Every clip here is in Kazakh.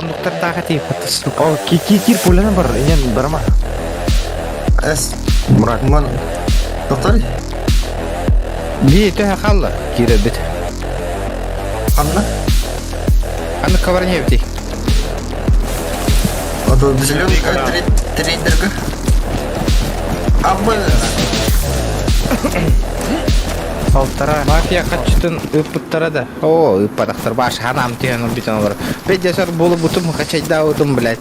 Доктор тагы сука. О, кир пуланы бар, ен барма. Эс. Мурат. Ман. Доктор. Би тө халла кире бит. Анна. Аны каварне бит. А то зеленый трейдерга. Аббал. Полтора. Мафия качтын ыппыттара да. О, ыппадактар баш ханам тиен битен бар. Бедесер болуп бутум качайда удум, блядь.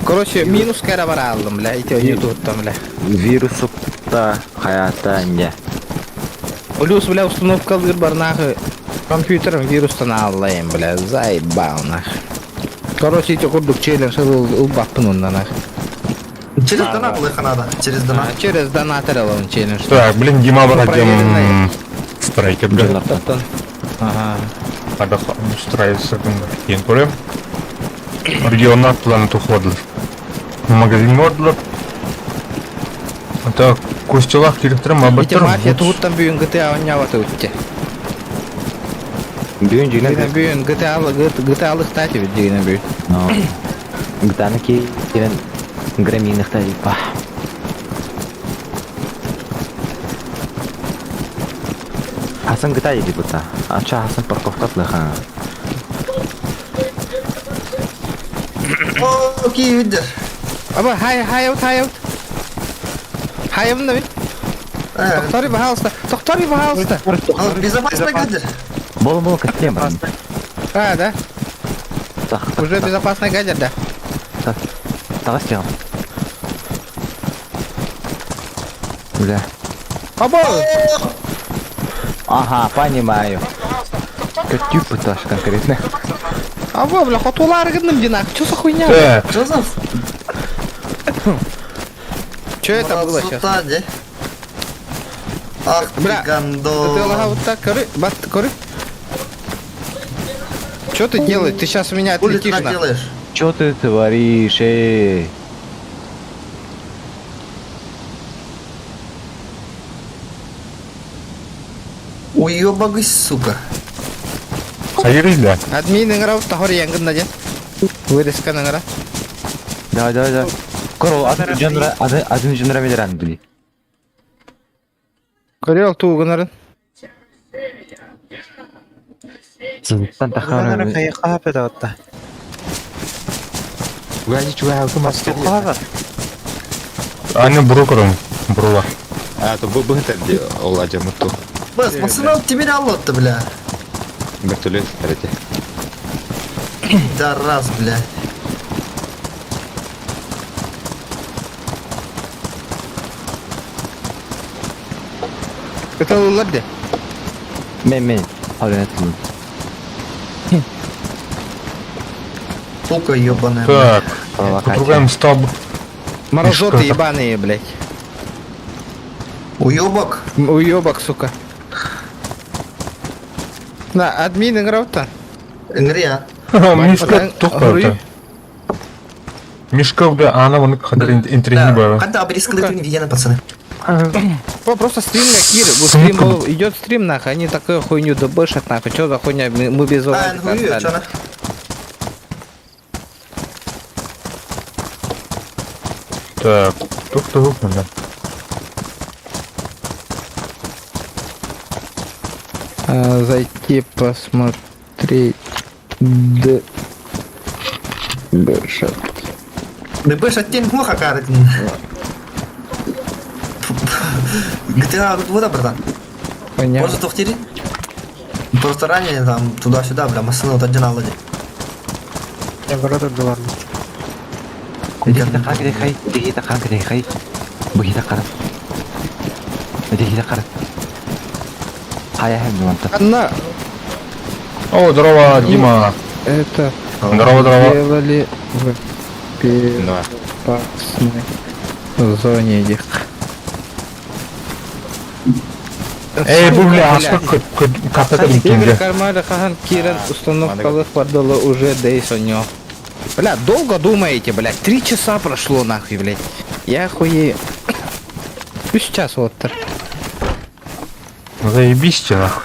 Короче, минус кара бар алдым, блядь. Ите ютубтан, блядь. Вирусукта хаята не. Плюс, бля, установка бар нахуй. Компьютером вирустан аллаем, бля. Заебал нахуй. Короче, эти курдук челлендж убаппын ондан нахуй. Через донат надо. Через донат. Через донатор он челлендж. Так, блин, Дима Проверенный. выходим страйкер, блин. Ага. Ада страйкер, кен көрем. Регионат планет уходил. Магазин мордлар. Так, костюлах киректерим, Ите абаттар. мафия туттан бүйін GTA ойнаваты өтте. Бүйін Дегенен жеген. бүйін GTA-лық тати бит дегенен бүйін. Но. Гтаны келен грамминых тадик па. Хасан гта еди бута. Ача Хасан парковка тлыха. О, окей, видишь. Аба, хай-аут. Хай-аут бит. Тоқтары бахалыста. А безопасно гадер. Бол катлем. А, да? Так. Уже безопасный гаджет, да? Тагас тягам. Бля. Аба! Ага, понимаю. Какие пыташ конкретно? Аба, бля, хотулары гидным динах. Чё за хуйня? Так, Джозеф. Чё это было сейчас? Сутаде. Ах, Бля, ты гандон. ты вот так, коры. Чё ты делаешь? Ты сейчас меня Хули отлетишь ты на. делаешь? Чё ты творишь, эй? Уёбагысь, сука. хайрыйла. Админ играл в тахор янгын надя. Вырезка игра. Давай. Корол, один жонра ведеран били. Корел тугынарын. Сызыктан тахара. Каяққа педаватта. Уязи чуя Астуқаға. Аны буру көрем, бурула. А, то был где Оладья Муту. Бас, пацаны алып тебе аллотты, бля. Вертолет, смотрите. Да раз, бля. Это лабде. Мен. Алынатым. Сука ёбаная. Так, потругаем стаб. Морозоты Мешка. ебаные, блядь. Уёбок. Уёбок, сука. Да, админ играл-то. Ингрия. Мишка тухта. Мишка бля, ана вон кадр интригни бара. Когда обрезка на видео, пацаны. Просто стрим на Кир. Вот стрим идет стрим нахуй, они такую хуйню дебошат нахуй. Чё за хуйня? Мы без А, угодика нгую, чё отстали. на? Так, тухта гукнули. Зайти посмотреть. Дебошат. Дебеш оттень плохо карать. GTA вот братан. Понятно. Может тухтири? Просто ранее там туда-сюда, бля, масаны вот один аллади. Я города была. Дегита хай. Бегита карат. Хая хэм думанта. Она О, здорово, Дима. это Здорово. сделали в Давай. безопасной зоне их. Эй, бля, а сколько капета Игорь линкинга? Кармада Хахан Киран установка подала уже Дейс у него. Бля, долго думаете, блядь? 3 часа прошло нахуй, блядь. Я охуею. Ну сейчас вот так. Заебись, нахуй.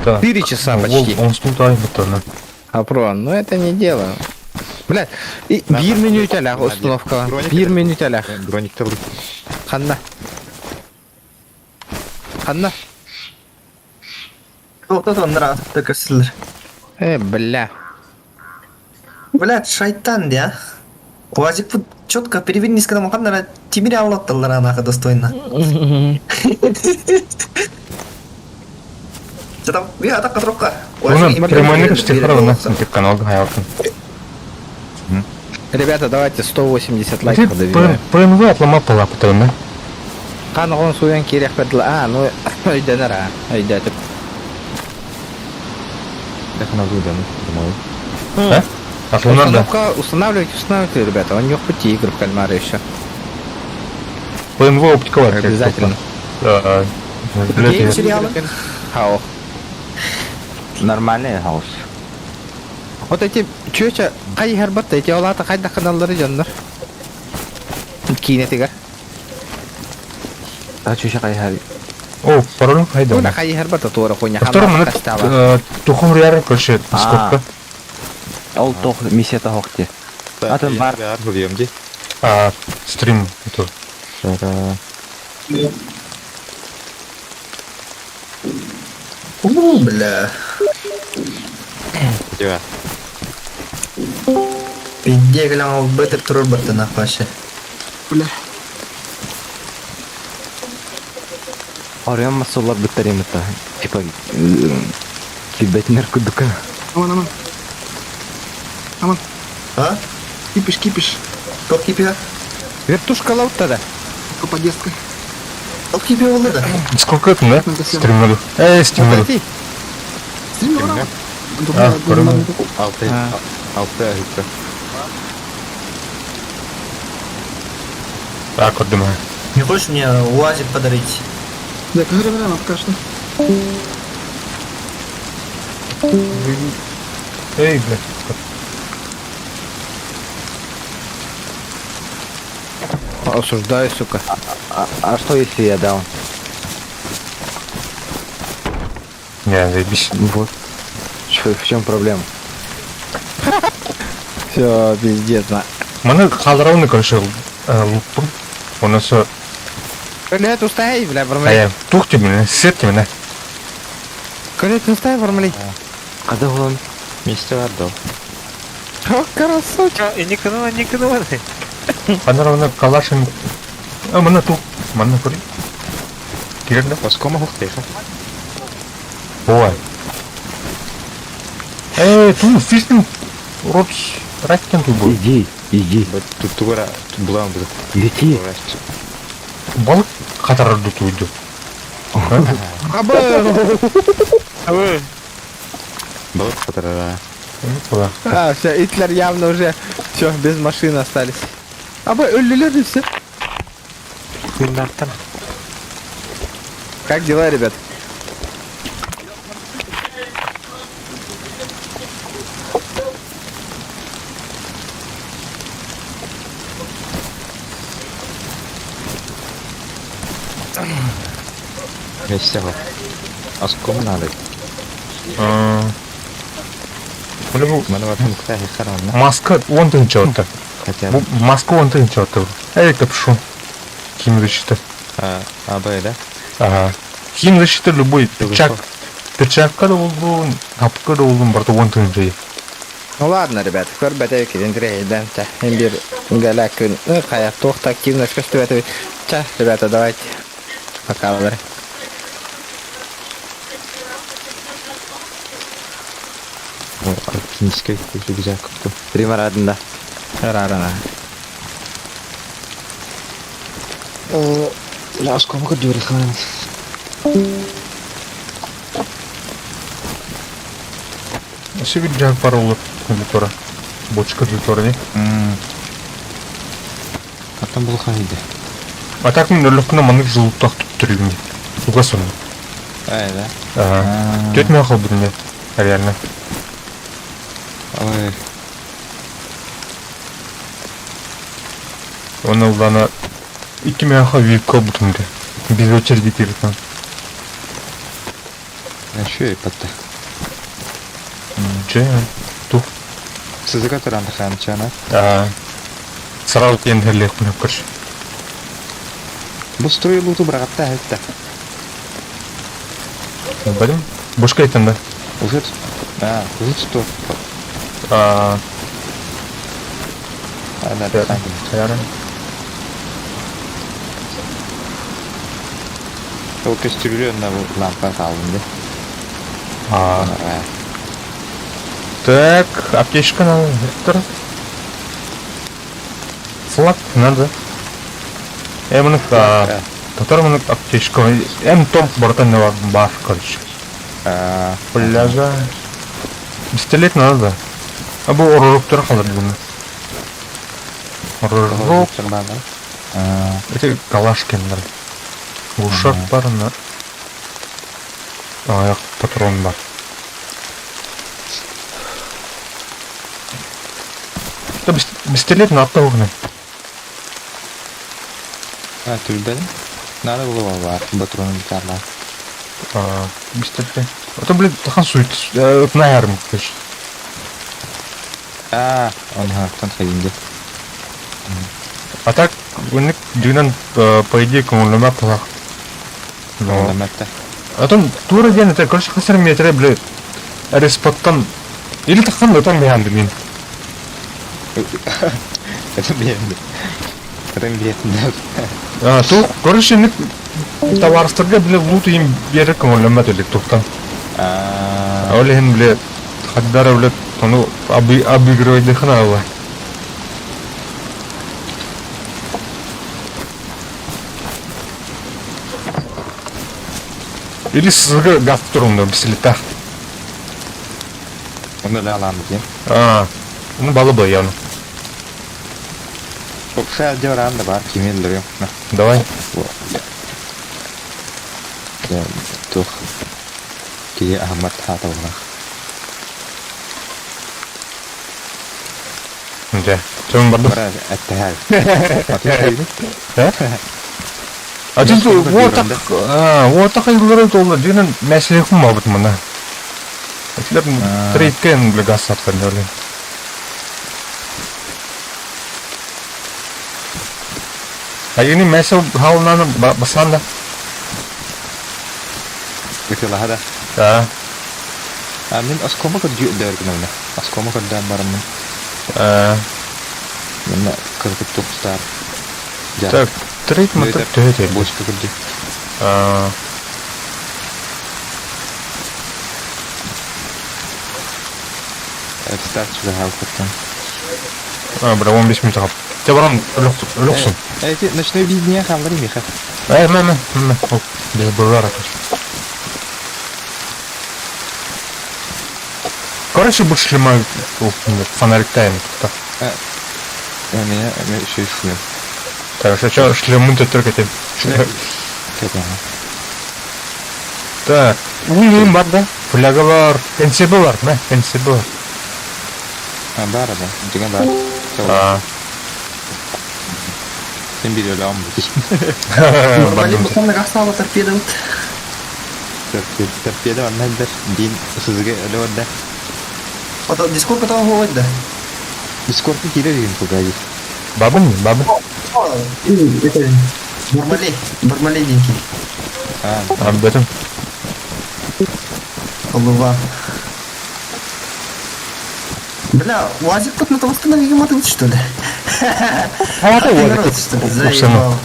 Так. 4 часа почти. Он стултай бутаны. Апрон, ну это не дело. Блядь, и бир меню тялях установка. Бир меню тялях. Брониктер. Ханна. Ханна. Вот это нравится, только силер. Бля. Блядь, шайтан, да? Уазик тут четко перевернись, когда маханнара тимире аллатталар анаха достойно. Что там? Я так отрука. Оны прямойны штихара на синтик каналга хаялтын. Ребята, давайте 180 лайков Ты добиваем. ПНВ отламап пала путаны. Хан он суян кирях педла. Ну, өйден ара. Өйден. Так она выйдет, думаю. А? Атланар да. Устанавливайте, ребята. Он не в пути игр в кальмара еще. ПНВ оптиковар. Обязательно. Какие сериалы? Хао. Нормальный хаус. Вот эти чуеча кай харбатта эти олата кайда каналлары жандар. Кинетигер. А чё шакай хари? О, пароль хайда. Уна кай харбатта туара коня Второй хана момент. кастава. Тухом реально короче, сколько? Ол тох миссията хохте. Атын бар. Я выйдем. Стрим это. Бля. Тебя. Пиздец, глянь, он бетер турбор ты нахуй вообще. Арыям масоллар биттерим это. Типа кибетнер кудука. А? Кипиш. Кто кипя? Вертушка лаутада. Подъездка. Кто кипя был это? Сколько это, да? Стрим надо. Стрим надо. Смотрите. Пароль. Алтай. Алтай. Так, вот думаю. Не хочешь мне УАЗик подарить? Да, как время пока что. Эй, блядь. Осуждаю, сука. А что если я дал? Не, заебись. Вот. В чем проблема? Все, пиздец, на. Мана қалдырауны, короче, луппун. Оны со... Колет, устай, бля, формулей. Ая, тухте меня, сетте меня. Колет, устай, формулей. Когда он? Месте отдал. О, красавчик. И не канула. Панарауны калашын... Мана тух. Мана кори. Керек да? Поскому хухтеха. Ой. Ту фишнин... Ротс... Раттен ту был. Иди. Тут тугара булам будет. Лети. Балык қатар тұйды. Балык фотора. А, все, Гитлер явно уже все, без машины остались. Өллілер все. Как дела, ребят? Месте го. А скому надо? Mana var mukta херана. Маска он тынчатты. Хотя Bu маска он тынчатты. Это пшу. Химзащита. Б, да? Ага. Химзащита любой. Печатка да болду, капка да болду, барты он тынчай. Ну ладно, ребят, көрбәтә кидендре, да, имбир галакын, хаяк тохта активно шкастывает. Ребята, давайте. Пока, бля. Алпинистский рюкзак. Примарадында. Рарана. Я сколько могу дюрих. Себе джак паролы литора. Бочка литора, не? А там был хайде. А так мен лёгкіна маңыз жылуттақ түттірігіне. Суға соны. Да? Ага. Тет мен ақыл біріне. Реально. Ой. Оны ұлдана 2 мен ақыл вейіп қал бұтымды. Без очереди перетан. Еще и потта. Че, тух. Сызыга тұранды қанчана. Сразу тендерлер күніп көрші. Бұл строй луту бірағатта әйтті. Білім, бошқа айтында. Ұзыт. Ұзыт сто. Ана қанды. Қайарын. Ол кәстүрілі лампа қалынды. Так, аптечка надо. Виктор. Флаг надо. Эмнік, который мына аптечка. Том бортан не бар, короче. Пляжа. Пистолет надо. Бұл ұрырықтар қалыр бұны. Ұрырық. Это калашкиндар. Ушақ бар, аяқ патрон бар. Пистолет напта ұғыны. Түлбәдім. Нады бұлы бар, батроны бітарлар. Пистолет. Это, блин, тахан сует. Наярым, конечно. Оны хақтан қайынды. А так, үнік дүйнен, по идее, көңіліме пылақ. Ламатта. А то тура ден, это, короче, хасар метре, блин, респоттан. Или тахан өтен бейанды мен. Это бейінді. Это бейінді. То, короче, үнік товарыстарға, блин, лут им бері көңіліме төлік тоқтан. Олеген, блин, хаддара, блин, onu обыгрывать хнала. Или сызғы газ тұрыңды пистолетта. Оны да аламыз, е? Оны балы бұл, яғын. Оқша әлде оранды бар, кемелдер ең. Давай. Тух. Кейе Ахмад хата олақ. Да. Чем барды? Бара әтті әл. Вот так айылдары толы. Дегенен мәселе құм абыт мұна. Әтілер трейдкен білі газ сатқан дәулен. Егені мәселе халынаны басқанда. Бекел ағада. Мен аскома көд дәргін өне. Аскома көдден барымын. Мен кыргыт тоқстар. Так, трейд мотор төхет елді. Бочка көдді. Старт сюда хал көттен. Бра, 15 минут қап. Те барам үліқсін. Әйте, ночной видение қалдыр емеха. Мән. Без бұрар атыр. Короче, бұл шлема фонариктайын. Мен еще и шлем. Так, что шлемын төттір кетем. Так, ұйым бар да? Фляга бар, пенсебі бар, мә, пенсебі бар. Бар, деген бар. Сен бері өлі амбы. Нормалин бұқанды қастағы торпеда ұт. Торпеда ваннайдар. Дейін сызығы өлі ванда. Ото дискорд қатағы қойды. Дискордты келе деген көгайы. Бабын не? Бабын? Нормалей деньки. Бәтім. Олыва. Бля, УАЗик тут на того остановили мотылся, что ли? УАЗик. Что ли? Заебал.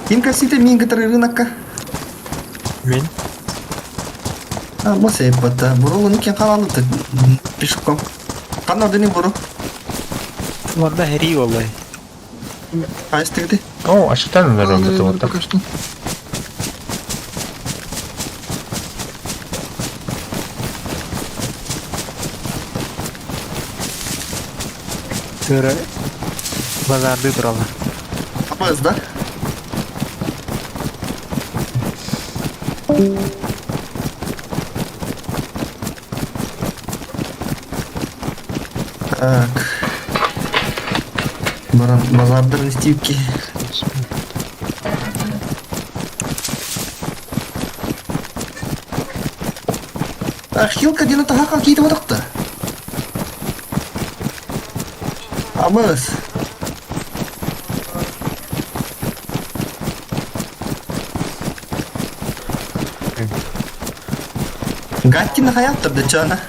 Ким касите мин который рынокка? Мен? Моса еппата. Бурулы нүкен қалалыты. Пешком. Қанна өдені бұру? Ванда хери олай. Айстырды. О, ашықтан өнерім бәті вот так. Пока что. Көрі базарды тұралы. Апаз, да? Так. Базардырын стивки. 1 Хилка дина таха кийтип атак да. Амыз. Гаттина хаяттырды чана.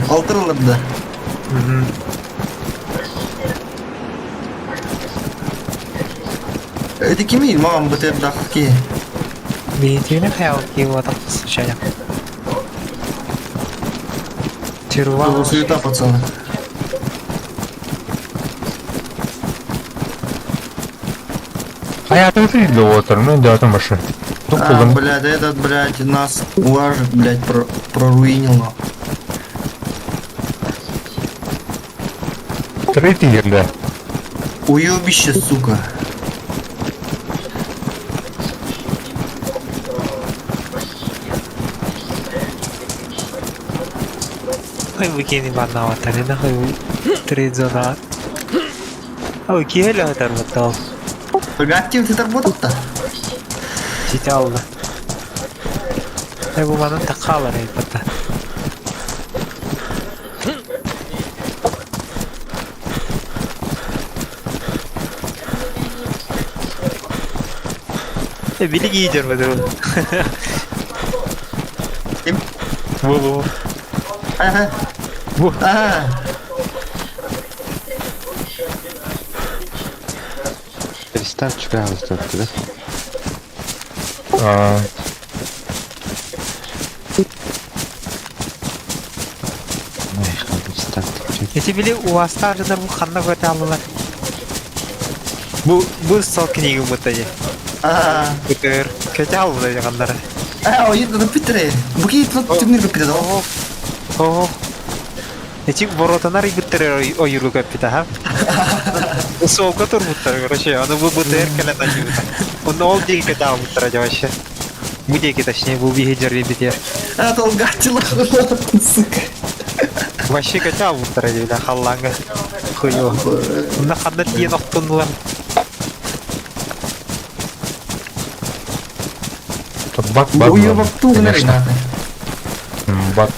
Алтыр алырды. Это кими мам бутер дахки. Бейтini hayal kiyip atak случайно. Тирва. Суета, пацаны. Hayatım değil отыр, ну да, там машин. А, блядь, этот, блядь, нас уважит, блядь, проруинил. Третий ерде. Уебище, сука. Ой, выкини банна ватари, нахуй трейдзона. Ой, киэля ватар ватал. Погоди, ты работал-то? Читал. Ай, бу манан такала рей пата. Били гидер бадру. Во. Ага. Ага. Restart çıkarız tabii da. Restart. Эти били уаста жадар бу ханна көтө алалар. Бу сол книги мутайы. Ага. Көтөр көтө алды жагандары. А, ойды да питере. Буки тут тюмнир питере. О. Эти воротанар ибиттерер ойру көппита ха. Солга турбуттар, короче, аны бу БТР келе тачыбыта. Он ол деги көтө албыттар вообще. Бу деги точнее бу бигедер ребитер. А, толгатила. Сука. Вообще көтө албыттар дейли халланга. Хуйо. Мында кандай тиен октондулар. Бак. Уебак тугнер нахуй. Бак.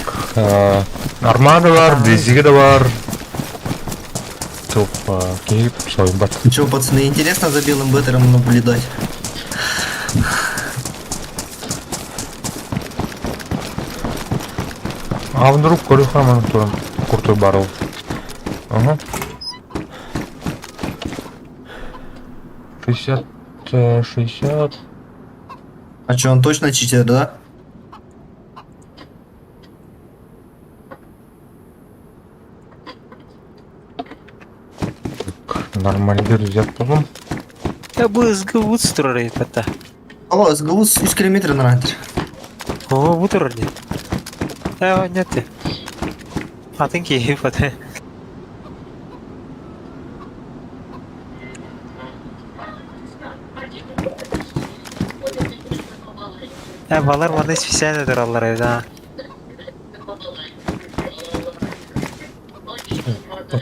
Армада бар, дезиги да бар. Топ, кейп, свой бак. Чё, пацаны, интересно за белым беттером наблюдать? А вдруг Корюхаман туран крутой баррел. Ага. 60. А чё, он точно читер, да? Нормальный резерв потом. Я бу ызгы строит пата. О, с голос 100 километров на раньше. О, бу турди. Нет. Атын кейп пата. Балар маны специально дыралар да.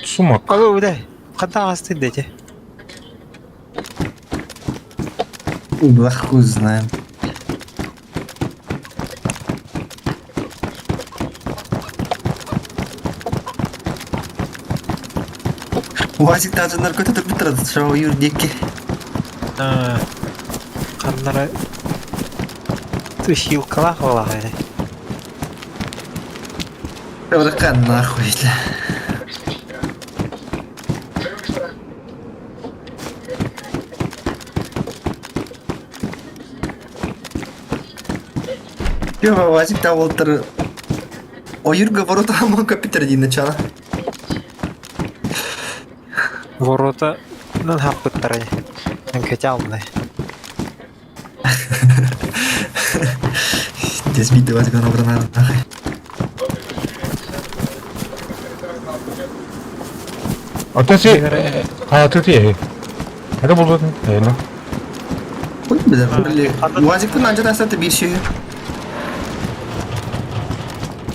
Сумок. Ага, да. Канда асты дети. Да хуй знаем. Уазик даже наркотик битер, что юрдики. Кандара. Ты хилкала хвала. Брака нахуй. Чё, Вазик там Волтер... О, Юрга ворота мага Питер Ди начала. Ворота нан хаппыттары. Мен көтө алмай. Здесь видео возьму на бранар. 어떠시? 아, 드디어. Это было, ну. Ой, бля, блин. Вазик пun анча тастаты bir şey.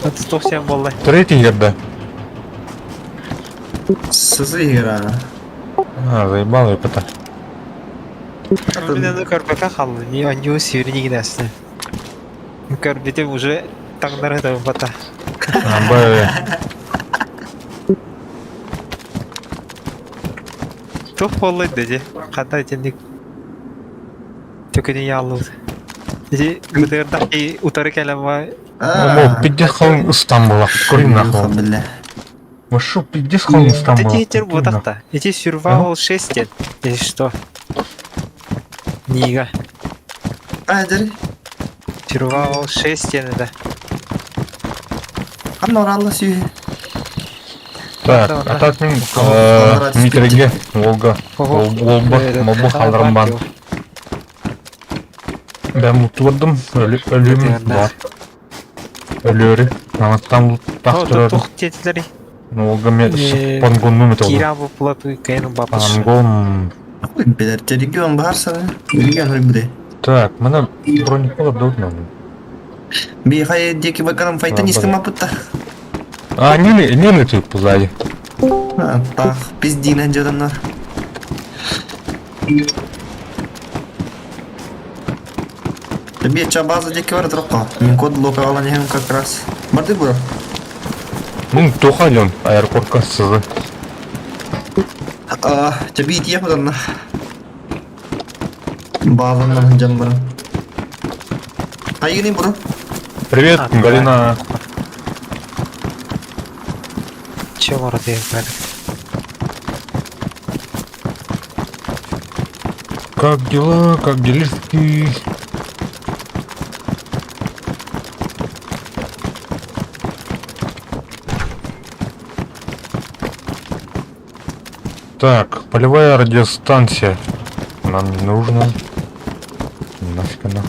Это 107 болды. Третий ерда. Сызы игра. Заебал это. Мен көрпөкө калды. Не анжу сүйрүнү кидесин. Көрбүтүм уже таңдары да бата. Топ болду деди. Кандай тендик. Төкөнү ялуу. Деди гыдырда утары келема. Ну, пиздец холм Стамбула. Курим нахуй. Бля. Ну шо, пиздец холм Стамбула. Деди тер будакта. Эти survival 6 ден. Или что? Нига. Айдер. Survival 6 ден да. Анна оралла сүй. Так, а так мен Митреге, Волга, Волба қалдырымбан. Ben mutlu oldum. Ölüm var. Ölüyorum. Namazdan taktırıyorum. Тух тетилери. Volga мен Pangonu mu oldu? Кира bu плату кайын бапыш. Pangon. Бля, регион барса. Регион рыбды. Так, мына броник болады да мына. Би хай деки бакарам файта низком апытта. А, не летит позади. Так, пиздина жадамдар. Тебе база деки бар тропа. Мен код лока аланяхым как раз. Барды бро. Ну, тухален аэропортқа сызы. Тебе ит епадан. Базаннан жамбарам. Айгини бро. Привет, Галина. Чего ради это? Как дела? Как делишки? Так, полевая радиостанция. Нам не нужно. Нафиг она.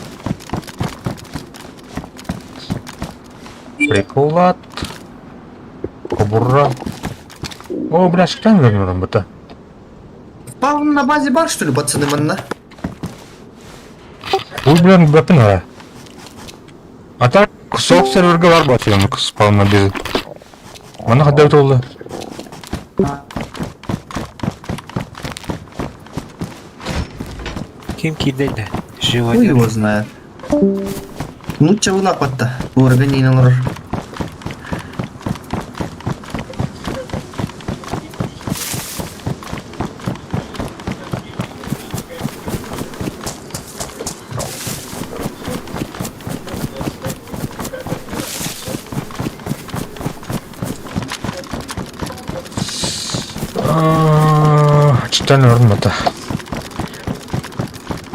Приклад. Кобура. О, бля, что вернем это? Павн на базе бар, что ли, пацаны, манна? Ой, блин, бапина. А так, соқ серверге бар батыйым, спал на безі. Мана қадда өт олды? Ким кидейді? Хуй Живодер. его знает. Ну, чего напад-то? Органин алыр. Читан орын бата.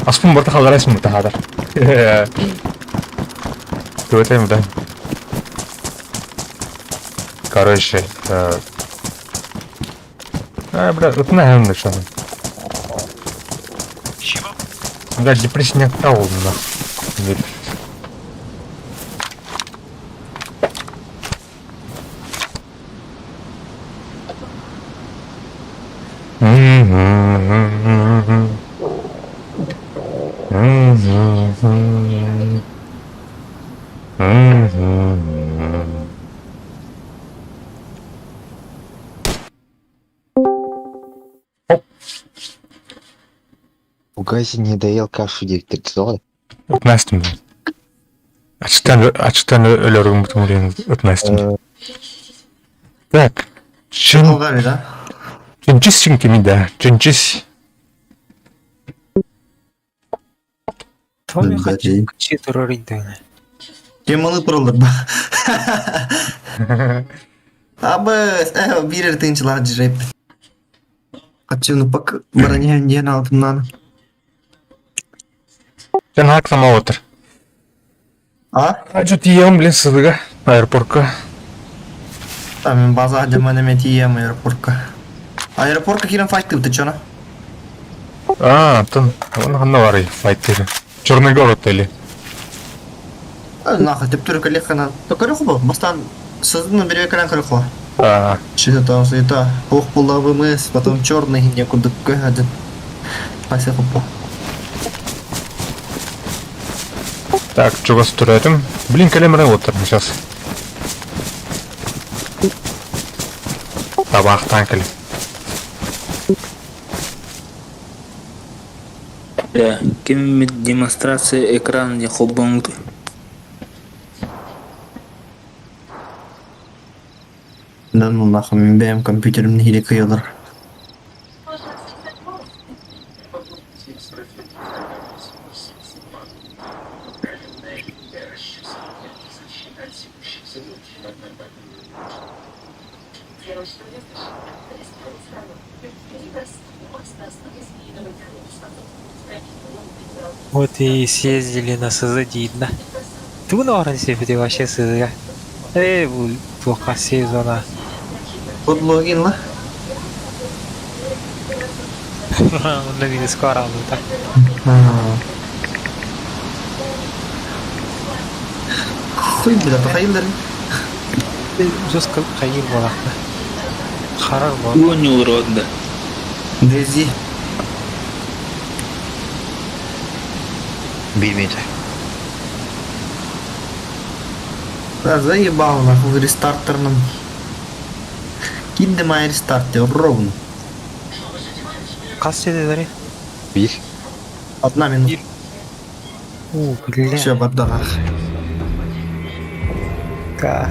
Аспын бата қаларайсың бата қадар. Өтейм да. Короче, бля, өтін әйімді шаны. Бля, депрессия не олды на. В газе не доел кашу директор. Өтмәстім бі. Ачыттан өлерігім бұтым өлейін өтмәстім бі. Так, Алгави, да? Чынчыз чынкеми да, чынчыз. Томи Бәдей. хочу кучи туроринтені. Темалы пролыр ба. Абы, бирер тыңчылар жирайп. Качыны пак бронян ден алтыннан. Сен хақ сама отыр. Жо тием, блин, сызыға, аэропортқа. Там база жаман эме тием аэропортка. Аэропортка кирен файт ты чона? Тын, оны қанда бар ей, файттері. Черный город или? Нахуй, тип түрі коллег қана. Токары құбы, бастан сыздың бере экран кірі құба. А, Что-то там это половый мыс, потом черный, некуда один. Пасе хопа. так, чего строим? Блин, калимры отыр сейчас. Табақтан кілем. Да, кем демонстрация экрана не хоббанут. Да ну нахуй, мен бәйім компьютерімні хиле кыйылыр. Вот и съездили на СЗ да. Ты на себе вообще СЗ. Был плохо сезона. Под логин ла? Он на виде скоро был так. Хуй, бля, тахайылдар. Жестко хайыр болақты. Харар бол. Он не урод, да. Дези. Bilmeyecek. Да, заебал нахуй рестартерным. Кинде май рестартер ровно. Қас седелер? 1. 1 минута. Бля. Все, бардага. Да.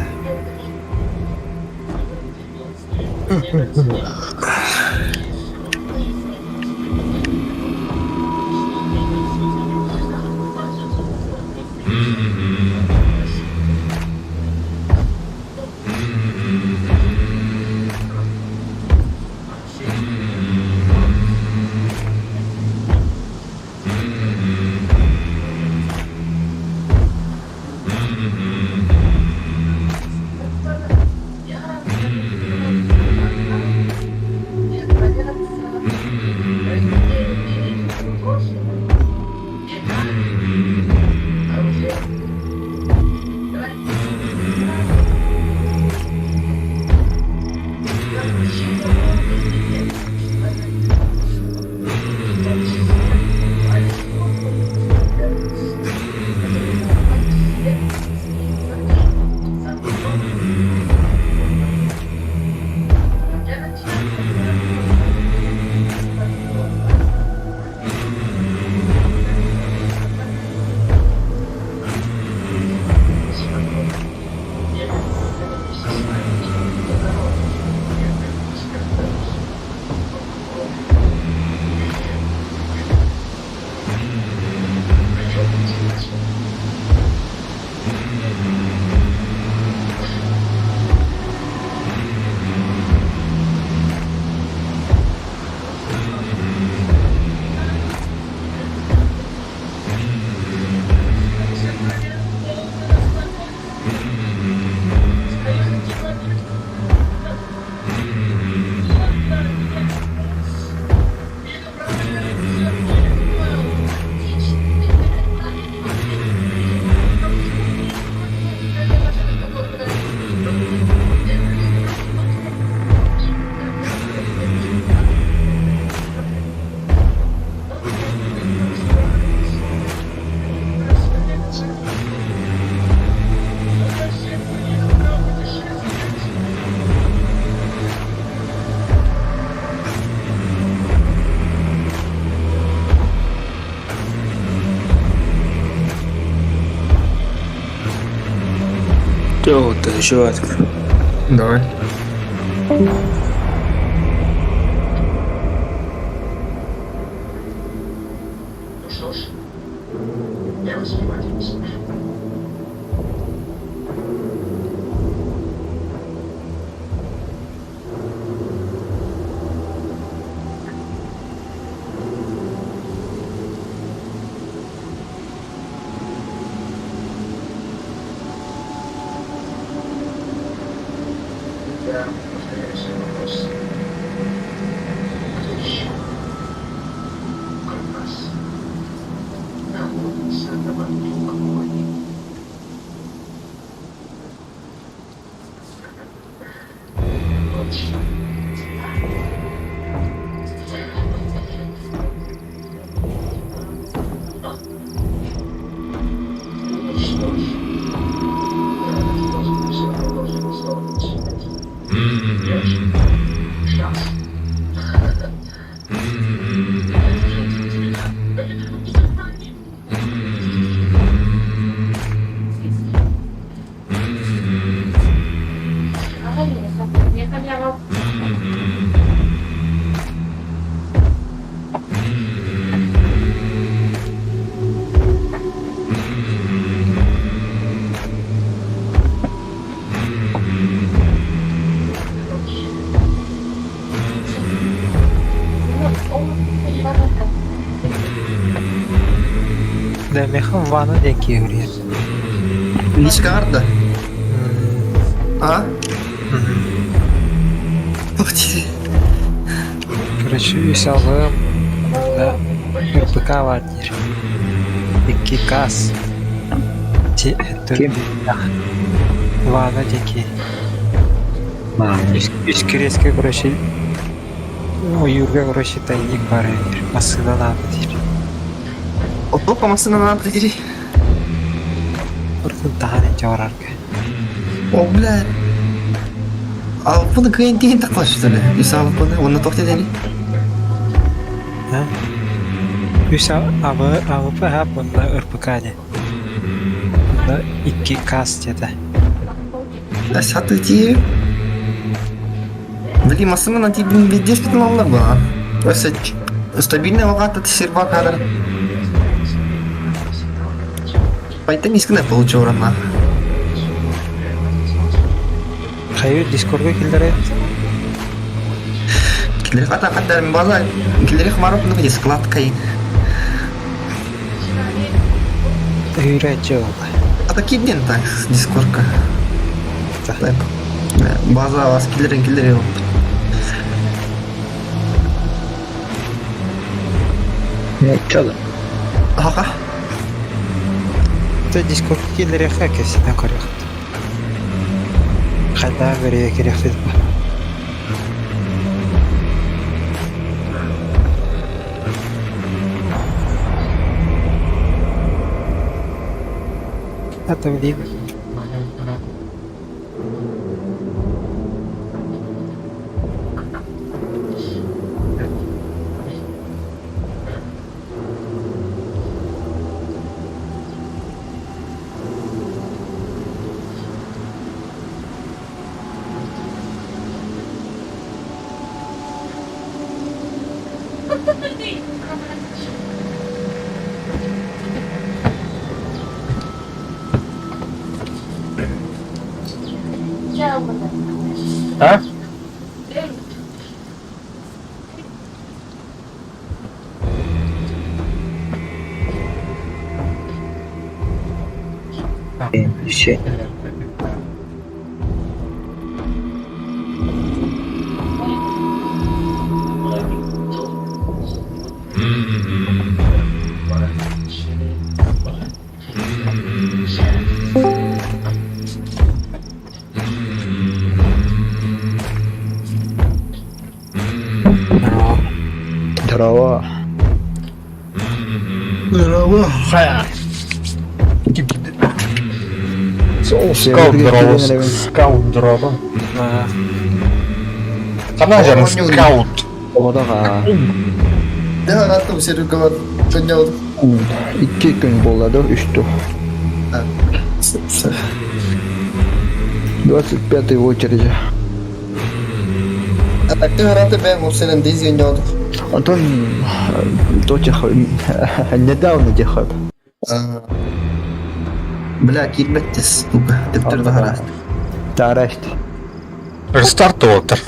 Что-то еще открой. Давай. Демехан ваны деки үрген. Личка арда. А? Короче, веселым. Да. РПК ватнер. Икки кас. Кем? Ваны деки. Ишкереске, короче. Юрга, короче, тайник бар. Масына надо дир. Опа, масына надо дир. Тахане жорарга. О, блядь. А bunu кайын такла что ли? Исал bunu, оны тоқта дели. Үсә авып хап онда РПК-де. Онда 2 кас деді. Да саты ти. Блин, масына на тебе везде что-то надо было. Просто стабильно вагата ты серва кадр. Пойти нискне получил рана. Хайыр Дискордга келдер. Киллер ката кадар база. Киллер хмарып ну где склад кай. Үйрәтче олды. А таки ден так дискордка. Так. База вас киллер yok. Ne çalı? Ага. Та Дискорд келдер хакес на коррект. Хада бере керек фит. Это блин. А? Şey. Здорово. Здорово. Скаут здорово. Қана жаны скаут. Одаға Да, раттым серугалар жөнделді. 2 gün болады, 3-ту. 25-й в очереди. А так ты раты бэм усилен дейз жөнделді. Антон недавно дехат. Бля, кирбеттес. Тептерді хараст. Тараст. Рестарт отыр.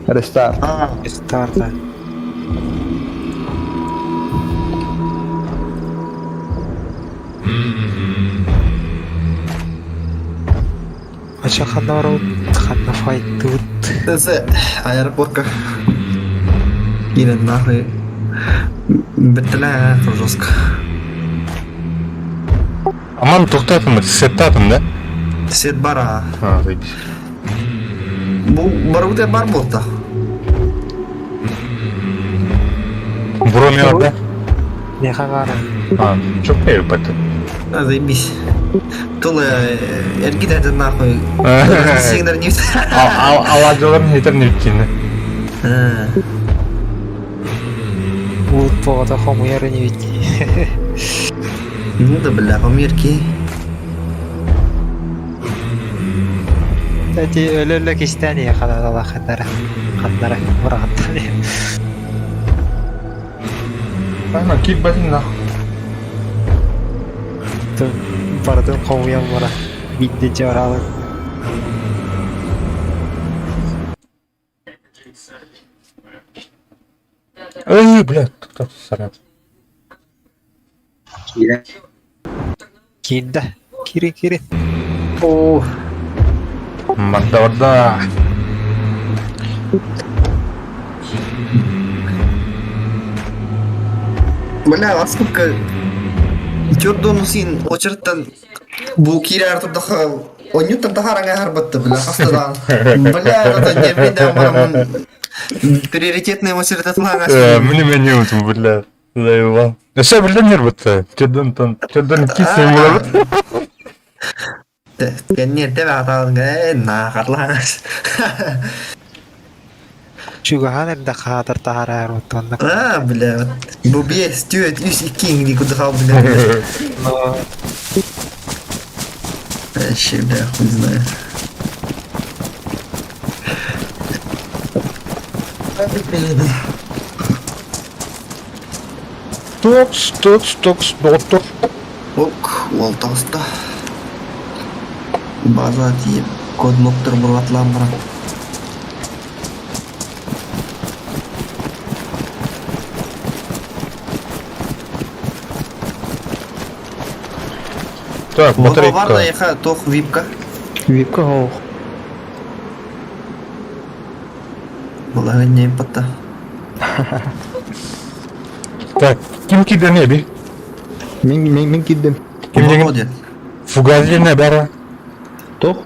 Рестарт. Старта. Ача ханару ханна файт тут. Тесе аэропортка. Ирен нахуй. Біттілі жестко. Аман тоқтатым, сеттатым да? Сет бара. А, зайдись. Bu baru бар болды. Бронер, да? Не хагара. А, чё это? А, заебись. Тула, эргидерді нахуй. Сигнар не... Аладжаларын етерін өткені. Вот повода хомуяры не видни. Ну да, бля, померки. Эти өлөлө кистани ханадала хандара. Хандара мураттани. Ана, кит басын нахуй. Бардым хомуян мура. Бидде жаралы. Эй, блядь, кто сорян. Кинда. Кири. О, Морда. бля, насколько... Чордону син очерттан bu kirar tuddaha onyutan taharanga harbatta бля, хастадан. Бля, это не видно, марамын приоритетные очередь отмагаш. Мне утым, бля. Заебал. Еще, бля, нервы-то. Чёдан кисень может. Нет, тебя аталын, нахарлаңаш. Чугахан да хатар тахара ротонда. А, бля, бубе стюет юс и кинг никуда хал, бля. Но Вообще, бля, хуй знает. Токс, доктор. Ок, ол тоста. База тиіп, код моктор бұлатлан бұра. Так, Бар да батарейка. еха тоқ випка. Випка хоох. Бұла не патта. Так, ким киді не би? Мен киддим. Ким деген? Молодец. Фугази не бәрі? Тоқ?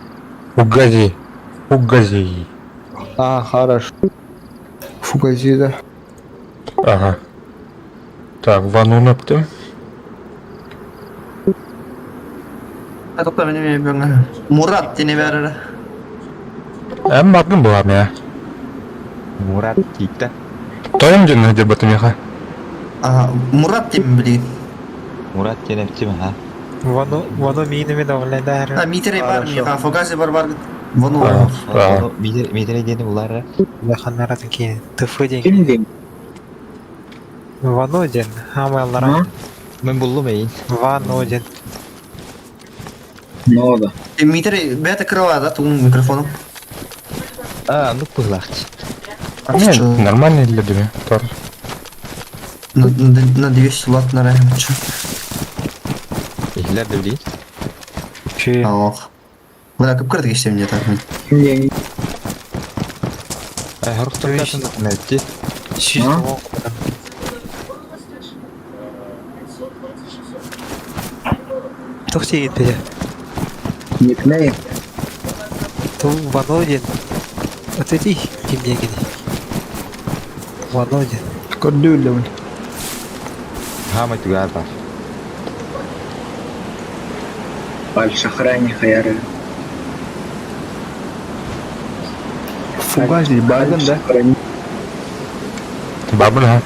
Фугази. А, хорошо. Фугазида. Ага. Так, ванну өптім. А тоқта мене бәңі. Мурат дене бәрі. Әм бақын бұлам я. Мурат китті. Тойым жені де бұтым еға. Мурат деймін білейін. Мурат кенептім, ха? воно минами довледар. А, митерей бар миға, фугази бар. Воно. Метре дені бұлары. Леханаратын кейін тыфы деген. Воно ден. Хамайлара. Мен бұллым әйін. Воно ден. Митерей бәті крыла, да, туын микрофоном. А, ну пылақты. Не, нормально для деме. Тор. На 200 лат нараем, чё? Ехілер де білейін. Чи. Ох. Бля, көп кірді кештем не так. Ай, ғырықтар кәсін нәтте. Чи. Тоқти кетпеді. Никнейм. Ту воно ден. Отойди, кимдегені. Воно ден. Көрдүлүмүн. Хамай түгәр бар. Аль-Шахрани хаяры. Фугази барган да. Бабын, ха?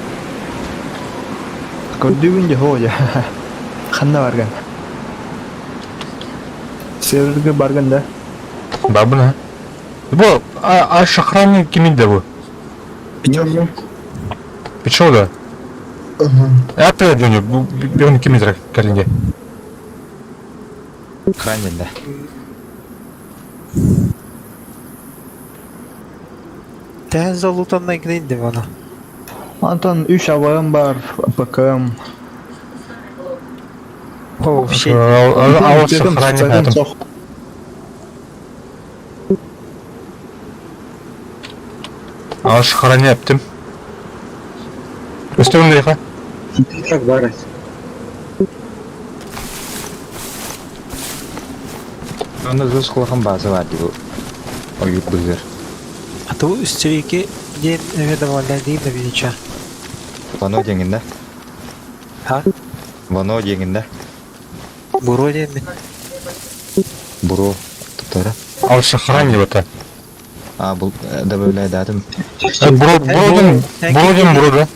Көрдүгүн же хожа. Ханна барган. Серверге барган да. Бабын, ха? Бұл, шақраны кемейді бұл? Печо, да? Әпі әдені, бұл кемейдірі кәрінде. Хранен да. Тән залутаннан кінейді воно. Антон 3 абайым бар, ПКМ. О, шей. Ауыз шақраны әдім. Ауыз шақраны әптім. Өстігінде еқа? Так барас. Аны жүз қылған базы бар деп ойып бұзыр. А то үстірейке ден довольно деймді бейча. Вано деңінде. А? Вано деңінде. Бұро деймді. Буру тұттары. Ал шахран деп ата. Бұл добавляйды адым. Буроден да?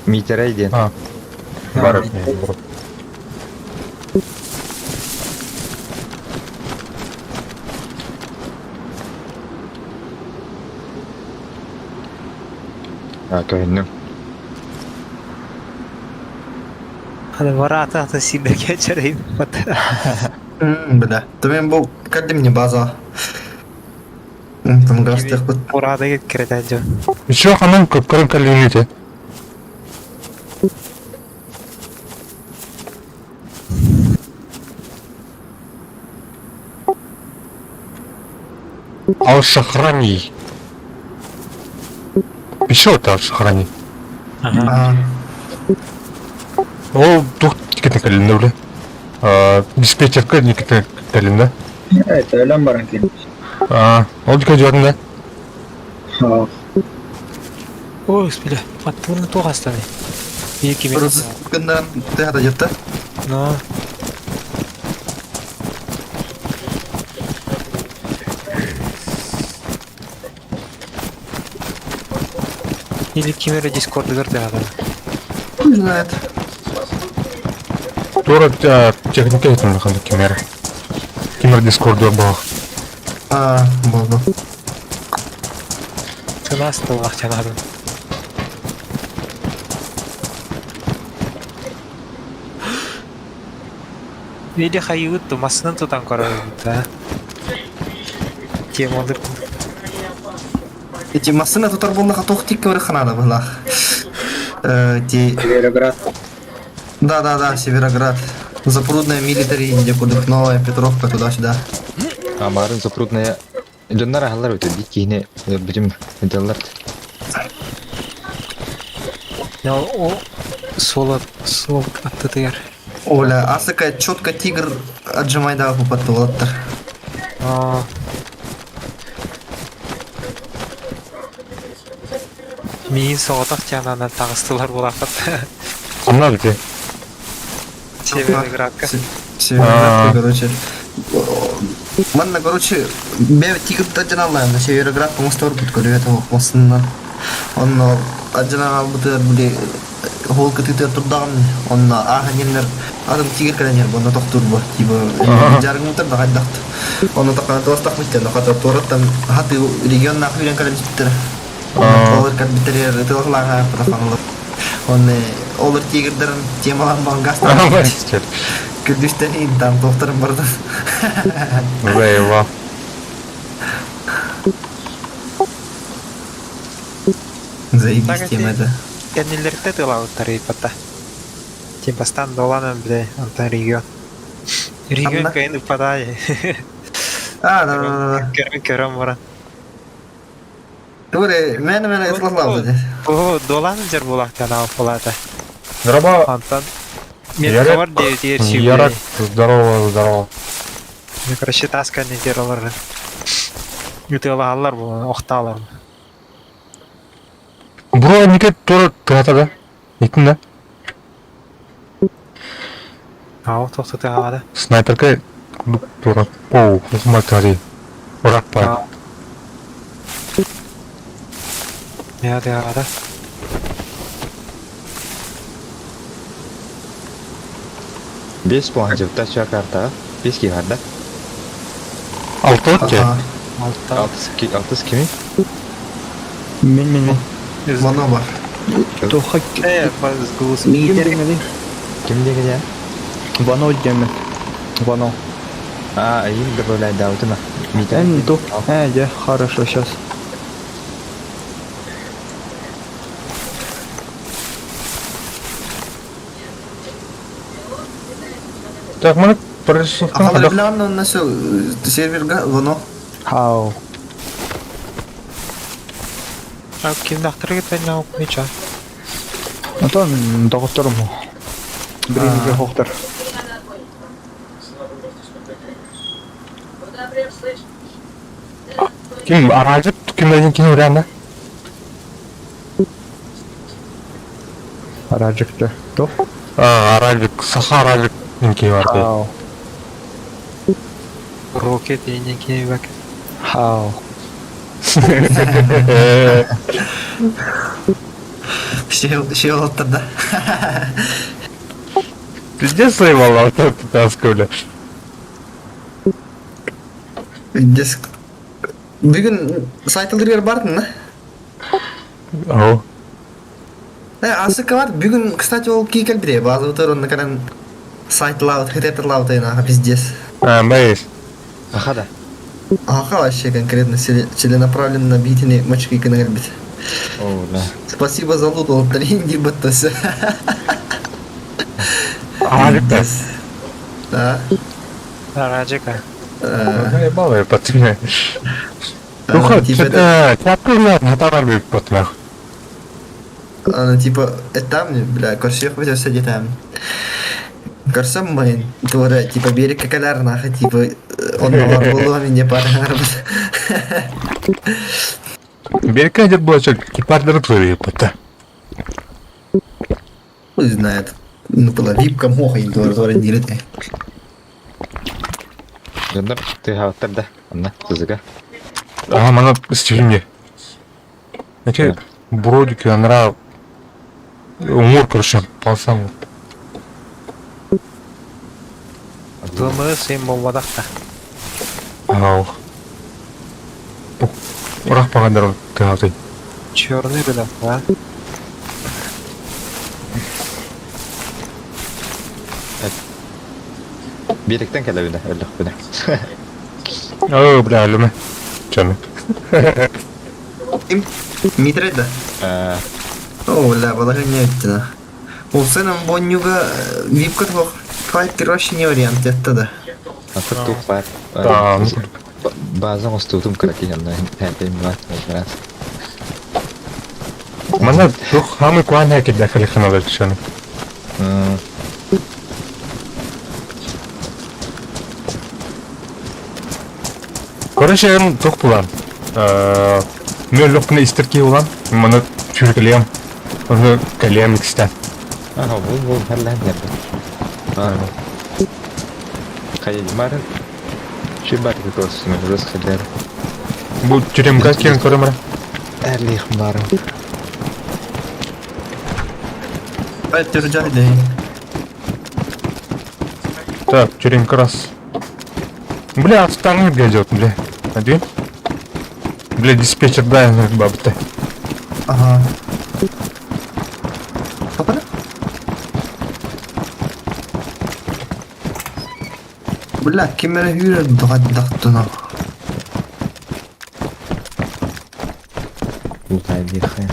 Митерай ден. Бар. Кöyünнің. Аны бара аты силдерге чарайын. Бля. Төмен бұл кәдім не база. Там гастық бұт. Бұрада кереді жо. Еще қанын көпкірін кәлігінеті. Ал шахрани. Еще это шахрани. Ол тух тикетне кәлінде біле. Диспетчерка никетне кәлінде. Это өлім баран келді. Ол дика жадында. Ой, спиля, аттығыны тоғастаны. Екі мен. Бұрыз күнден тәхата жетті. Но. Или кемері дискорды көрді адам. Хуй знает. Тура техника етімді қанды кемері. Кемер дискорды бағ. Болды. Тына астылғақ жанадым. Или хайы тумасының тұтан көрі. Тем олдық. Эти машины тут арбонда хатох тик говорит ханада была. Североград. Да, Североград. Запрудная милитари, где кудык новая Петровка туда-сюда. Марын запрудная. Жоннар ағалар өті дейкейіне бүдім өдалар. О, сол атты тегер. Оля, асыка четко тигр отжимай да попадты олаттар. Мен соғатақ жанынан тағыстылар болақыт. Қамна біте. Североградка. Североградка, короче. Манна, короче, бе тигр таджаналла, на Североград помостор будет, короче, этого мостынан. Он аджанал бутер были холка титер турдан, он аханилер адам тигр каденер, он тохтур бо, типа жаргы мутер да хаддахт. Он такана достах миттер, но хата тораттан хаты регион нахвилен каден миттер. Олар кад битерер, это лахлага протафанлар. Он олар тигрдерин темалан бангастан. Күрдүстен там тохтарым барды. Зайва. Заебись тема это. Кәнелерді тылауыттар епатта. Типастан доланын біле, антан регион. Регион кайын ұпадай. Да. Көрім бұрын. Туре, мен ислатлау dedi. О, доланын жер болақтан алып болады. Драба. Антан. Мен Ярат. ковар дейір сүйбей. Ярат. Здорово. Мен короче таска недер олар. Үтіғалы алар бұл, оқталар. Бро, никет тура тығатады. Етін да. Ау, тоқты тығады. Снайперка тура. Оу, ұқымай тығады. Ұрақ бар. Я тығады. Бес план жепта ча карта. Бес ки қарда. Алты өтке. Алтта. Алтыс кеми? Мен. Мана бар. Тоха Баз гулус. милитер. Кем деген я? Вано демен. Вано. Им добавляйды аутына. То. Я хорошо сейчас. Так, мы пришли. Ахалар билан на все серверга воно. Хау. А кимді ақтыры кетпен науып неча? Антон доғыттырым. Бірінге хоқтыр. Kim aracık kimden kim öğrendi? Aracıktı. Tuh. Aracık, saha aracık kim vardı? Хау. Roket yine ki bak. Хау. Şey oldu da. Пиздец валла, вот это таскали. Bugün saytılır bardın mı? Ау. Asık var. Bugün kısaca ol kikal bir de bazı oturun karan saytlaut, хитерлаут на пиздец. Бейс. Ахада. Ага, вообще конкретно целенаправленно битini maç kikana gelbit. О, да. Спасибо за лут, он тренинги баттасы. Aracık da. Да. Aracık ha. Заебало я пацаны. Она Ну хоть, типа, тяпкулар, хатарар бейт патмах. она типа, там, бля, корсех возьмет все там. Корсам майн, твора, типа, берег какаляр наха, типа, он было мне пара. Берка дед блочок, кипардер твори пата. Хуй знает. Ну, была випка моха, и твора не летай. Жандар, ты хаваттарда. Анна, тузыга. Мана стилинге. Эти бродики, анра умор, короче, полсам. Tığımı sıyım bolmadak da. Ау. Урақ бағандар тыңалтай. Черный бля, ha. Birlikten kele bile, öldük bile. О, бля, әліме. Чаны. Митрейда. О, бля, была гонятина. У сына Боннюга випка твох файтер вообще не вариант, это да. А тут тух бар. Да, ну. База остутум краки yanına. Hepim var. Biraz. Мана тух хамы куан хәкет дәхәлі ханада чаны. Короче, я тух план. Мен лөкне истерки улан. Мана чүргелем. Оны калем икстен. Aha, bu herlen nerede? Kayak kemarin. Şubat itu terus kedar. Бу тюремга кен көрөмөр. Erli kemarin. Файтер жайды. Так, тюремка раз. Бля, отстану гадет, бля. Один. Бля, диспетчер дай на бабты. Ага. Kapan? Bля, kimere hyrä dahtuna. Bu taydi khay.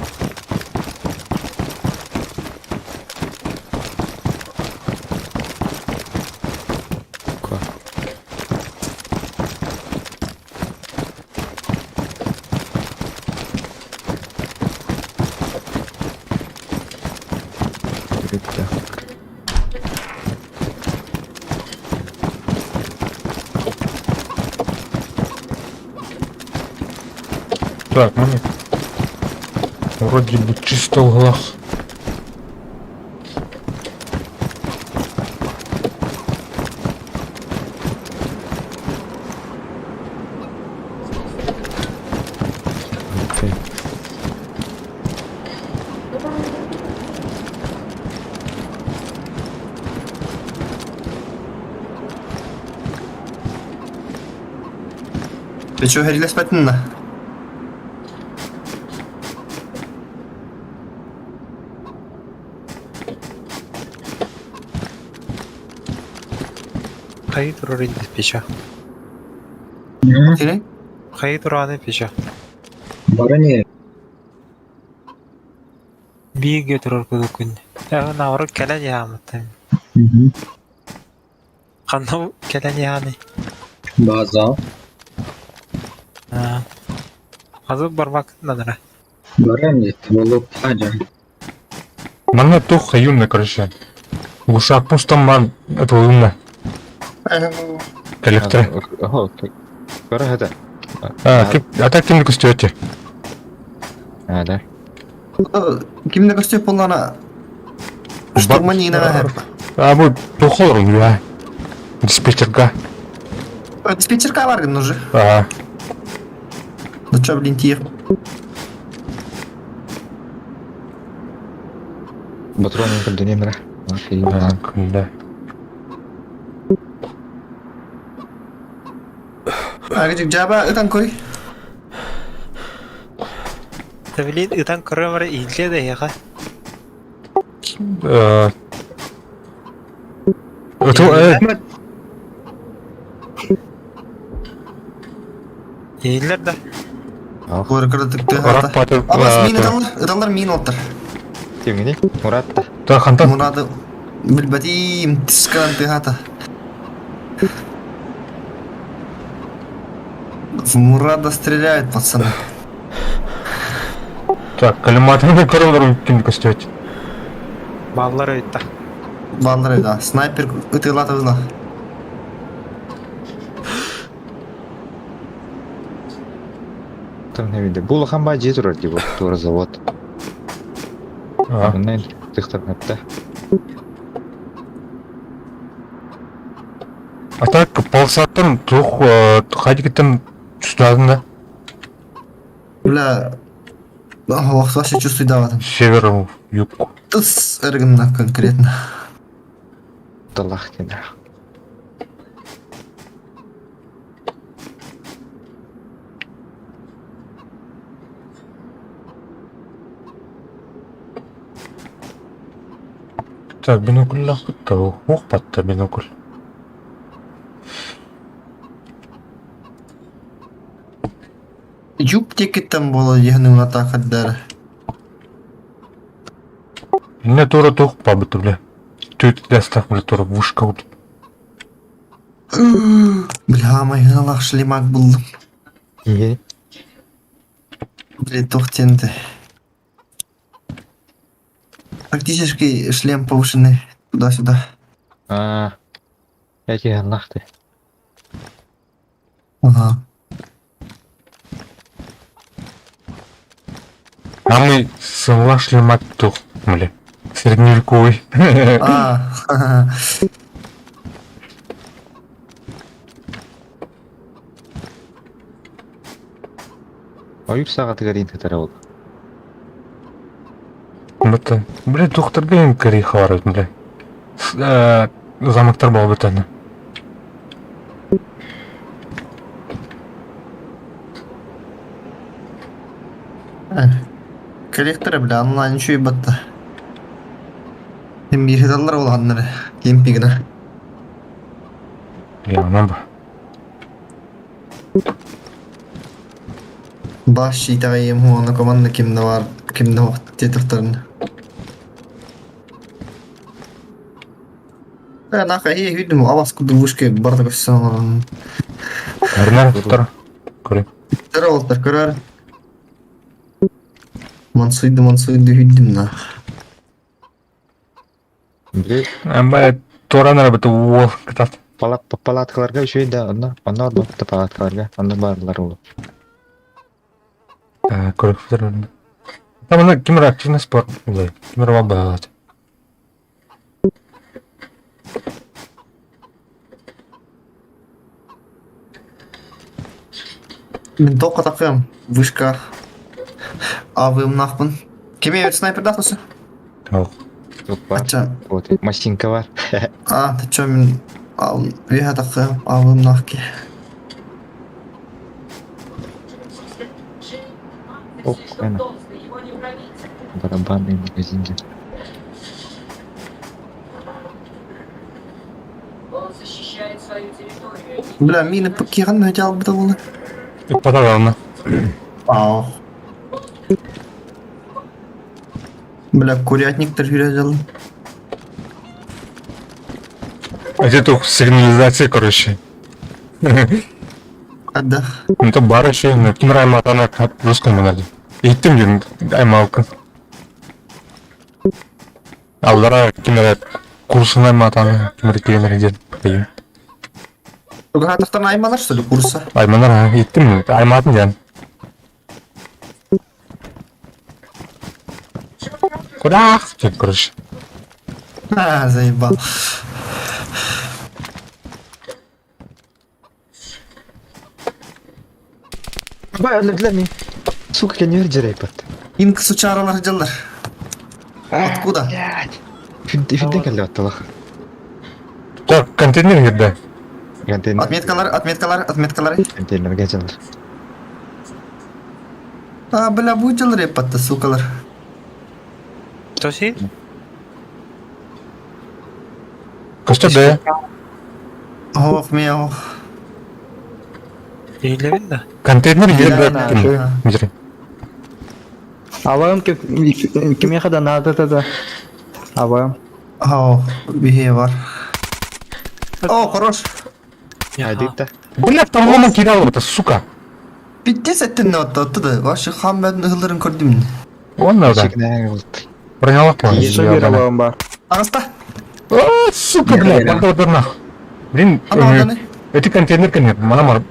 Ko. Bitti. Так, момент. Вроде бы чисто в углах. Okey. Ты чё, горели спать надо? Kayı durur indi peşe. Терей? Kayı duranı peşe. Баране. Bir götürür kuduk gün. Ya navru kelen yağmıttım. Kanı kelen yağını. База. Ha. Hazır barmak nadara. Баране. Волок хаджа. Мана тух хаюнна, короче. Ушак пустом ман это лунна. Коллектор. Oho, okey. Kara hada. Ата кимдик көстөтө? Да. Кимне көстөп болана? Штурманина гар. Бу тухолорун я. Диспетчерга. Диспетчерка барган уже. Ну чё, блин, тихо. Батронын көлдөнемра. Да. Агыжык жаба ытан кой. Тавилин ытан көрөмөр илде да яга. Ейлер да. Көркөрдүктү. Орак батыр. Абас мин ытанлар мин отыр. Теңини Муратта. Хантан. Мурады билбатим тискан тыгата. Мурада стреляет, пацаны. Так, калиматын көрөмөр кимдик көстөтө? Баллар өйтті. Балдыр да. Снайпер ытылатыбызла. Там не видно. Бул хамба жетүрөр деп тура завод. Мындан тыктыргатта. Атак полсаттан тух хадикеттен чувствовадың. Бля, вахт вообще чувствую даватым. Север, юг. Тыс эргинна конкретно. Талах кена. Так, бинокль лақытта, оқ батта бинокль. Юп текеттен боло дегенин атакаддары. Мне тура тух пабыты, бля. Түйт дәстақ, бля, тура вушка ұлды. Бля, майганалах шлемак булдым. Иге. Бля, тохтенді. Практически шлем повышенный туда-сюда. Я тебе нахты. Ага. А мы соглашли мать тух, бля. Средневековый. Ха-ха. Oyur сағаты дейін кітара болды. Бұты. Бля, тухтарга ең кәрей хаварат, бля. Замақтар бол бұтаны. Коллекторы, бля, онлайн еще и батта. Hem bir hıdallar olanları. Kempingine. Я, анам ба. Baş şeytayım huana komanda kimde var, kimde yok tetiklerini. Naka iyi hüddüm avaz kudu vuşke barda göstersen. Арнар тұттар. Көрем. Тара олтар көрер. Мансуйды hüddüm на. Бе, Бля, торанар бұты уол кітат. палаткаларга үшөй да, онна ордоқты палаткаларга, онна барлар олу. Көрек футер. Тамына кимер активность бар, бля. Кимер вал бағалады. Мен тоққа тақым. Вышка. Авым нахпын. Кеме өт снайпер дақлысы? Ау. Тут бар, Ача. вот, машинка бар. Ты чё, мен веха тақым. Авым нахке. Оп, ана. Барабанный магазинде. Бля, мины покиған өте алып бұта болды. Патағаны. Ау. Бля, курятниктер жүрет алып. Это тух сигнализация, короче. Қадда. Это бар еще, но кимер айматана русском мұнады. Еттім жүрін аймалқын. Алдара кимер курсын айматаны, кимер келемер еден. Тугатахтан аймалар, что ли, курса? Айманар иттим, аймадым жан. Курах, деп короче. Заебал. Бай, для меня. Сука, я не верю, репорт. Инк сучаралар жалар. Откуда? Фидден келди атталах. Так, контейнер кирди. Отметкалар. Контейнерге жалар. Бля, bu жалар епатты, сукалар. Что си? Качта да. Ох, меох. Eğilemin de. Контейнер Ага. кирди. Мижри. Аваам кем я хада надо тогда. Аваам. Ох, бихе бар. О, хорош. Айдыкта. Блядь, там мама кидал это, сука. Bitти setten ne attı da. Başı Hamd'ın hılların gördüm. Он надо. Чекнеге болду. Бронялак мой. Еще bir аваам бар. Ağızda. О, сука, блядь, вот на. Блин, Ana. эти контейнер конец, мана мар.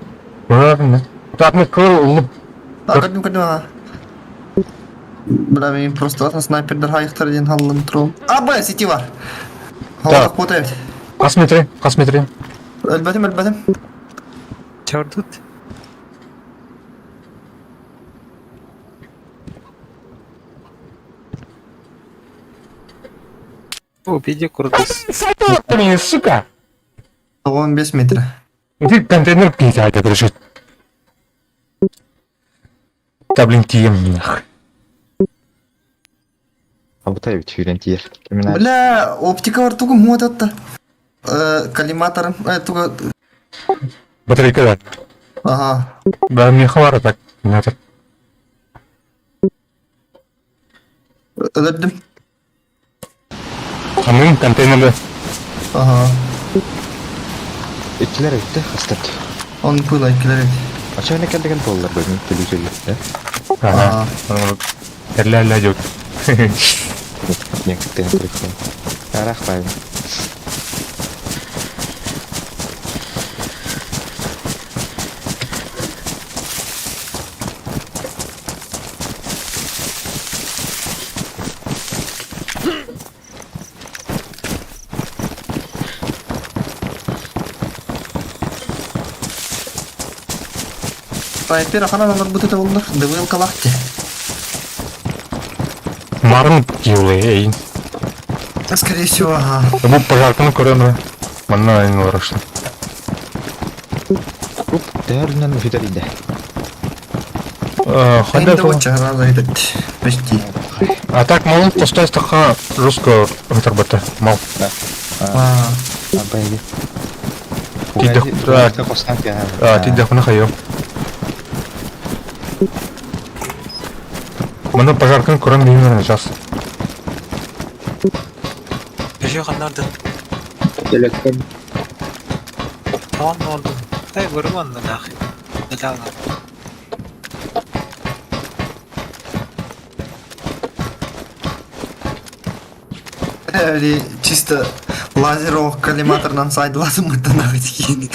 Правильно. Так мы кол Gördüm ha. Bля, benim просто atan sniperler hayıktar diyen halını turum. B, city var. Havada kota evet. Косметри. Ölbedim. Çordut. О, видео курдус. Блин, сука. 15 metre. Эти контейнер пизда, короче. Да, блин, тем нахуй. Абытай бит үйрентиер. Кемина. Bля, optika var tuğum huat atta. Коллиматорым, туга. Батарейка, да. Ага. Да, мне хватит так. Надо. Öldürdüm. Хамын контейнерде. Ага. Икилер өттү, хастат. Onun pıyla ikileri. Ача не келдеген болдур бөлүнүп төлөжөлү. Ага. Эрля жок. Мен кеттен прикол. Рахмат. Снайпер аханалар бутete болдур. Дыбыл калакты. Марын киулы, Скорее всего, ага. Bu пожарканы көрөм. Мана эң уурашты. Дээрнен фидалиде. Ханда Енді вот чарада этот. Почти. А так мал поставь таха русского интербата. Мал. Абайги. Тиде Угади коснак я. ти дахуна хайо. Мана пожарканы көрөм деймін жас. Yaşıyor kanlardı. Телектен. Tamam ne oldu? Hey vurman da nahi. Bedava. Öyle чисто лазеровых коллиматордан сайдыласың мыттан ағытекейін.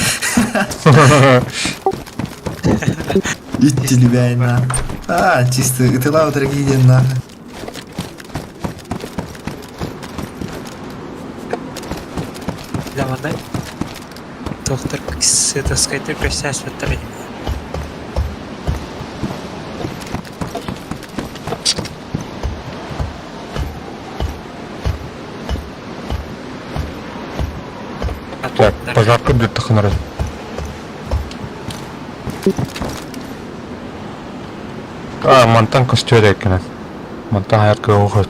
Иттили бәйін на. Чисто ытыла отыргейден на. Zamandan doktor это скайтер красясь в этом. Так, пожарка де таханары. Мантан костюр екен. Мантан аярка оғыт.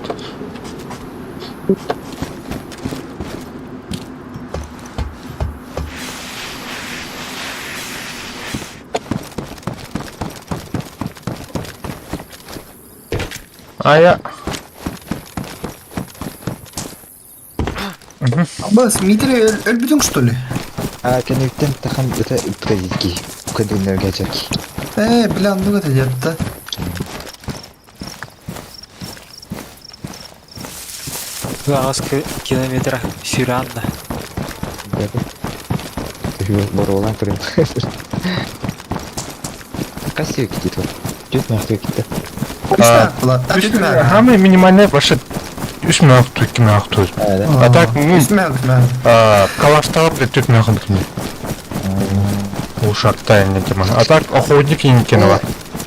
Я. Бас, Митри өлбүтүң что ли? Кенектен тахан это утказики. Контейнерге чаки. Бля, ну это где-то. Az kilometre süren de. Боролан турин. Кассио кетит вот. Жүз мақта кетті. Самый минимальный ваши 3 минут, 2 минут. А так, ну, калаштар де 4 минут бітіне. Ол шартта не тема. А так, охотник еникені бар.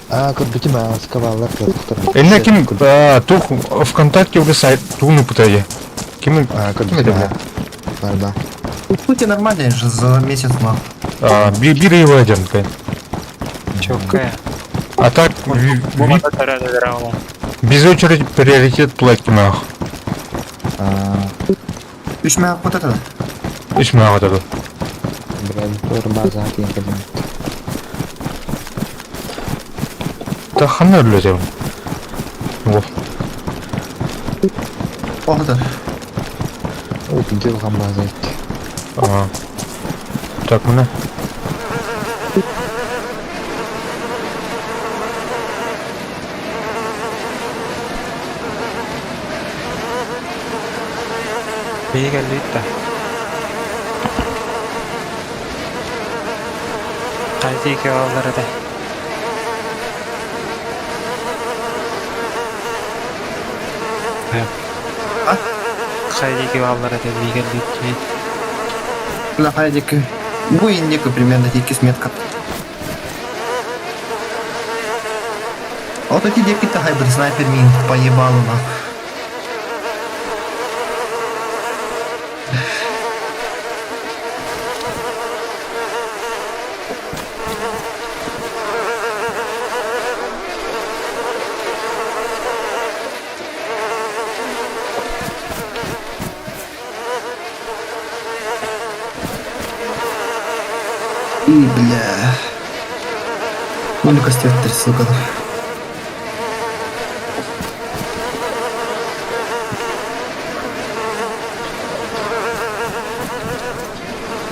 Көрбеті ма, скавалар тұқтар. Элне ким, тух ВКонтакте уже сайт, туны пытая. Ким это, бля? Барба. Пути нормальные же за месяц мах. Бири его один, кай. Чокая. А так, Бумага тарады драула. без очереди приоритет платки мах. 3 мах вот это. Иш мах это. Бір база кейін кәдім. Да хана лезем. Во. Вот это. О, делған база етті. Так, мына. Бейгел литта. Қайти ке алдар еді. Қайти ке алдар еді бейгел литта. Бля, хайдик. Буйник примерно тільки сметка. Вот эти девки-то хайбрид снайпер мин поебало нахуй. И, бля. Ну, костер 3, сука.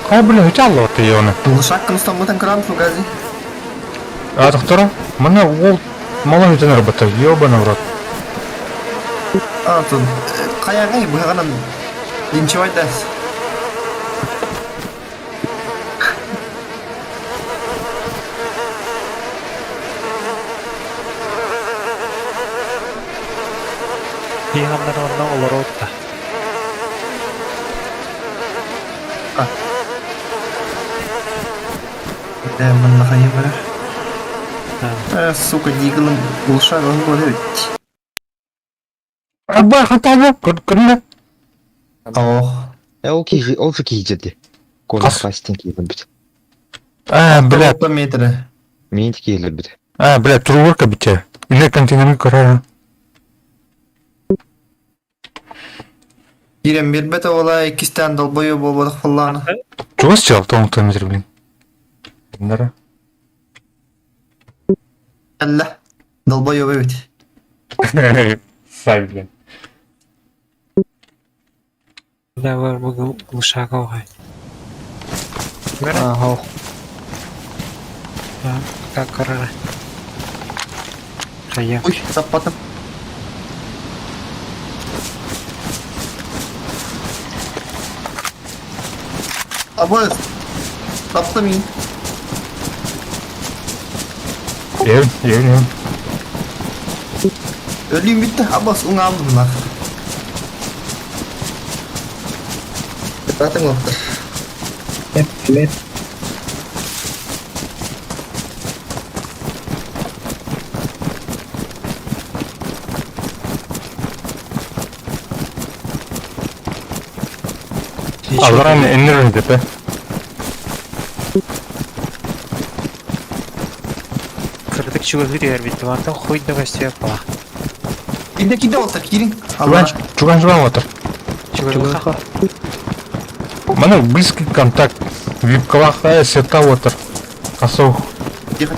Кай, блин, учало ты его. Лошак там вот экран в газе. А доктора? Мына ол мала өтен работа, ёбаный в рот. Тут каягай бұғанан инчевай дәс. Бейғамдар орна олар отта. Да, мына қайы бәрі. Сука, дигілім лошак он болды өтті. Абай хатабы, көрді. Ох. Ол же кейдеді. Конық қастен кейді біт. Бля, По метрі. Мен де кейлер біт. бля, турворка бите. Или контейнерный корара. Ирем бербеті олай кистен долбойы болбадық фалланы. Чего счал, том метр, блин? Дара. Әллә, долбойы өт. Сай, блин. Да, бар бұл лұшақ ауғай. Ау. Как қарары. Қайя. Уй, таппатым. Абыз, тапты мен. Евін. Өлейін бітті, Абыз, ұң алдым нақ. Батың оқтыр. Аларан эннер деп, Кірдік чүгілді дегер бітті, вантан қойды бастия қала. Киде олтыр, кирин. Чуган отыр. Чүгілді қа. Мана близкий контакт. Вип-калаха сета отыр. Қасау. Тихо.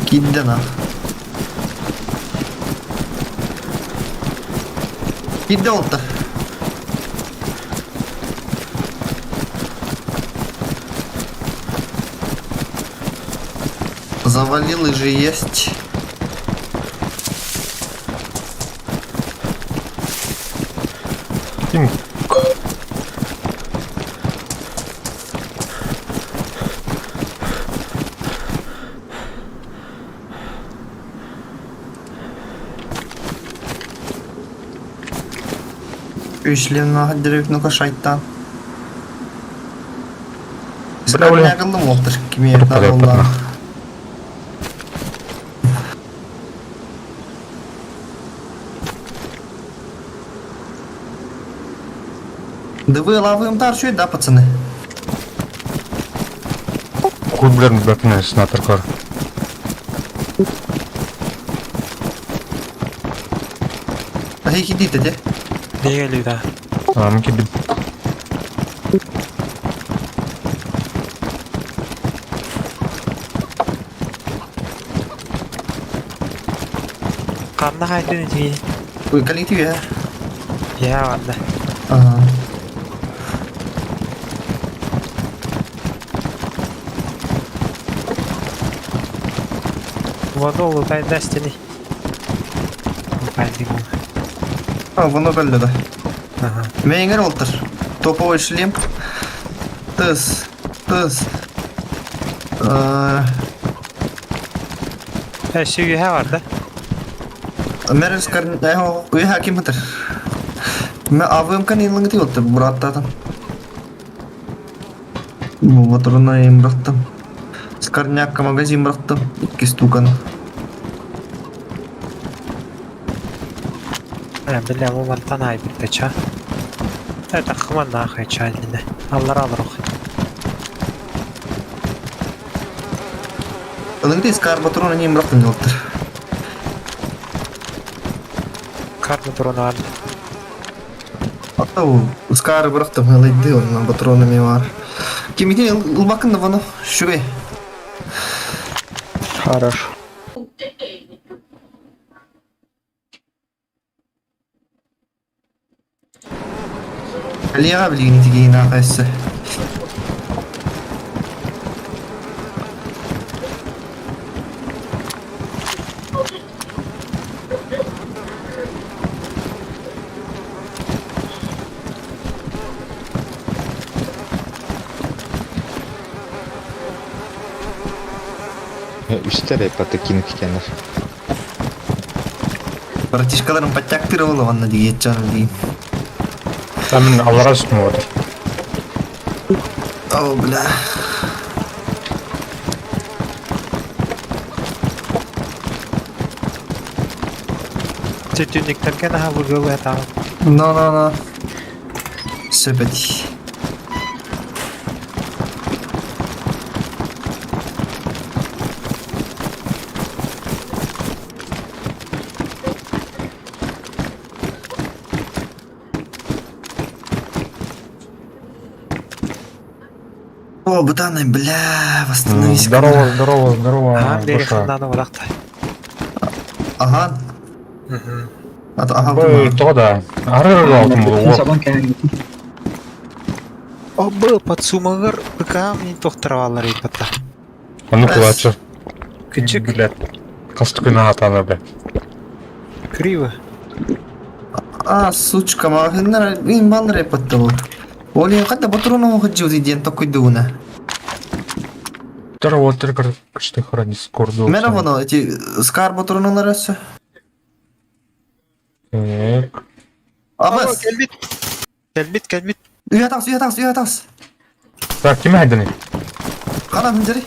Киде нақ. Киде олтыр. Завалил и же есть. Күйшлемна директ ну-ка шайтан. Бля, бля. Скарня кылдым оптыр кими Ұрып қалай дағылар. өтпатына. Да вы лавым тарчу, да, пацаны? Кулблерін бәпіне сенаторкар. А хейки дите, де? Не лида. Мүмкін бит. Kanna haydın diye. Вы коллектив, я? Ya valla. Ага. Водолу кайда стени. Кайдың ол. А, воно бәлді да. Ага. Мейнгер олтыр. Топовый шлем. Тыз. Тыз. Süyü var da. Мерер скарня... Уй хаким бітір. Мен авым кан еліңі де олтыр, бұраттадым. Моторына ем бұраттым. Скарняққа магазин бұраттым. 2 стуканы. Бля, bu mantan ay bitti ça. Evet, akıman daha kay ça eline. Allah alır o. Олыңы де скар батырона ем бұраттым де олтыр. Karnı drone aldı. Hatta o skar bıraktım halıydı onunla patronum var. Kimiki bakın da bunu şuraya. Хорошо. Aliya bilgini tigiyin arkadaşlar. Üstere патакин кикенер. Братишкаларым подтяктировала ванна диген жаным дейін. Мен аллара үстім отыр. О, бля. Tütünlüklerken ha vurgulu etamam. No. Sepeti. О, бутаны, бля, восстановись. Здорово, здорово, здорово. Ha, beri Гоша. kındanı bıraktı. Ага. Ага, Бұл тоғда. Арыр алтын бұл. Сабан кәйін. Обы, подсумағыр, быкам не тоқтырвалар епатта. Оны құлатшы. Küçük, Білет. Қасты күні атаны бе. криво. А, сучка, мағынлар, ең балыр епатты бұл. Оле, қадда батырона оқыджу дейден тоқойды уна. Здорово, отыр күшті қара дискорду. Мені воно, эти скар батыроналар өсі. Так. Абыз, Gelbit. үй атағыз. Так, кеме айдыны? Қана міндері.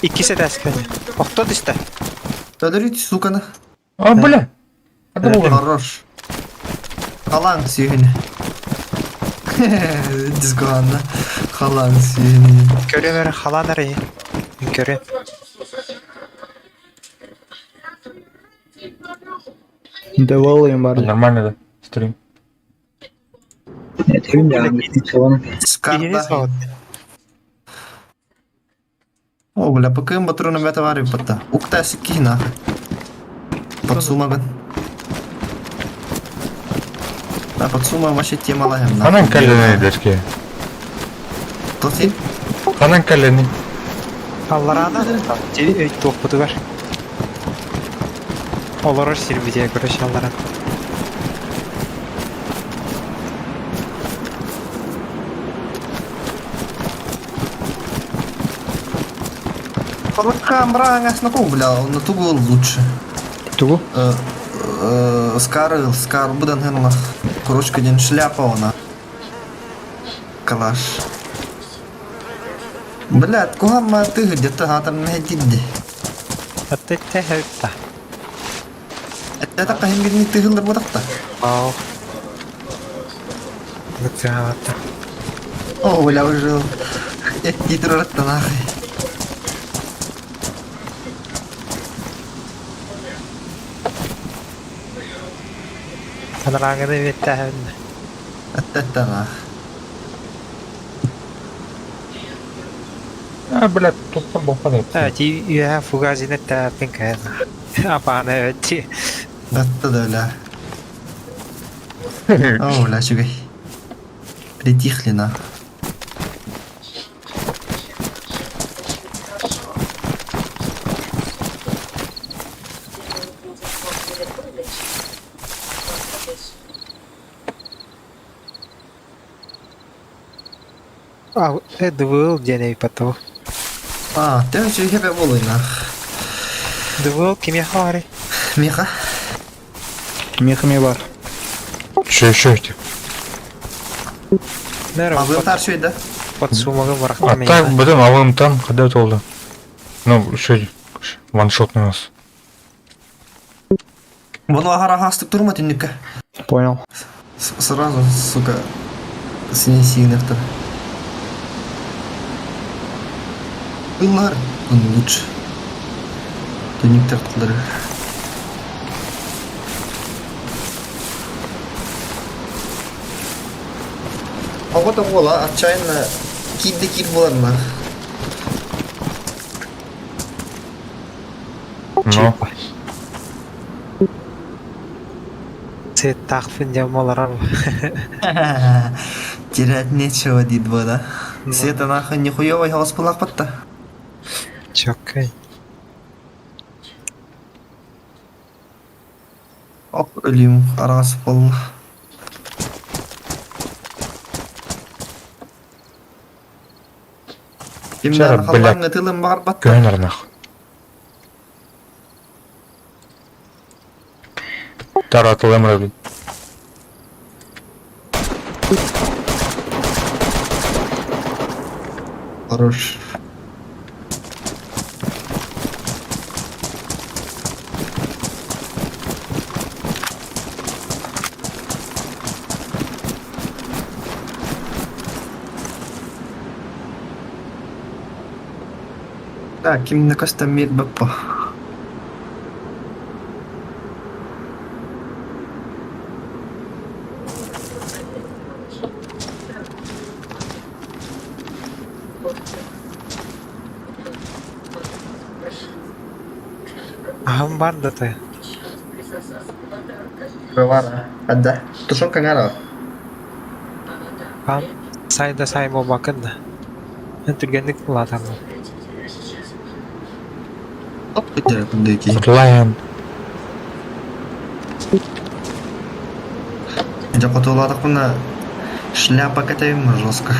İkisi de eskeni. Okta işte. Өлірі суканы. А, бля. Ады болған. Хорош. Қалаң сүйіні. Дизгуанна. Қалаң сүйіні. Görevleri halan arayı. Görev. Деволым бар. Нормально да. Стрим. Тегін яғын. Сабан. İyiniz Скарда. var. О, бля, пакым батырона бәті бар епатта. Уқта сікки нахы. Подсумаган. Да, подсума вообще темалайым. Қанан кәлені дәшке? Тосин? Қанан кәлені? Allah'ına topladı ver. Olur Silvi'ye göre şallara. Камера, бля, на ту был лучше. Тугу? Скар будан хэнла. Корочка ден шляпа она. Калаш. Блядь, кугамма ты где-то хатан нахидди. Аттетте хэвта. Это кахин гидни тыгылдар бодакта. Ау. Луксааватта. О, бля, уже. Итроратта нахуй. Санараагада веттаһын. Аттатта нах. блядь, тут бомба. Ти я фугазинетта пинкана. Апана ветти. Атта да, бля. О, бля, чугай. Притихли на. Ау, the денег пато. Ты же хебе волой на. The world кими хари. Миха. Мехами бар. Че еще эти? Нера Абыл таршу еді. под сумагы А барахтамай. так, бітім алымтан, қада толды. Ну, еще ваншотный у нас. Бұны ағара хастық тұрма түннікке. Понял. Сразу, сука, сине сигнектор. Бұлар, он лучше. Түнніктер тұлдыры. Ағыта бола, отчаянно киді боларына. Ну, Сет тақфын жамаларам. Терять нечего, дид бода. Света нахуй нихуёвый хаос пылақ батта. Чокай. Оп, өлейм, арасы болды. Емден қалбаңы тылым бағыр батта. көнер нах. Таратыл эмрәби. Хорош. Так, ким на костом мид бапа. Ахам бар да ты. Бывара. Адда. Тушонка гара. Ам сайда саймо бакында. Түлгенлік латам. Оп, кетер күндеки. Лайан. Жақа толадық бұна шляпа катайым жестко.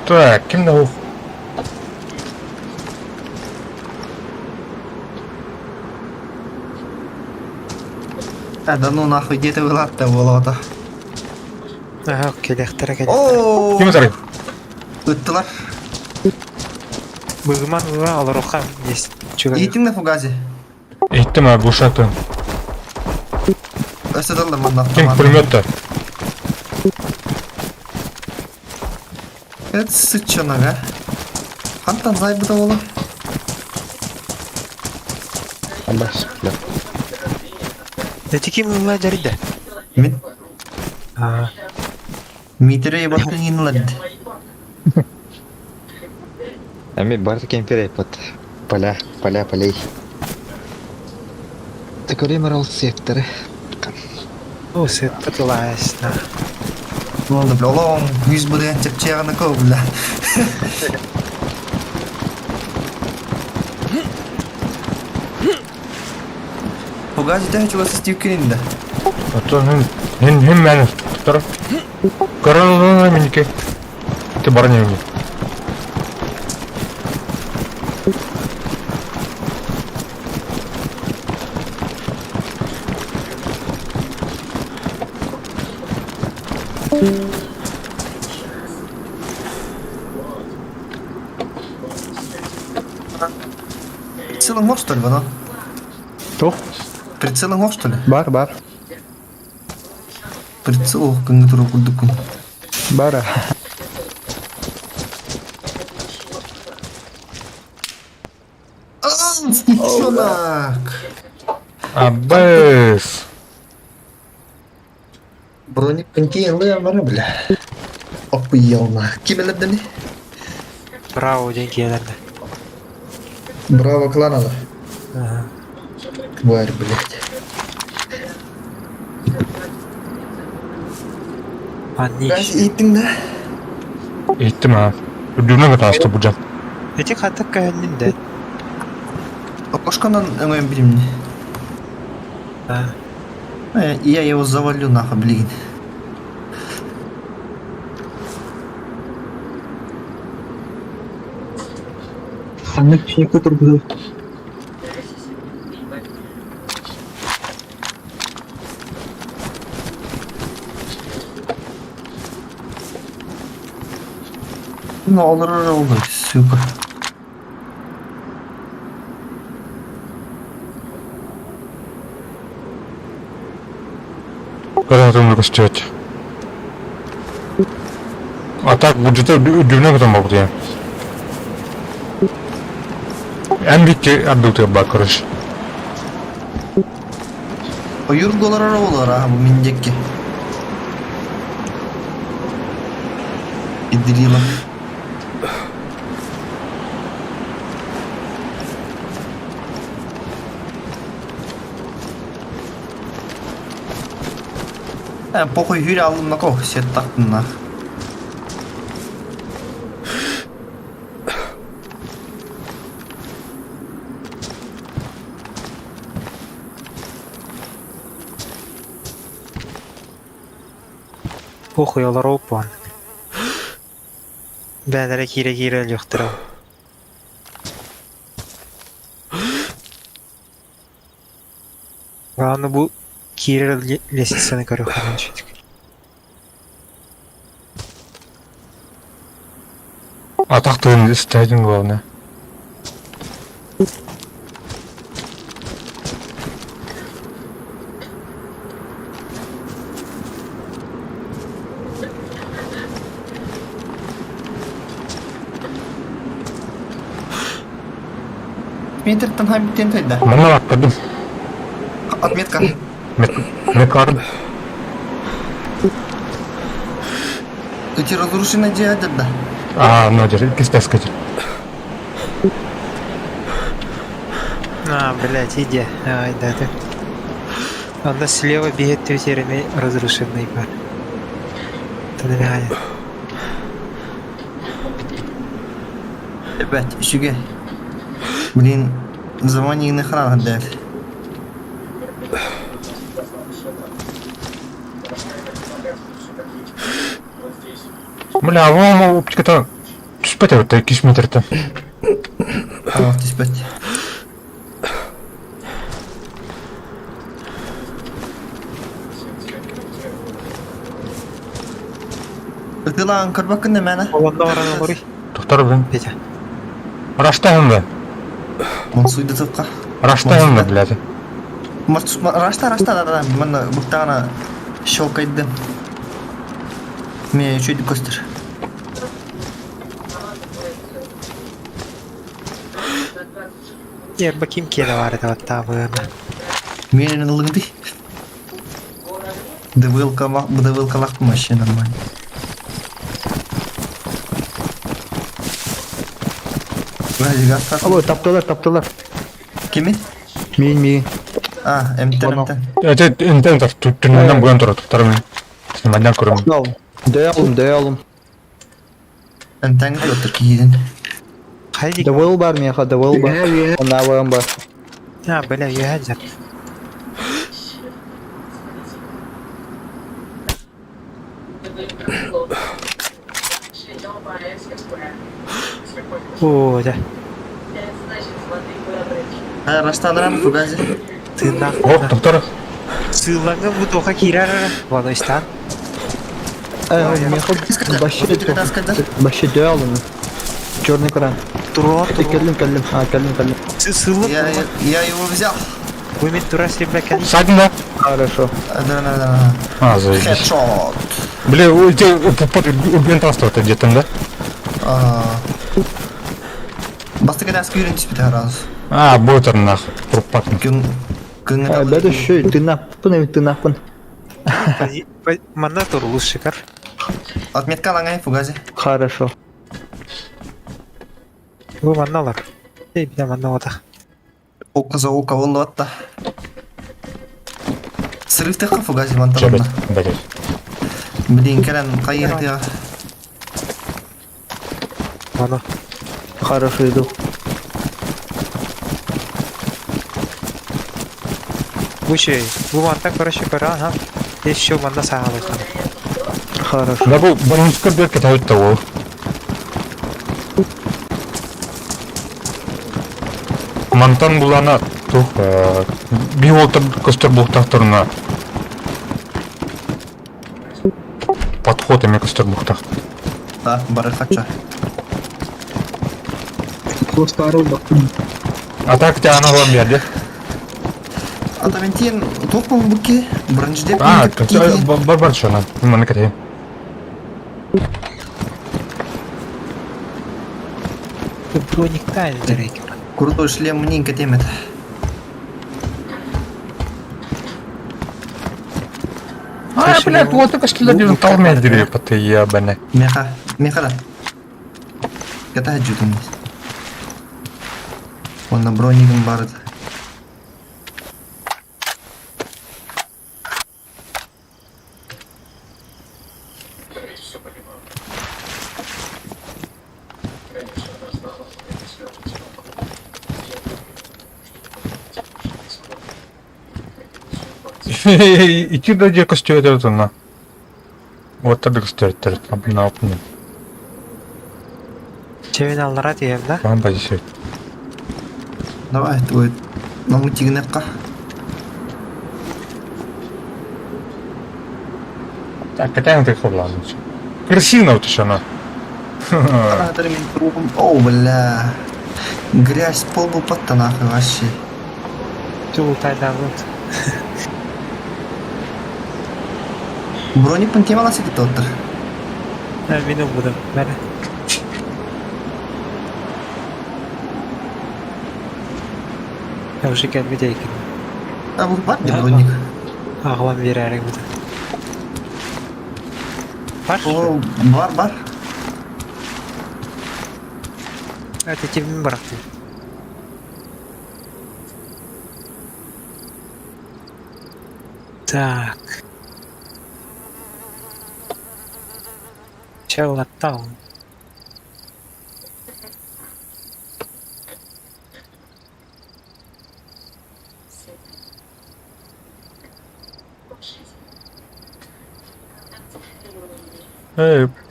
Так, кім наух? Да ну нахуй, где ты вылад-то болота? Ага, келектері келектері. Ооо! Кім зарай? Өттілар. Бұғыман бұға алыр оқа есть. Чүгір. Ейтің на фугазе. Иттім а бушаты. Өсі дылды мұнда. Кім пулеметті? Это сычонок, а? Хантан зайбыда болу. Абас, бля. Неті кем ұла жариды? Мен Аа. митері ебаттың енілады. Әме барды кемпере пот. Полей. Так олемар ол секторы. О, сетті тұлайсына. Болды, бля, олоң, 100 бұден чеп-чеғаны көу, бля. газете хочу вас стюкининде. Ото хэн мен тутар. Корона минике. Ты барня мне. Прицелом мог, что ли, вано? Тух, Прицелом мог, что ли? бар. Прицел, кандидатуру кудукун. Бара. Сничонак! Абэс. Броник контейнер, мара, бля. Охуел на. Кимелерді не? Браво, деньгелерді. Браво, кланада. Ага. Тварь, блядь. Анни. Газ иттің да? Иттим а. Дүнүгө таасты бужан. Эти хатык кайыннинде. Окошканан өңөйін білімне. Я его завалю нахуй, блин. Аннык фиека турбуду. Ну, олар, сука. Когда ты много стёть. А так будет дүнүгө там болду я. Эмбикке аддуты бар, короче. Oyurgolar arabalar ha bu mindekki. İdiliyorlar. Похуй hür aldım bak o set taktın la. Похуй, олар опан. Бәдәрі кире жоқтыра. Главное bu кире лестницаны көрі қанан шетік. Атактын истедин главное. Метртен хамиттен тойда. Мана бакпадым. Отметка. Мекар. Эти разрушены дядя, да. А, ну, держи, кистескать. Блядь, иди. Ай, да ты. Анда слева бегает тютерами разрушенный бар. Это набегает. Ребят, üşüge. Блин, заманийный хран отдали. Бля, вон оптика-то түспөт өтө 200 метрден. Tamam, tispet. Ытылан көрбөккүн немени? Оланда барана көрүй. Токтор бен. Петя. Раштайм бе. Монсуйды тыпка. Раштайм бе, блядь. Рашта, да. Мен буктагана щелкайдым. Мне чуть костер. Yer bakayım ki de var da hatta böyle. Менин ылыңды. Дывылкалак вообще нормально. Вроде газ. Abo таптылар. Кими? Мен. МТ. Эти интентор түнүнөн буян турат, токтор мен. Снимадан көрөм. Дәялым. МТ götür kiyidin. Haydi. Давыл бар, меха, давыл бар. Навым бар. Ha böyle yiyecek. О, да. Раштанырам фугази. Ты нах. О, доктор. Сылаңы бутоха кирар. Ваностан. Баши дöl onu. Черный кран. Турон. Келдим. Сылы. Я его взял. Вы тура среблякен. Садина. Хорошо. Да. А, заебись. Хедшот. Бля, под убьентанство это где-то, да? Басты когда сквирен теперь раз. А, ботер нах. Пропатный. Бәді шөй, тынаппын. Манна тур лучше кар. Отметка лангай фугази. Хорошо. Вы манналар. Эй, бля манна вата. Око за око волну атта. Срыв теха фугази Чё, ванталанна. блядь. Блин, керен кайыр я. Мана. Хорошо иду. Вучей. Вы манта короче кара, ага. Еще манна сағалы хан. Хорошо. Да бұл бұрынсқа берке тауыт та ол. Мантан бұлана тух би олтыр көстер бұқтақтырына подход еме көстер бұқтақ. Да, бары хача. Просто арыл бақтым. А так те аналам берді. Атаментин топпун буки. Бранжде. А, бар шона. Маны кәтейін. Броник тайны дерек. Крутой шлем мненько темет. А, блядь, вот только что один талмет дерев, ты ебаный. Меха да. Ката хаджутун. Он на броником бард. Ити да де көстер на. Вот тогда көстер на опны. Чевен аллара тием да? Вам позиция. Давай, твой. Наму тигнепка. Так, катаем ты хлам. Красиво вот еще на. О, бля. Грязь пол был под нахуй вообще. Тул тайда вот. Броник пантемала себе тоттер. Мину буду. Бәрі. Я уже кәлбедейкен. А вот бар где броник? Ағылан берәрек буду. Бар? О, бар. Это тебе брақты. Так. Чел оттал.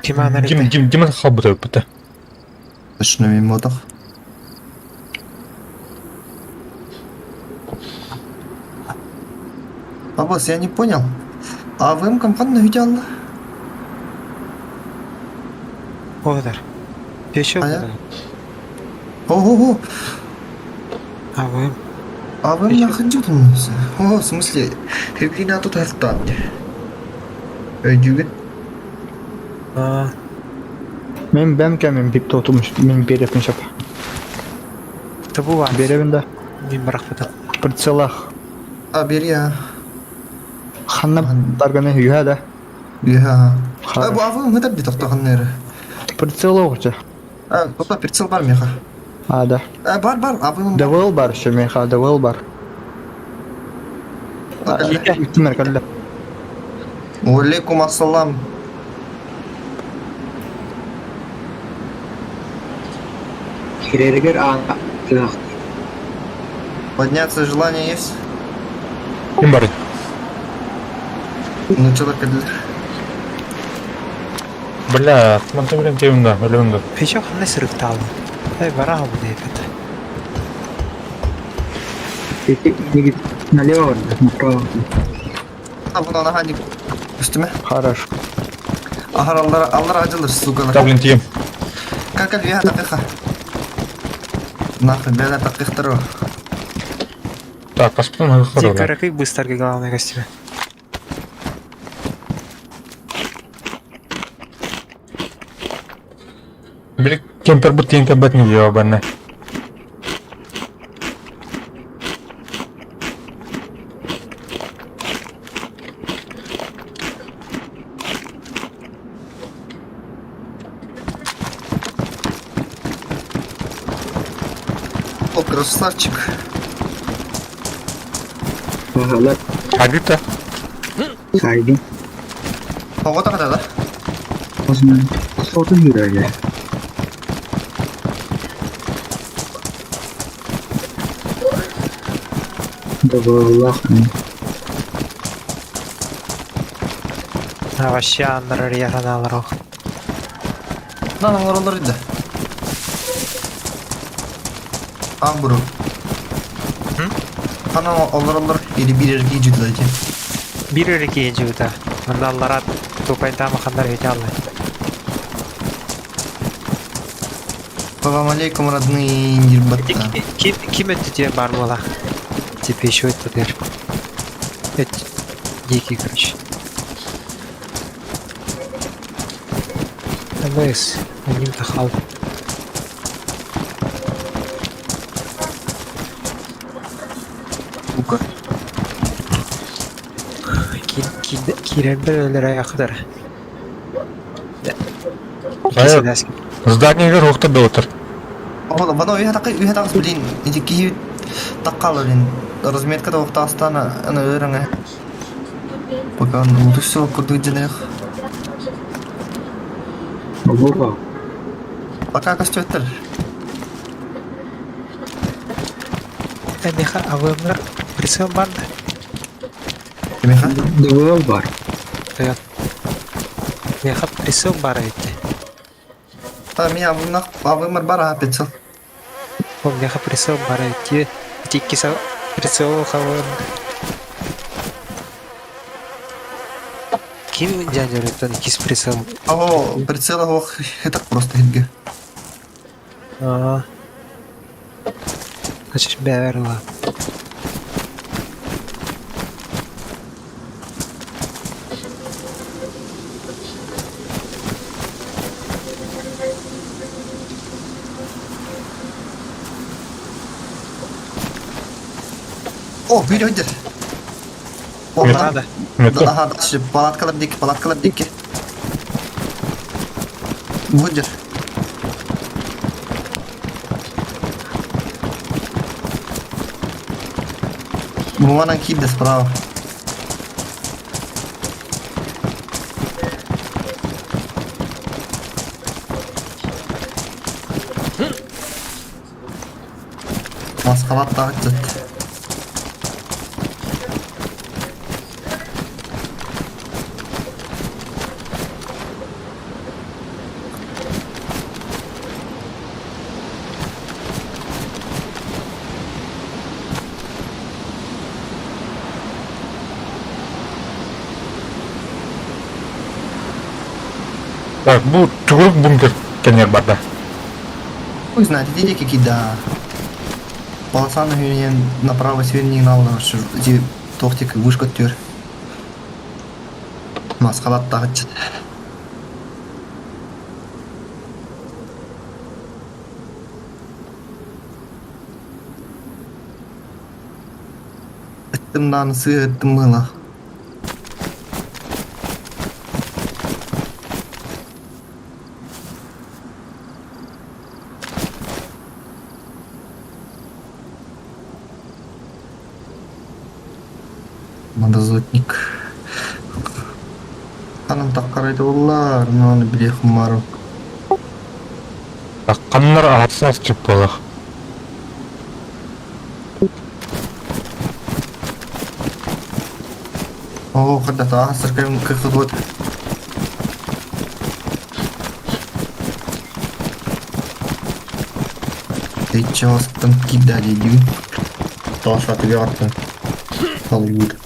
Дима хабыта быта. Точно мимотах. А босс, я не понял. А вы им компанию видел? Одар. Еще А я? буду. Ого-го. А вы? А вы нахуй дюдумся? О, в смысле? Хевлина тут хартан. Ödüğün. Мен бәмкәмен бик тотумыш. Мен берепін шап. Табу var. Беребін да. Мен бірақ бұдан. Прицелах. Haber ya. Ханна тарганы үйә да. Ya. Bu avım hıda bir toktağınları. Прицел оғыча. Topa прицел var mı ya? Да. Бар, avım. Давыл бар, шемеха, давыл бар. Үттімер кәлі. Алейкум ассалам. Хирергер Подняться желание есть? Ким бар? Ну что так Бля, мантамирен темда, ölümdü. Пешок не сырықталы. Тай бара bu deyip. Налево, направо. Bunu ana hadi üstüme. Хорошо. Ahar Allah acılır sukalar. Да, блин, тем. Как я такая. Нахуй, беда таких второго. Так, посмотрим на Тик второй. каракай быстрый главный костюме. Блин, кемпер бутин кабат не ебаный. О, красавчик. Ага, Хабиб-то? сайди. А вот так да? Возьми. Соты юрая. Давай лахни. Ha вообще андер яраналар. Lan oraları da. Amburu. Ana oralar geri bir erkeği cüdlayacak. Bir erkeğe juda. Anda Allah'a topayda makanlar hece Allah. Салам алейкум, родные нирбатта. Kim etti diye barmola. Tipi şu etti der. Et. Дикий, короче. МС. Они тахал. Бука. Киренбелер аякыдар. Hayır. Здание рухта да отыр. Вано уйха тaqız блин. Идики таққалы блин. Разметкада вақта астана ана өріңе. Пока он удусил курдук женех. Ого. Пока костёттер. Эниха авымлар присым банда. Кемеха? Давай бар. Тоят. Неха присым бара эти. Та ми авымар бара апетсел. Он неха присым бара эти. Тикки са присым хавын. Ким жанжар это кис присым. Аго, прицела ох, это просто хитге. Значит, бәрла. О, бүйрі өйдер. Надо. Метро. Ага, дальше, палаткалар деке. Будер. Буманан кидде справа. Маскалат тағыт. Так, bu чугурук бункер кенер барда. Хуй знает, иди кида. Полосаны хүйнен направо сверни налына эти тоқтик вышка төр. Маскалат тағыт. Ыттым нанысы, ыттым мыла. Мадазотник. Канын таққарайды олар, мынаны біле құмару. Қаннар атсас чып болақ. О, когда-то асыркаем как-то вот. Течостан кидали дю. Тош отвертым. Холlywood.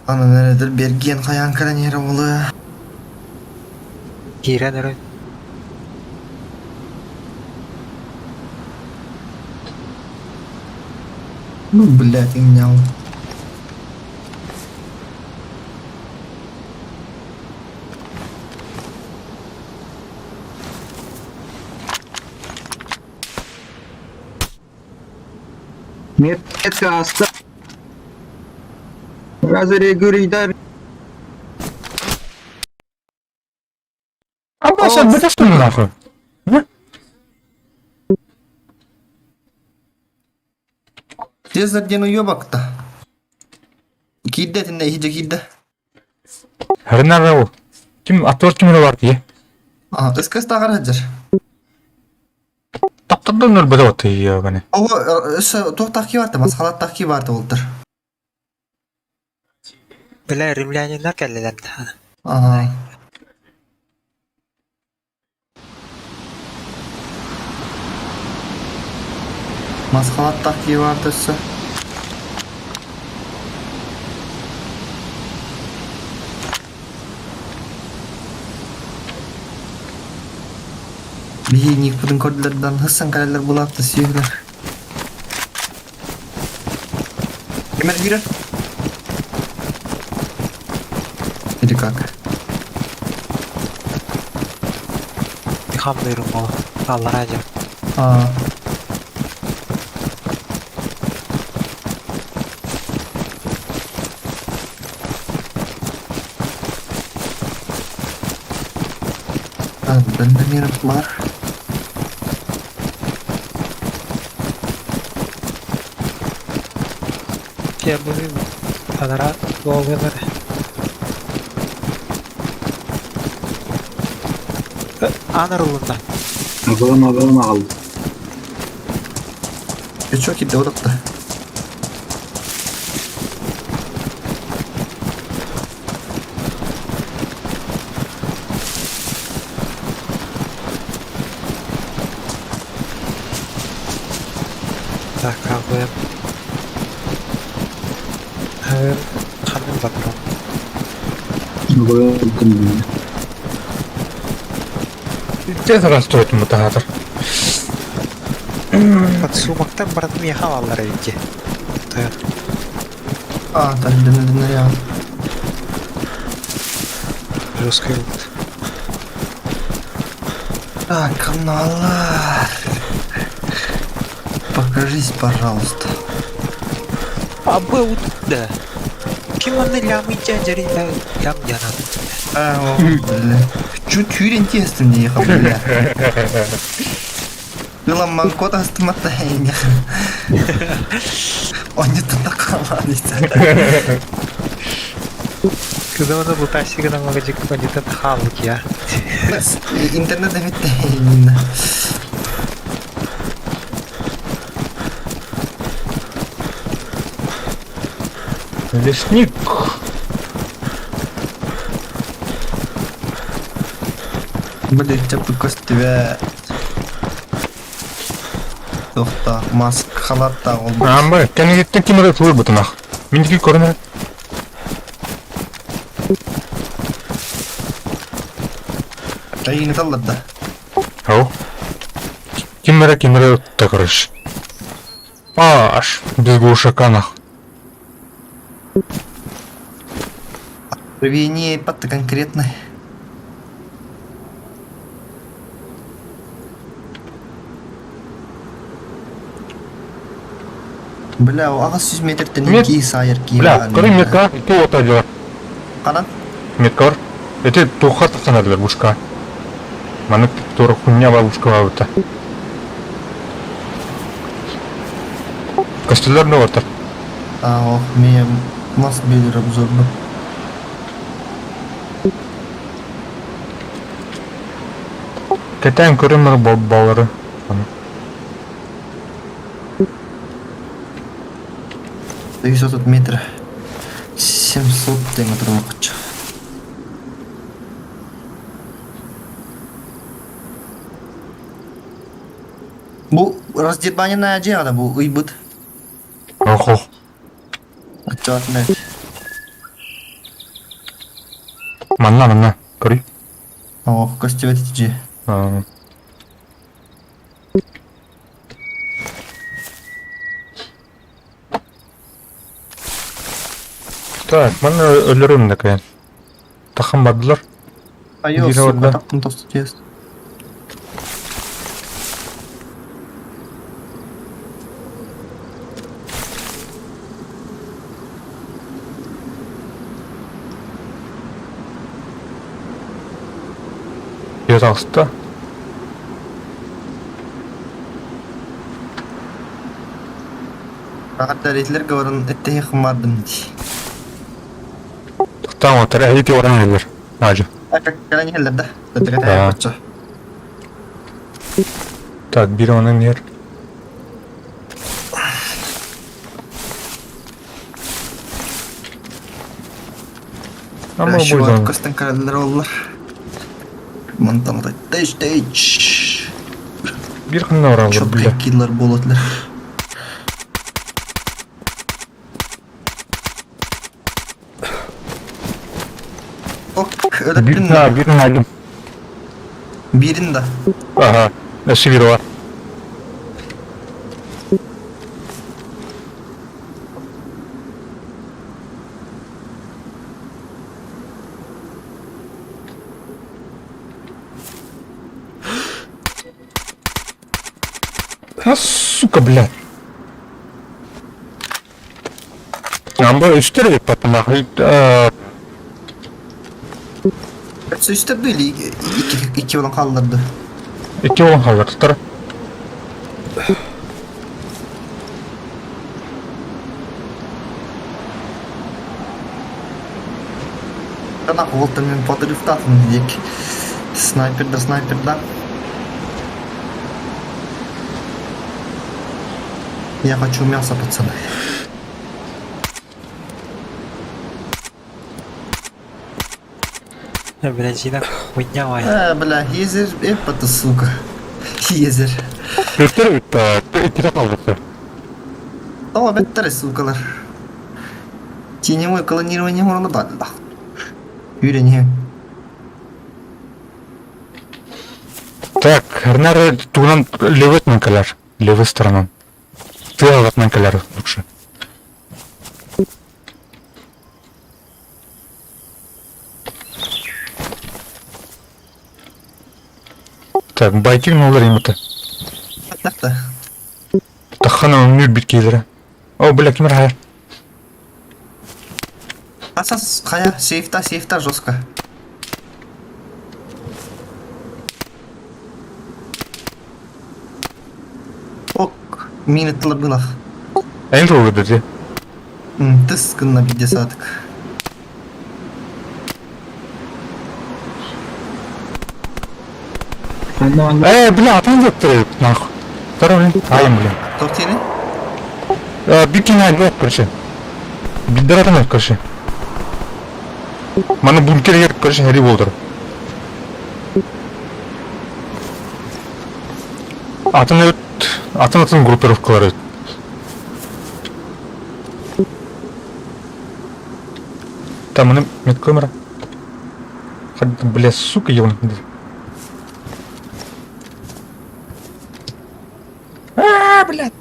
Аны нередер берген каян кранера болы. Кирен өрөй. Ну, блядь, няу. Метка оста. Разыре гюридар. Ama sen bir de şunu nahı. Тездерден уёбакта. Кидде тинде хиже кидде. Her nerede o? Kim atıyor kimine var diye. Эскес тагар хаджар. Taptadan nöl bada batı ya beni. Ого, тоқтақи барты, масқалат тақи барты болдыр. Біле римлянинлер келділер. Ага. Масқалат тақи барты өсі. Бейник бұдың көрділерден хыссан кәрелер болапты сүйегілер. Кемер бирер? Или как? Хан бuyurun bolu. Allah razı. Bende miras var. Ya bugün kadara doğuyorlar. Anar uğrunda. Agalım aldı. Çok iyi doğrulttu. Tak kabul. Hayır, kanım bakalım. Agalım. Tezara stoyt mu tahadır? Bak sumaktan baratım ya havalara iki. Tabii. Tabii dinle ya. Rus kıyıldı. Каналар. Покажись, пожалуйста. А был да. Киманы лямы дядяри да лям яна. Бля. Чуть тюрен тестом не ехал, бля. Было манкот астматайня. Он не туда каланится. Когда он был тащик на магазин, они там хавают я. Интернет давит именно. Лесник. Блин, тяпы костюве. Тоқта, маск халатта oldu. Ama kendine kimere tuğur butunak. Mindiki korona. Ayını talladı. Hao. Kimere takarış. Аш, без глушака. Рвение под конкретно. Бля, o ağız 100 metreden iki sayır ki. Бля, коры метка, и то вот одела. Канан? Меткор. Это тухат санадылар бушка. Маны тура хуйня бабушка бабыта. Костюлер не отыр. Ох, мен мас белер обзорды. Кетен көрөмөр балары. 900 метр. 700 деген турмакчы. Бу раздербание на жада бу уйбут. Охо. Отчётно. Манна. Көрүй. О, костюм же. Так, mana ölürüm de kayan. Takamadılar. Айо, Бир сука, орда. таптым тосты тез. Göz ağızda. Hatta reitler gavurun etteği kımardım. Tamam, terahiyeti oran gelir. Hacı. Kalan yerlerde. Tabii Ha. yapacak. Tak, biri onun yer. Ama bu Şu yüzden. arkasından karalar oldular. Mantanlar. Teş. Bir kında var Çok bile. tekiller bulutlar. Ok, öğrettin mi? Birini aldım. Birinde. Aha, nasıl biri var? Сука, блядь. Амбо üstüne потом Üstte böyle iki olan kaldırdı. iki olan kalır tutar. Она волтами подрыв татом дик. Снайперда. Я хочу мясо, пацаны. Birazcık oynuyor var. Бля, езер, эпата, сука. Езер. Götür iki de kaldı. О, беттер, сукалар. Теневое колонирование можно дать, да. Юрий, Так, Эрнер туган левый калер, левой стороной. Ты обратный калер лучше. Так, байки нолар ему-то. Так-то. Тахана он мир бит кейлері. О, бля, кемер хайр. Асас, хая, сейфта жестко. Ок, минутлы было. Әйін жол өдеді. Тыс кынна 50-тык. Бля, атан жоқ тұр, нахуй. Здорово, блин. Айым, блин. Тортини? Бикин айым жоқ, короче. Биддар атан жоқ, короче. Мана бункер еріп, короче, әри болдыр. Атын группировкалар өт. Там, мына медкамера. Бля, сука, ебаный. Блядь.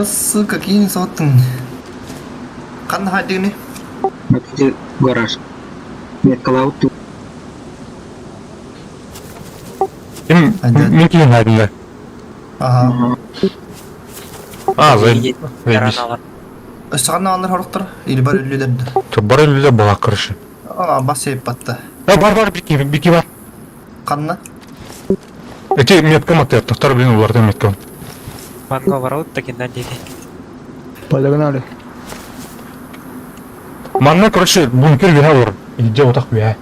Сука, кинь соттың. Қанды хайдығыны? Где гараж? Нет, клауд. Мен кейін айдым да. Ага. Заебись. Өстіғанна алыр хорықтыр? Или бар үлілерді? Бар өлі де бала, короче. Бас еп батты. Бар, бики бар. Қанна? Эти метка маты, тохтар блин уларда метка. Манго варут такиндан деди. Погнали. Манна, короче, бункер виха бар. Иди вот так виха.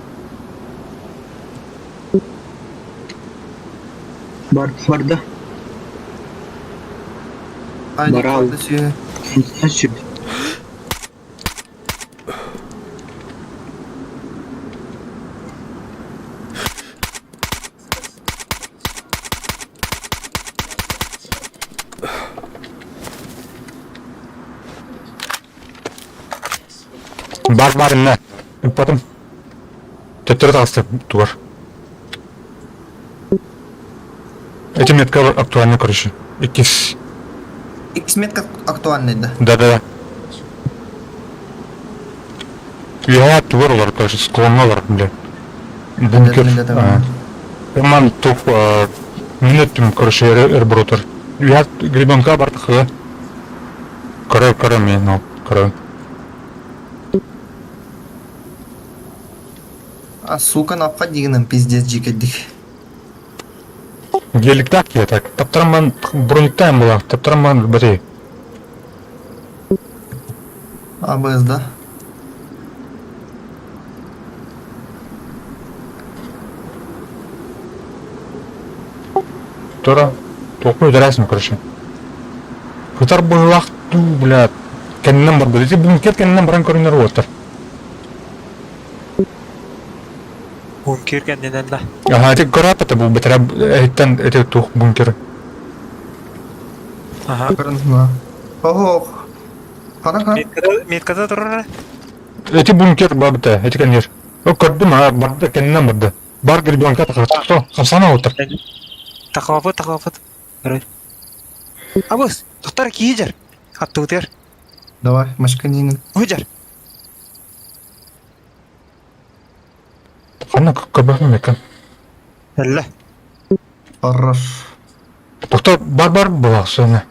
Барда. Айди, Барал. қанды сүйе. Значит, Бар, на. И потом. Тетер тасты тугар. Эти метка актуальны, короче. Икис. X-метка актуальный, да? Да. Я тугар олар, короче, склонналар, бля. Бункер. Да. Ман тух минуттим, короче, эрбротер. Я грибанка бартыхы. Кара мен, ну, кара. А сука, напқа дегенім пиздец жекедік. Геликтак я так. Таптарман бронектайм была. Таптарман батарея. АБС, да? Тора. Толкнуть разно, короче. Хутар булах ту, блядь. Кеннен бар. Эти бункер кеннен баран көрінер отыр. Бункер кенденен да. Ага, эти горат это был бетера. Эти тух бункер. Ага. Көрінді. Ого. Қана. Меткада тұрыр. Эти бункер бар бите. Эти кеннер. О, көрдім, барды кеннен барды. Бар грибанка тақыртты. Қамсана отыр. Тақапыт. Абыс, тоқтар кейжер. Атты өтер. Давай, машканинин. Өжер. Қана көбірін мекен. Әлі. Хорош. Тоқтар бар бұлақ сөне.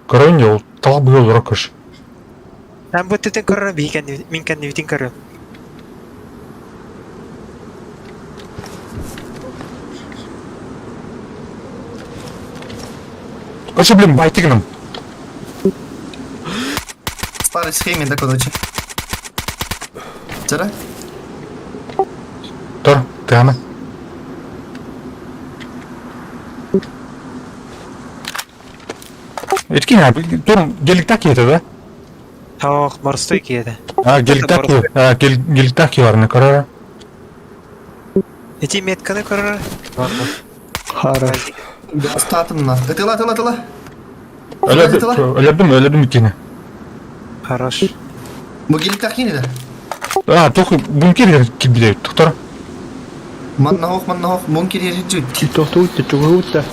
Көрін ел. Тағы бұл олыра көш. Әм бұттетін көрі, мен кәндевітін көрі. Короче, блин, байтигнам. Старый схеме, да, короче. Вчера? Тор, ты ана. Эткин, тур геликтаки это, да? Тауық морстой кейді. Геликтаки бар, не көрі. Эти метканы көрі. Хорош. Статымна. Тыла. Өлөбдім икені. Хорош. Бұл келіктақ ені да? Тухы бункер кибілей, тұқтар. Манна хоқ. Бункер ері жүт. Тохтуутта, чугуутта.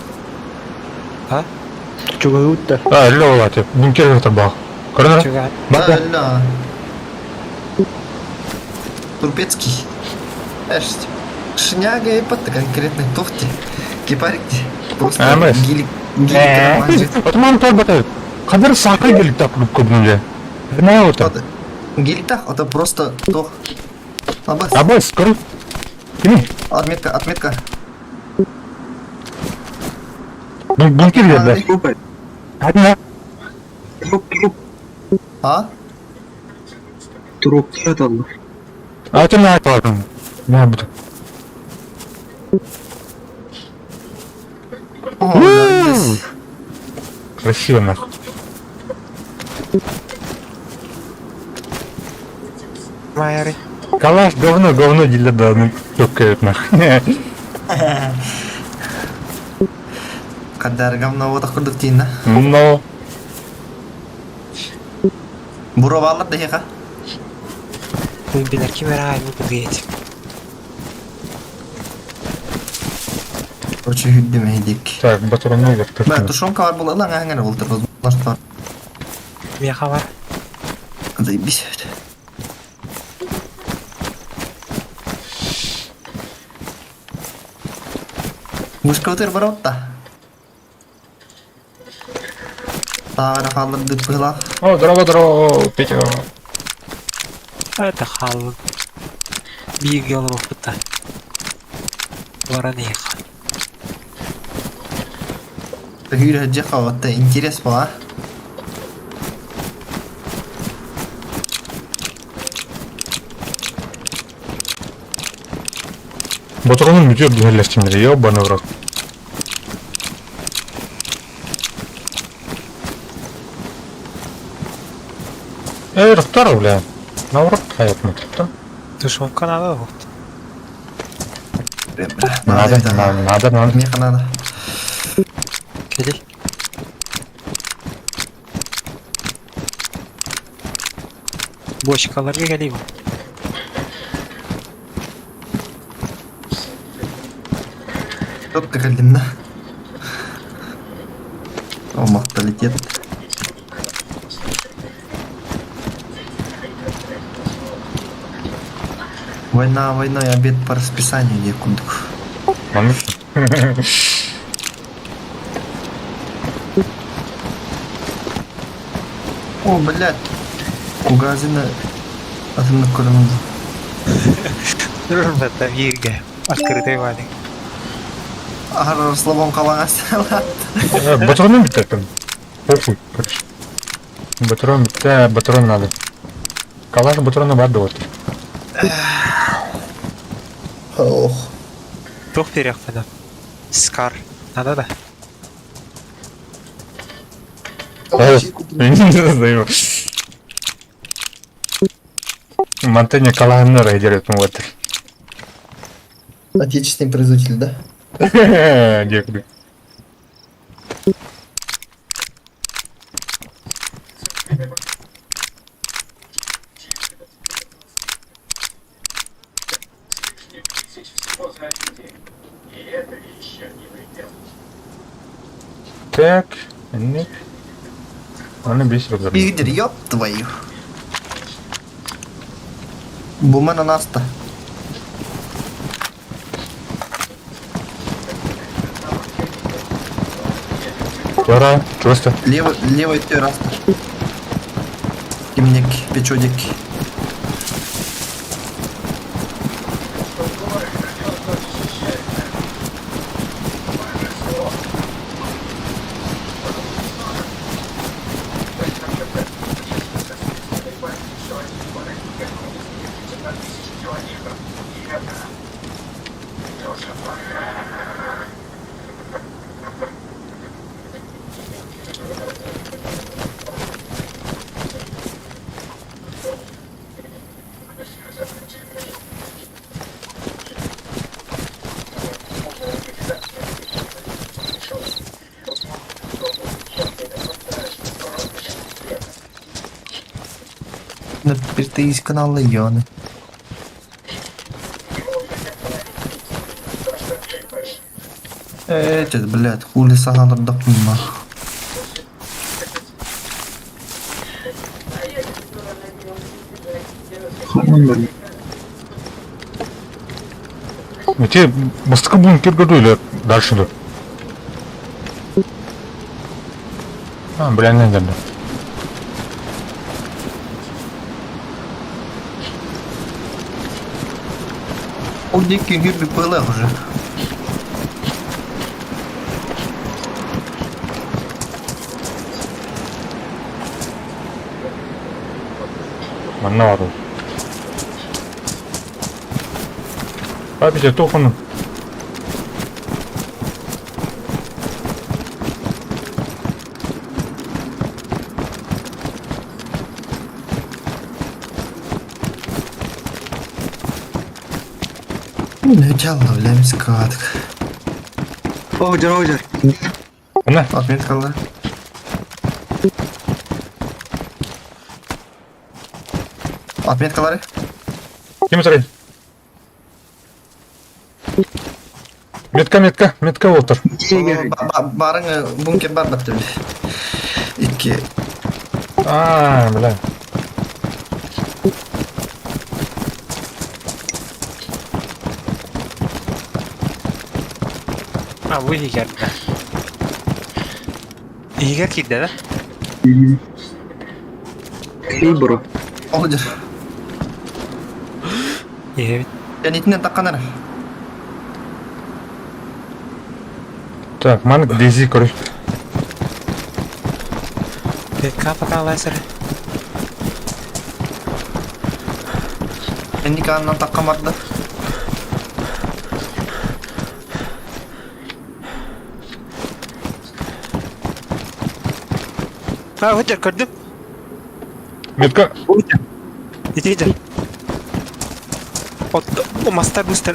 А? Чугуутта. Әлі олаты, бункер жатыр бағ. Көрінер? Чуга. Бақта. Да. Турпецкий. Эшт. Шняга и патта конкретный тухти. Кипарикти. Просто Амес. гелик роман жүт. Отман тор батай. Қадыр сақай геликтак көбініле. Не отыр? Геликтақ, это просто тох. Абас. Абас, көрі. Кені? Отметка. Бункер еді. Әдіне? А? Труп аталды. Атына айтылардың. Не бұды? О, да, здесь. Красиво, нахуй. Майори. Калаш говно делят, да, ну, тёкает, нахуй. Кадар говно вот охудық дейін, да? Но... Буровалар да еға? Билер кемера аймы бұгейді. Короче, хүддеме едек. Так, батуранный вектор. Бә, тушонка бар бұл ылаң әңгені болды, возможно. Меха бар. Заебись. Мушка өтер бар отта. Тағына қалыр дүт бұғылақ. О, здорово, Петя. Это халын. Биги алып бутта. Бараны их. Hüyre hıcı kavatta interes var. Ботаронун мүтө бүнелештимдер, ёбаный в рот. Рухтар, бля. Наоборот, хаят мы тут. Душман канада вот. Надо. Мне надо. Келей. Бочкаларга келейм. Только калдим, да? О, махталитет. Война, обед по расписанию некуда. О, блядь. Кугазина атомных коронавирус. Durma da virge. Открытый валик. Ага, словом калас. Батаронун бітті әкім. Похуй, короче. Батарон бітті, батарон надо. Калаш батароны барды вот. Ох. Тух перехода. Скар. Надо да. Не знаю. Монтане калаганны райдерет вот. Отечественный производитель, да? Дякую. Так, нет. Она бесит рук. Игорь, ёб твою. Бума на нас-то. Пора, просто. Левый терраста. Темненький, печодик. Ну, теперь ты из канала Йоны. Этот, блядь, хули саган отдохнула. Те бастықы бункер году или дальше идут? Бля, не надо. У дикий гирби было уже. Манна var. Abi de topunum. Ne çaldı skadık. Hocar. Ne? Atmet kaldı. Отметкалары? Kim сұрайды? Метка отыр. Барың бункер бар бітті. Икки. Бля. Bu Yiger de. Yiger kimde de? Olacak. Evet. Janitinden takkanara. Так, манк Дейзи короче. Пока лазер. Janitinden takkamarda. Hujjar gördüm. Метка. Yedi. O master booster.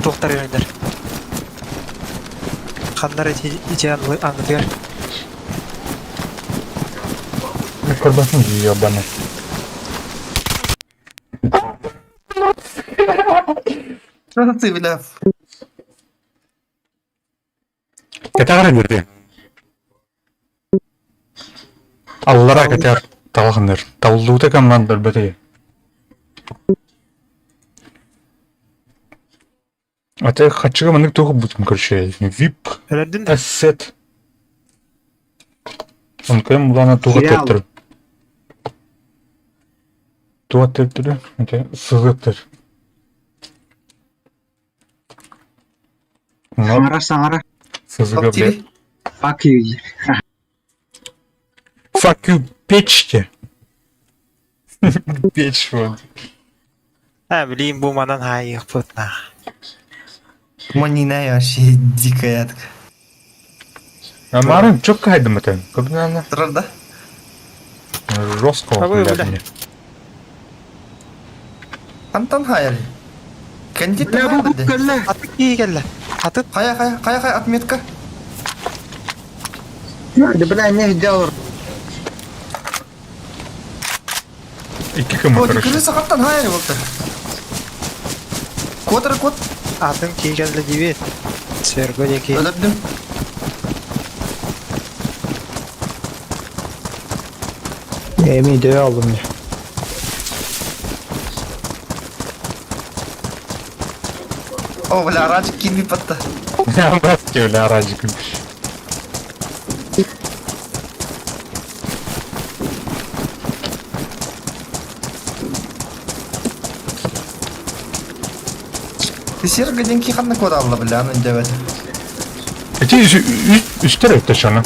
Doktor yönder. Kanlar içi anlatıyor. Корбасын ебаный. Что ты, бля? Кетагара берди. Аллара кетер. Талахындар. Тавылдуута командар бете. А ты хочу манек туху будем короче. Вип. Öğrendin mi? Asset. Он кем булана туга тептер. Туга тептер. Это сызыктыр. Саңара саңара. Сызыга блядь. Fuck you. Fuck you, печки. Печь вот. Bileyim bu manan hayır putna. Манина вообще дикая. А Марын чё кайдам это? Как надо? Правда? Жестко, А вы, блядь, бля. мне. Антон хайр. Кандид Бля bu хайр. kalla. Atık iyi geldi. Atık. Кая отметка. Да бля не сделал. Iki kımı О, короче. крыса хаттан хайр болду. Код. Atın iyi geldi gibi. Sergödeki. Өлөпдүм. Emin de aldım ya. О, бля, раджик килби патта. Баски, бля, Радик. Ты сергаденки ханна код алла, бля, аны дебет. Эти üstte ötte şunu.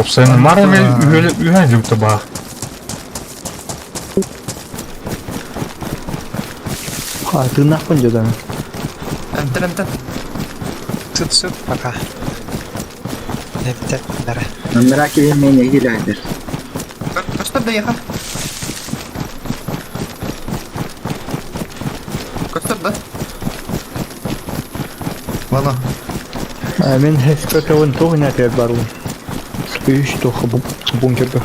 Sen Maren ve üyece bu tabağı. Tırnak bunca da. Эмтен. Tut baka. Ne bitti bunlara. Merak etmeyin ilgilendir. Kaçta доехал? Kaçta? Valla. Мен хэскотовын тугна тед бару. Üç tohu bunkerda.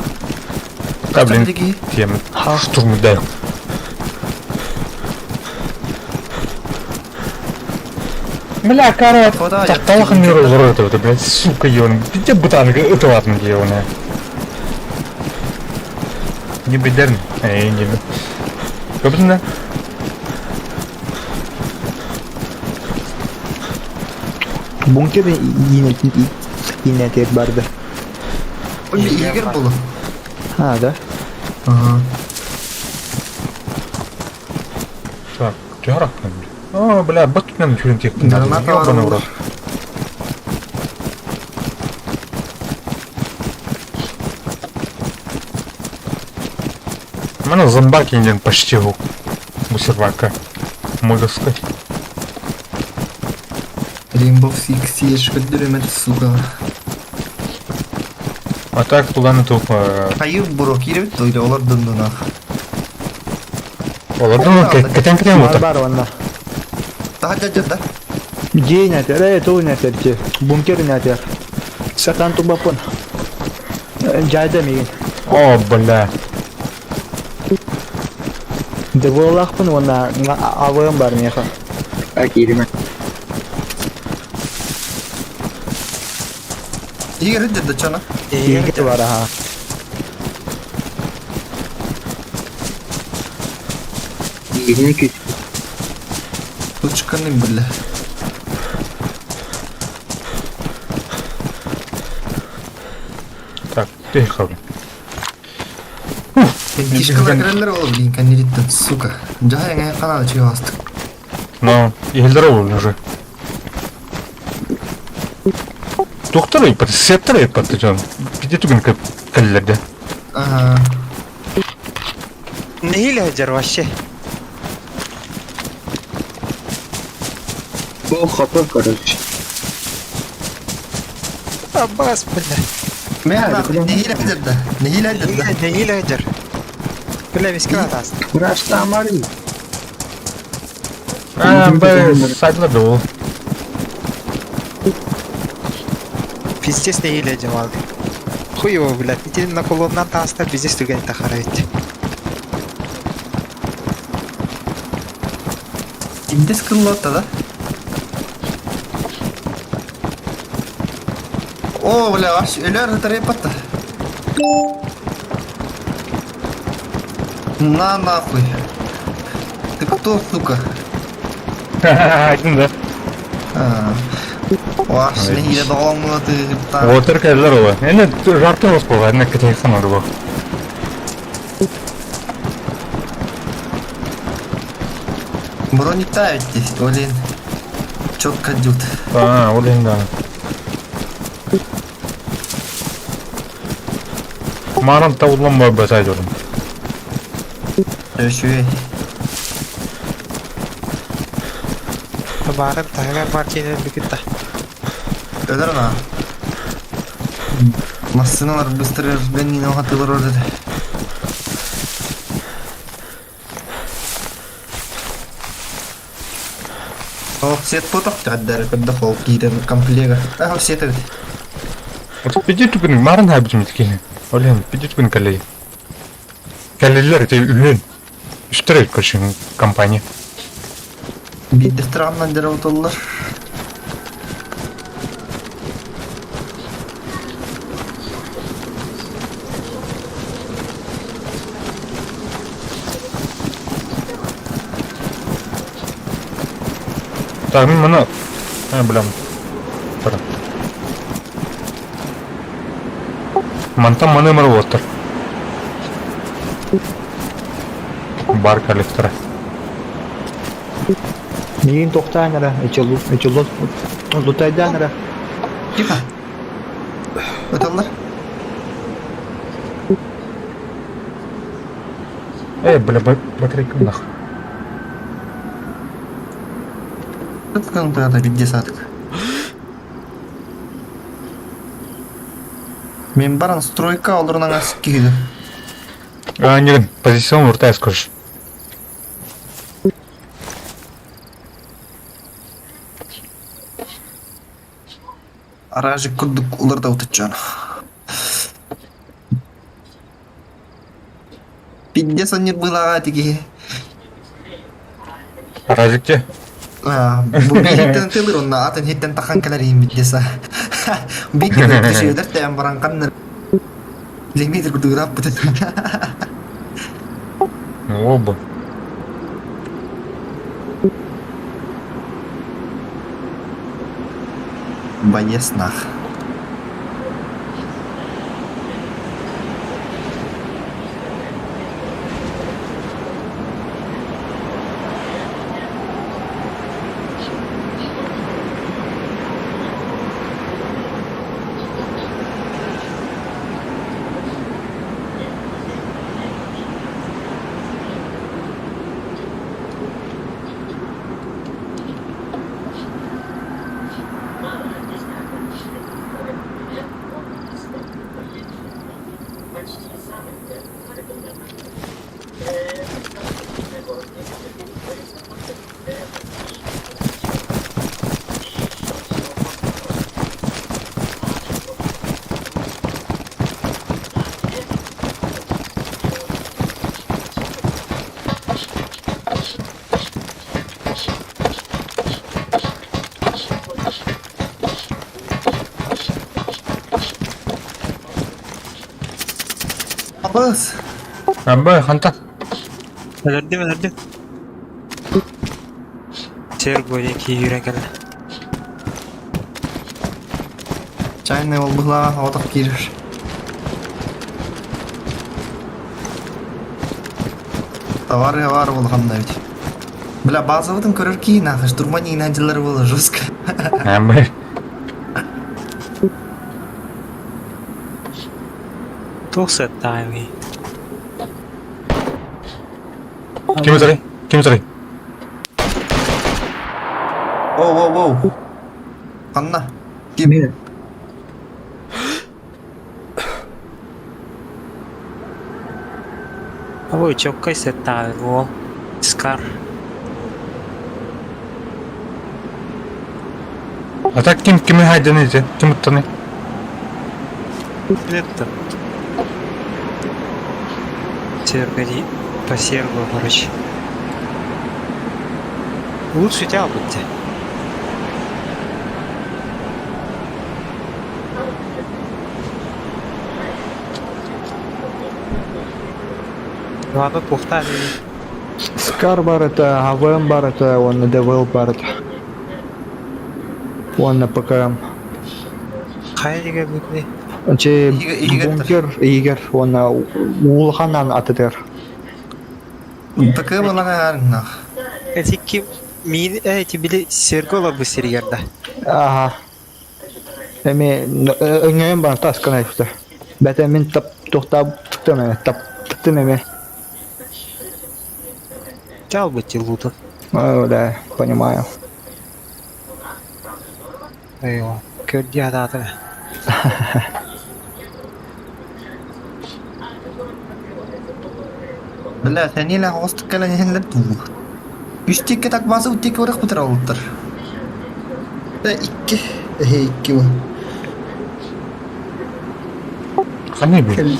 Да, блин, Kaçta тема. Штурм, да. Бля, корот. Вода, Так, я талахан не кидаю. разорвет это, блядь, сука, ён. Где бутанга, это ватан, ёна. Не бедерн. Не бедерн. Köpüsün Bunker yine ted barda. Ой, Игорь был. Ha da. Ага. Так, жарак. О, бля, батут нам чурин тех. Граната Ёбаный в оружие. рот. Mana зомбаки инден почти у сервака. Можно сказать. Rainbow Six ешкіт дүремет, сука. А так туда на топ. Хайыр бурок еребет, ойда олар дындына. Олардан кетен Бар вот. бар ванна. Таға жаджада. Jeyne ter, tuğne terki. Bunker ne ter. Sakan tu bapun. Jayda miyim? О, бля. Devolak pun wana avayam bar meha. Akirime. Игорь жаджада чана. İyi var ha. İyi ki. Тучканым, бля. Так, тихо. Кишкалар кірелер ол, блин, кәнелеттен, сука. Жаға яңа қанады чүй астық. Но елдер уже. Доктор ипат, сеттер ипат жон. Биде түгін кәллерде. Ага. Нейле жар вообще. О, хапа, короче. Аббас, бля. Мен нehile edildi. Nehile edildi. Нейле жар. Бля, миске атас. Рашта Мари. Б сайтларда ол. Пиздец нейле жамал. Хуево, бля. Итин на колоннан тастар пиздец түген тахарайт. İndes kıllotta da. О, бля, аж ölür hıtırı yapatı. На нахуй. Ты кто, сука? Айтын да. Ваш nehile doğamladı. Отыр кәллер ол. Эне жарты бас бол, эне кетейхан ор бол. Бронитають здесь, блин. Четко дют. Ол енді. Марын тауыланбай басай жорым. Şöyle. Барын тагар маркинен бикитта. Ölür mü? Masinalar bыстırır, ben yine o hatırlar orada da. О, свет поток تعدل كده فوق كده كمبليغا. اه свет это. Биде түгін марын хайбыз меткені. Ол енді биде түгін кәлей. Кәлейлер те үйен. Үштірек көршін компания. Bir de странно дереутолlar. Так, мен мұны... білем. Бір. Мантан мұны мұр отыр. Бар коллектора. Neyin toktağın ara? Içolot. Lutaydan ara. Тихо. Ötollar. Бля, батарейка нах. Tıkan burada bir desatlık. Men baran stroyka olurundan asık giydi. Неген, позицион ұртай скорш. Aracı kurduk olur da utıçan. Bir sanır bulağa tiki. Разикте? Bu bir hitten tılır onunla atın hitten takan kalarıyım bir desa. Bir de düşüyordur da yan baran kanlar. Limitir kudur rap bu da. Оба. Боеснах. Abbas. Абба, ханта. Öldüm. Çer böyle ki yürek gel. Çayne oldular, odak girer. Var ya var olhan da Бля, базовый көрөрки нахуй, штурмани иначалары было жестко. Амбай. Тоқсат тайми. Ким зарай? Воу. Анна. Ким? Ой, чоккай сеттаа гоо. Скар. А так ким хайданы же? Ким уттаны? Это. Сергей по Сергу, короче. Лучше тебя будьте. Ладно, повтори. Скар бар это, АВМ бар это, он на ДВЛ бар это. Он на ПКМ. Қай жерге бүкне? Бункер, Игер, он на Улханан атытыр. Такая была нах. Эти ким мин эти били Сергола бы Сергерда. Ага. Эми өңөйүм бар таскана işte. Бәтә мин тоқтап тыктым, таптым эми. Чал быть луту. Да, понимаю. Айо, көрди адаты. Бля, сәни ла хостық кәлән ехенлер ту. Үстекке так базы үттекке орық бітір алыптыр. Да, икки bu. Қане бе?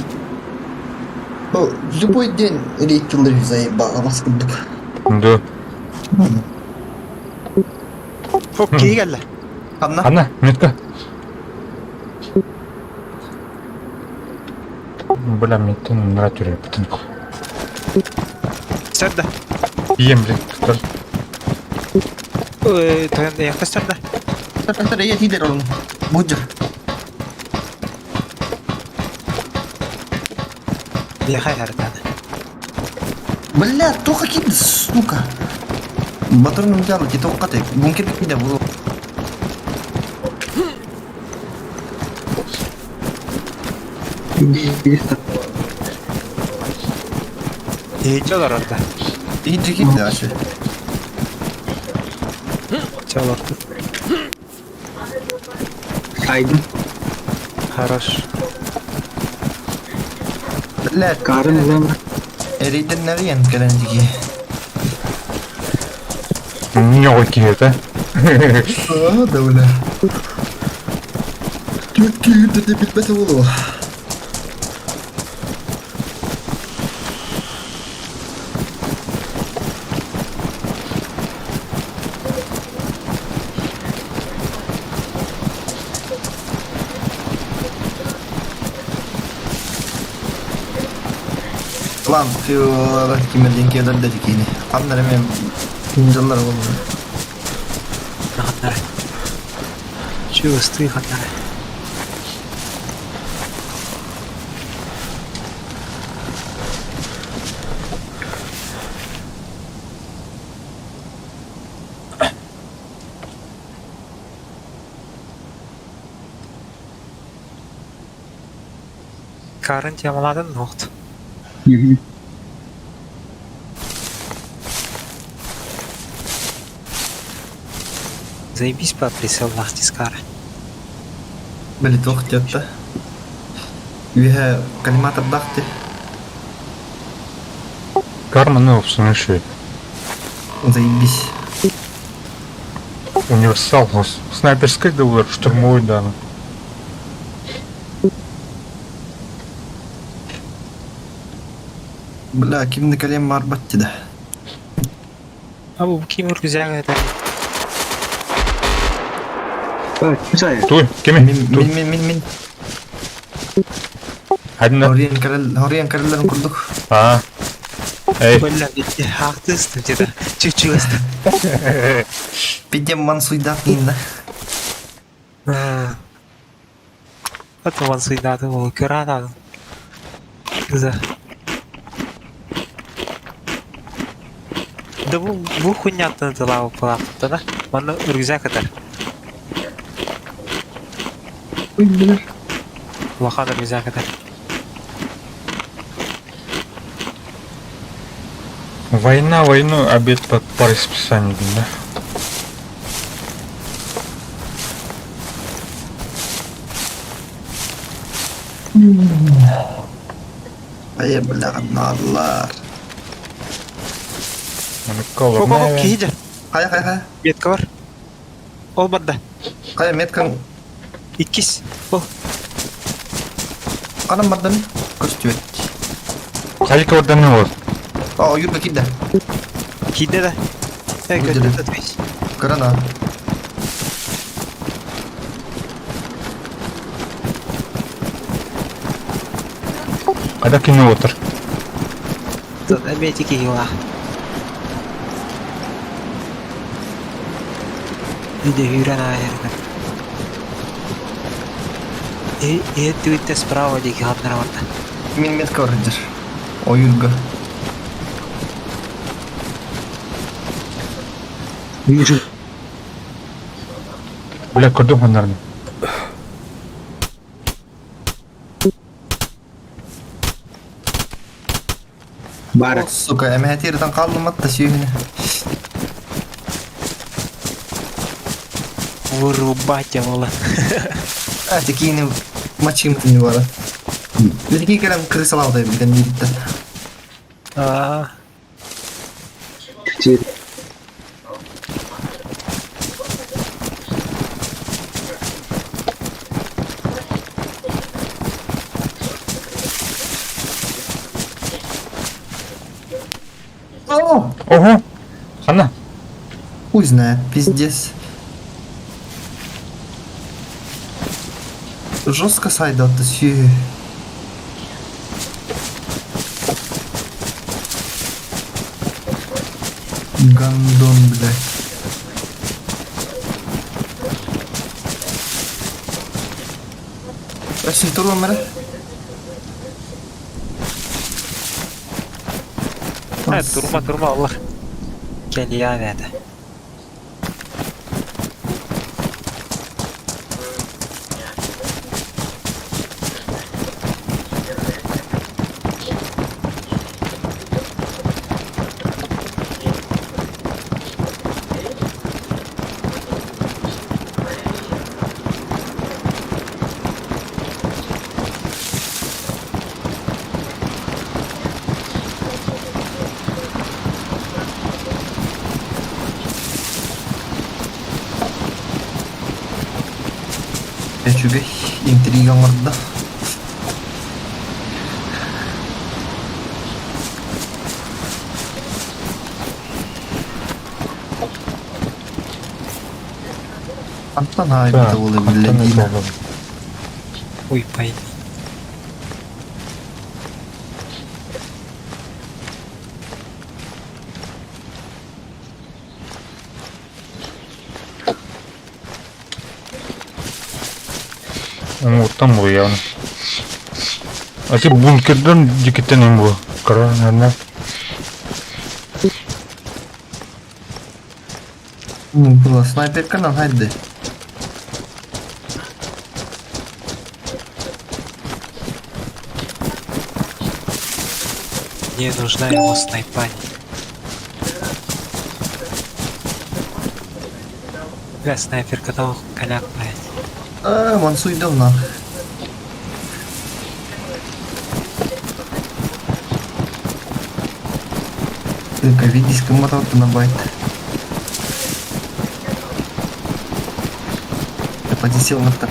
Любой день рейтинглер заебаламас күндік. Да. Окей, гәллә. Анна, метка. Бля, меттен нратюре бітін. Сәрді. Ием, блин. Тойында яқта сәрді. Тәтәтәр ие тидер олың. Бұджыр. Яқай әрдәді. Бля, тоқа киді, сука. Батырның жалы ке тоққа тек. Бункерге киді бұл. Чалар орда. İyice gitti aşı. Чалар. Aydın. Хорош. Bля, Karın ulan. eriyden ne diyen gelenciki. Не окей, это. Aa da öyle. Türkiye'de de bitmesi olur. Lan şu kime denk gelir dedik yine. Anlarım hem inceler olur. Хатар. Чувствуй хатар. Карын темаладын ноқт. Заебись по присел нахтискара. Böyle toht yattı. Üye kalimat abdaktı. Карманы в смысле. Заебись. Универсал. Снайперской говорит, штурмовой данный. Bля, kimde kalem var battı da. Abi bu kim güzel eder. Evet, güzel. Туй, кеме. Min. Hadi lan. Horiyan karellerin kurduk. А. Эй. Böyle bir haklısın dedi. Çüçüyorsun. Pidem man suydak yine. Это вон всегда думал, кирата. За. Да бу хуйнятын тылау плавта да. Маны рюкзак атар. Ой, блин. Лахан рюкзак атар. Война войну, обед по расписанию, да? Ай, бля, надlar. Ого, кейдер. Кая. Метка бар. Ол барда. Кая меткан. Иккис. Ол. Канам бардан. Көрсөтүп. Қайка орданы вот. О, юрга кидде. Кейде да. Кейде Көтті да. татвейс. Грана. Қайда кино отыр. Тут мети кейла. Иде хюрен айырды. Твитте справа деки хатнара барда. Мен метка барыдыр. О, юрга. Бля, көрдім ғанарын. Бар. Сука, эме хәтирдән калдым атта сүйүнө. Вырубать вала. А, такие мачим не бара. Такие керем крысалау да билген нидитте. О, Ого! Қана? хуй знает, пиздец. Жестко сайда отты сүйі. Гандон, блядь. Сен тұру өмірі? Durma Allah. Gel ya verdi. Я juga intriga vardı. Антон айда болы билдиме? Ой, пойми. Вот там был явно. А ты бункерден дикитен им был. Наверное. Была снайперка на хайде. Мне нужна его снайпань. Бля, снайперка там коняк, блядь. Мансуйдам на. Только видишь, кому-то на байт. Я подесел на так.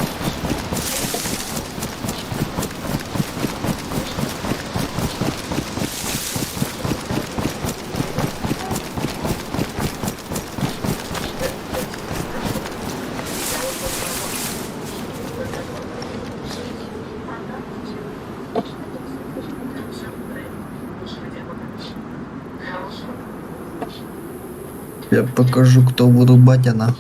Я покажу, кто вырубать она.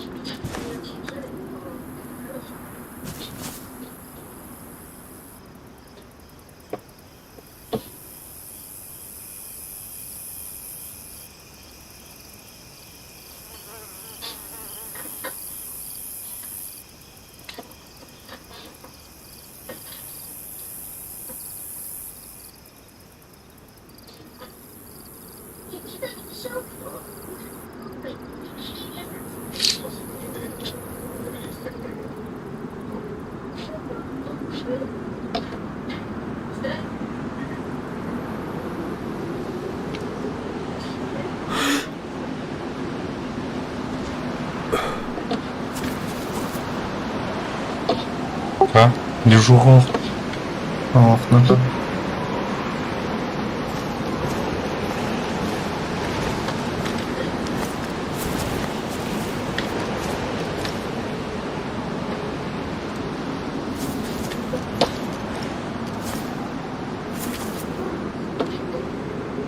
А? Движуху. Ох, ну то.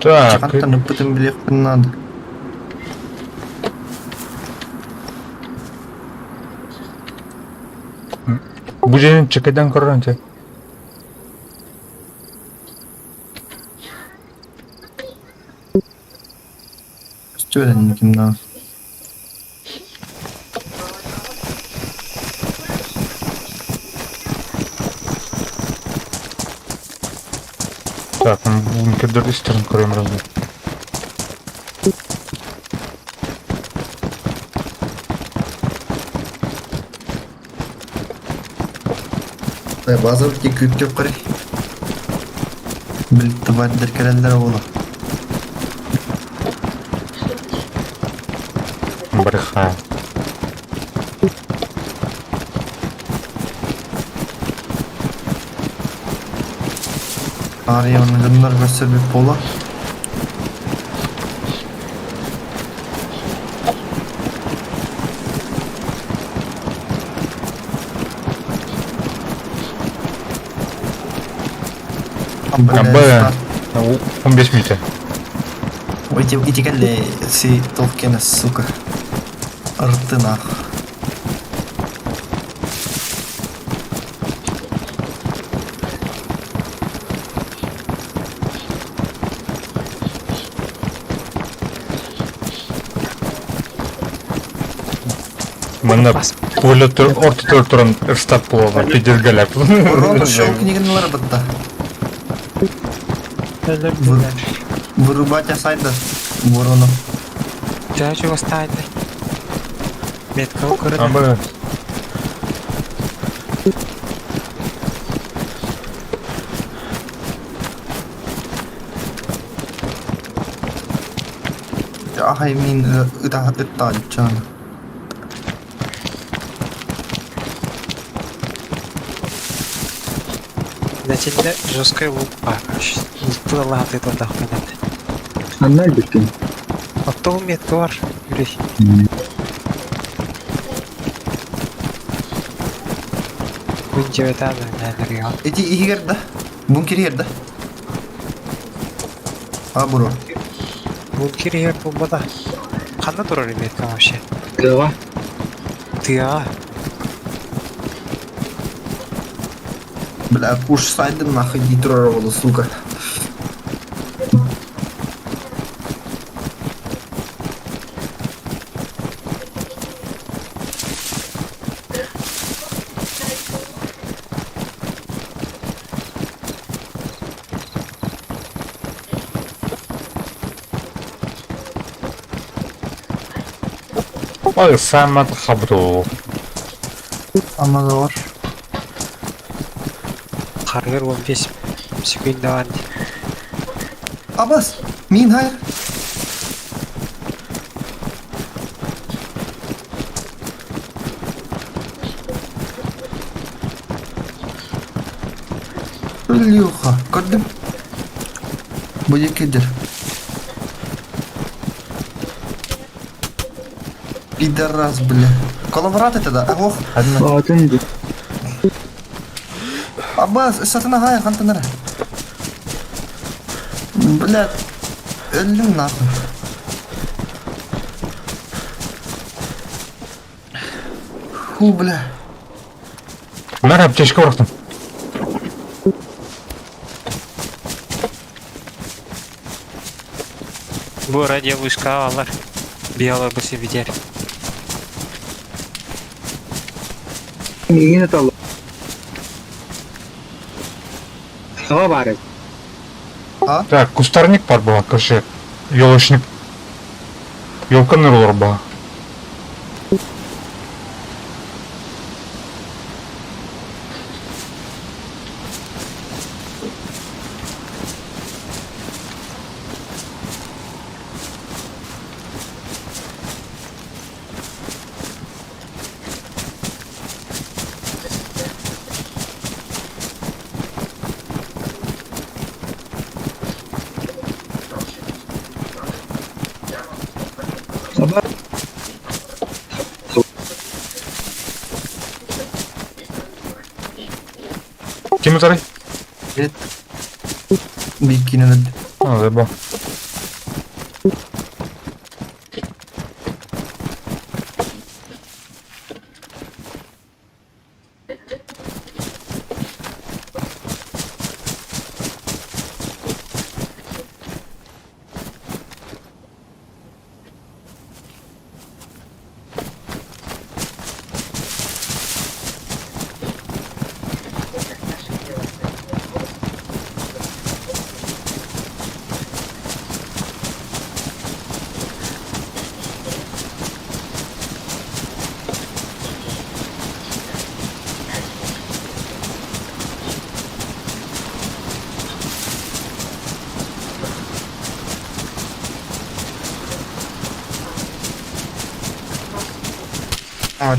Так, Чакантан ыппытын билек надо. bu жерден чекайдан көрген те. Стюден кимна. Так, бункердер истерін көрем разы. Базар ки күттеп қарай. Білікті бәддер кәрелдер олы. Брыха. Ария оны жындар көрсербек бола. Б. 15 минут. Эти кәлі си толкені, сука. Ырты нах. Мына поле орта тұрын ырстап болған, педергілеп. Ронда шоу книгінлер бұтта. Вырубать асайды ворону. Да, чего ставить? Метка укрыта. Абы. Ағай мен үтті алчаны. Начали жесткая лупа. Туда латы туда ходят. Анна биткен. А кто метка var? Юрий. Күнде өтады, нәлерге ал. Эти игерді. Бункер ерді. А, бұро. Бункер ер бомбада. Қанда тұрар метка вообще? Тыға. Тыға. Бля, пуш сайды нахуй дитрор олы, сука. Ой, сам хабру. Амада бар. Қарғыр 15 секунд даван. Абас, мен хайр. Люха, көрдім. Бұл екедір. Пидорас, бля. Коллаборат это, да? Ох, Атын бит. Аббас, сатана хайр, қантанары. Бля, өлім нахуй. Фу, бля. Мәрі аптечка бұрақтым. Бұл радио вышка алар. Биялар бұсы бедер. Нигine талы. Хава бары. Так, кустарник бар бұға, көрше. Елошник. Елканыр олар бұға. Кем зарай? Бикинен. А, да,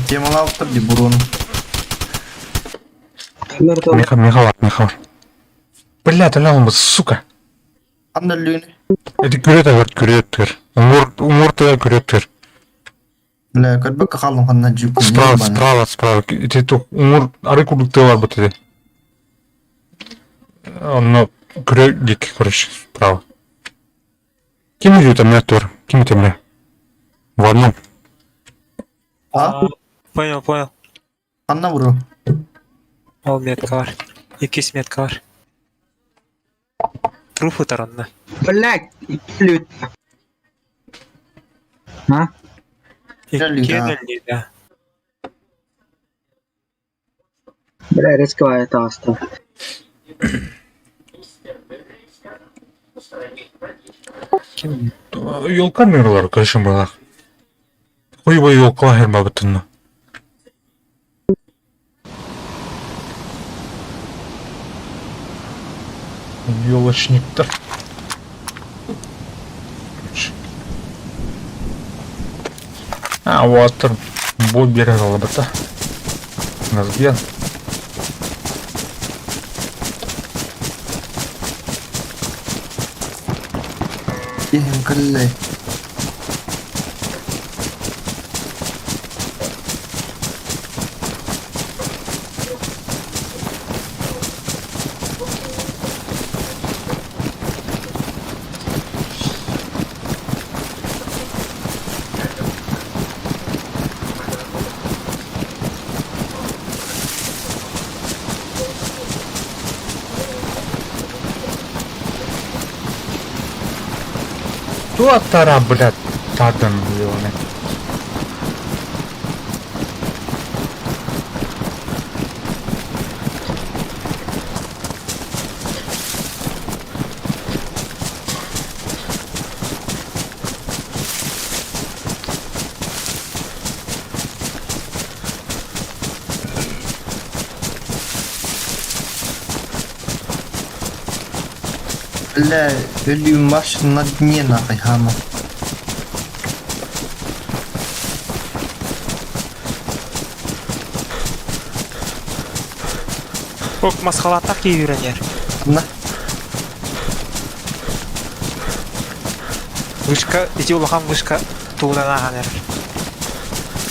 Темалар алып ди бурун. Михал. Бля, ты ляун, сука. Анда лүн. Это күрөтөр. Умуртага күрөтөр. Бля, көрбөк калдым кандай жүк. Справа. Это то умур ары кулукты бар бут эти. Оно күрөдик, короче, справа. Ким идет там метр? Ким темля? В одном. А? Понял. Анда буру. Ол метка бар. 2 метка бар. Труфы таранна. Блядь, лют. А? Кенелли, да. Бля, рисковая таста. Yol kameralar kaşın bana. Koy yol kahir mabıtını. Yolочник-то. А, вот бой бережала бы-то. Назбен. Ихин каллай. Кто тара, блядь, тадан, блядь. Бля, ölüyüm маш на дне нахуй, хама. Ок масхалата кийверенер. На. Вышка, эти улахан вышка тулана ханер.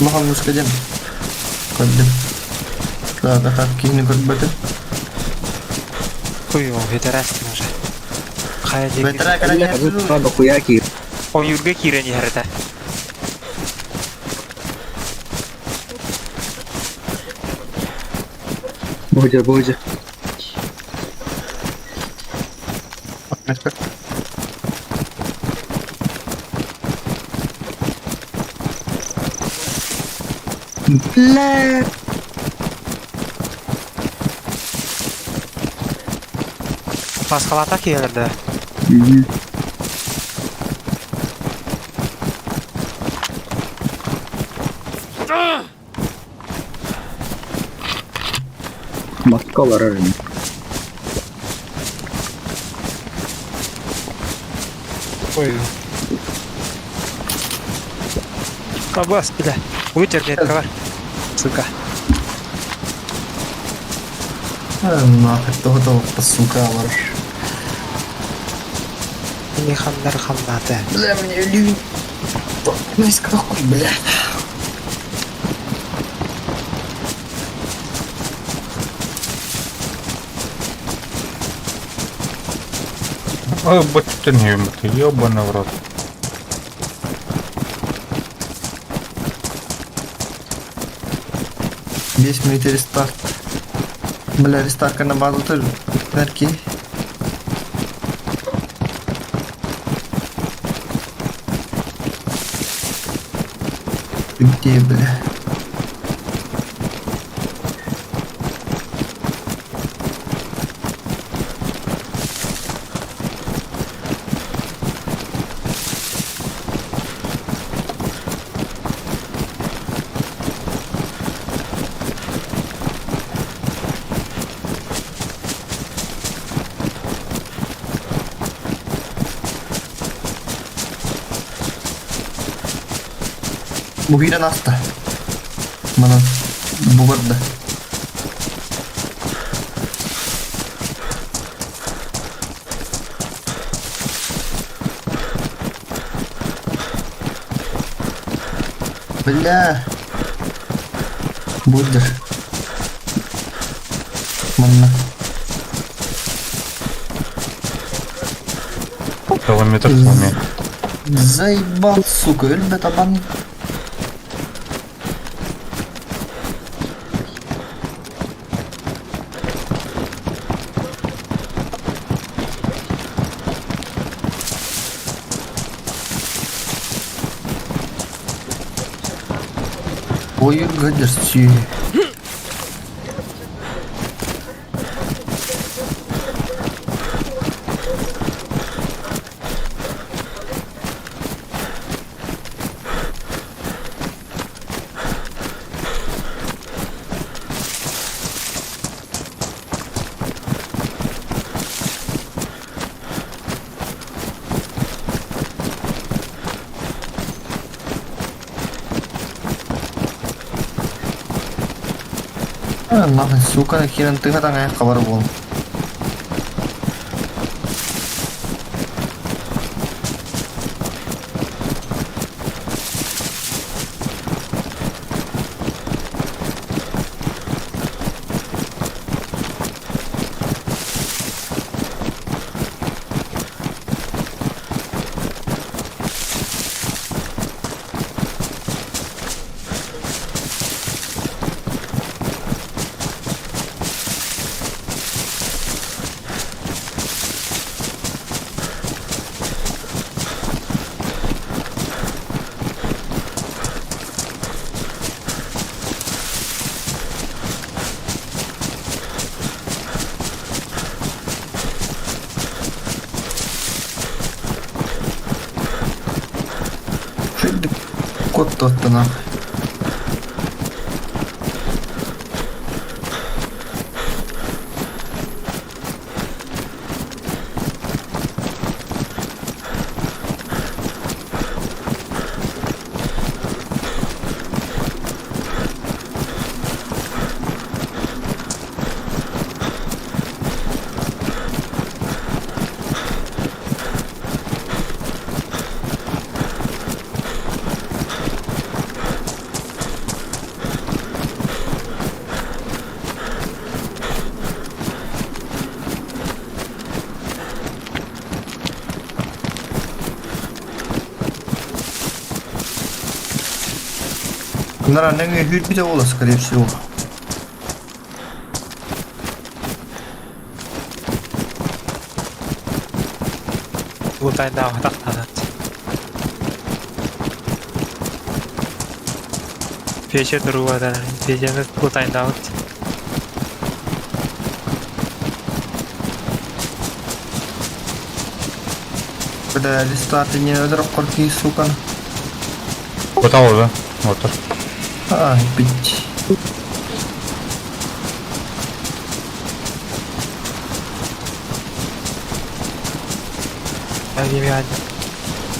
Махан мускадем. Коддем. Да, кийни көрбөтү. Куйо, ветерастин уже. Кая деги. Ветера караган. О юрге кирени харата. Будет. Бля. Масхалата киерде. Маскалар арен. Ой. Кабас, бля. Вытер метка бар. Сука. Нахуй, того, сука, вар. Не хандар ханнаты. Бля, мне ölüyüm. Найс какой, бля. Ой, баттен ебать, ёбаный в рот. Бес минут рестарт. Бля, рестартка на базу тоже. Нарки. Где, бля? Бухира наста. Мана бугорда. Бля. Будешь. Манна. Километр в уме. Заебал, сука, ребята, бан. Ой, гадерси. Нахуй, сука, херен ты таңа хабар бол. Кот тот-то нахуй. Наверное, не видео, скорее всего. Утайдау тахтанат. Пече турувадан, печені утайдау. Бля, рестарты не дроп корки, сука. Потом уже. Вот так. А, пить.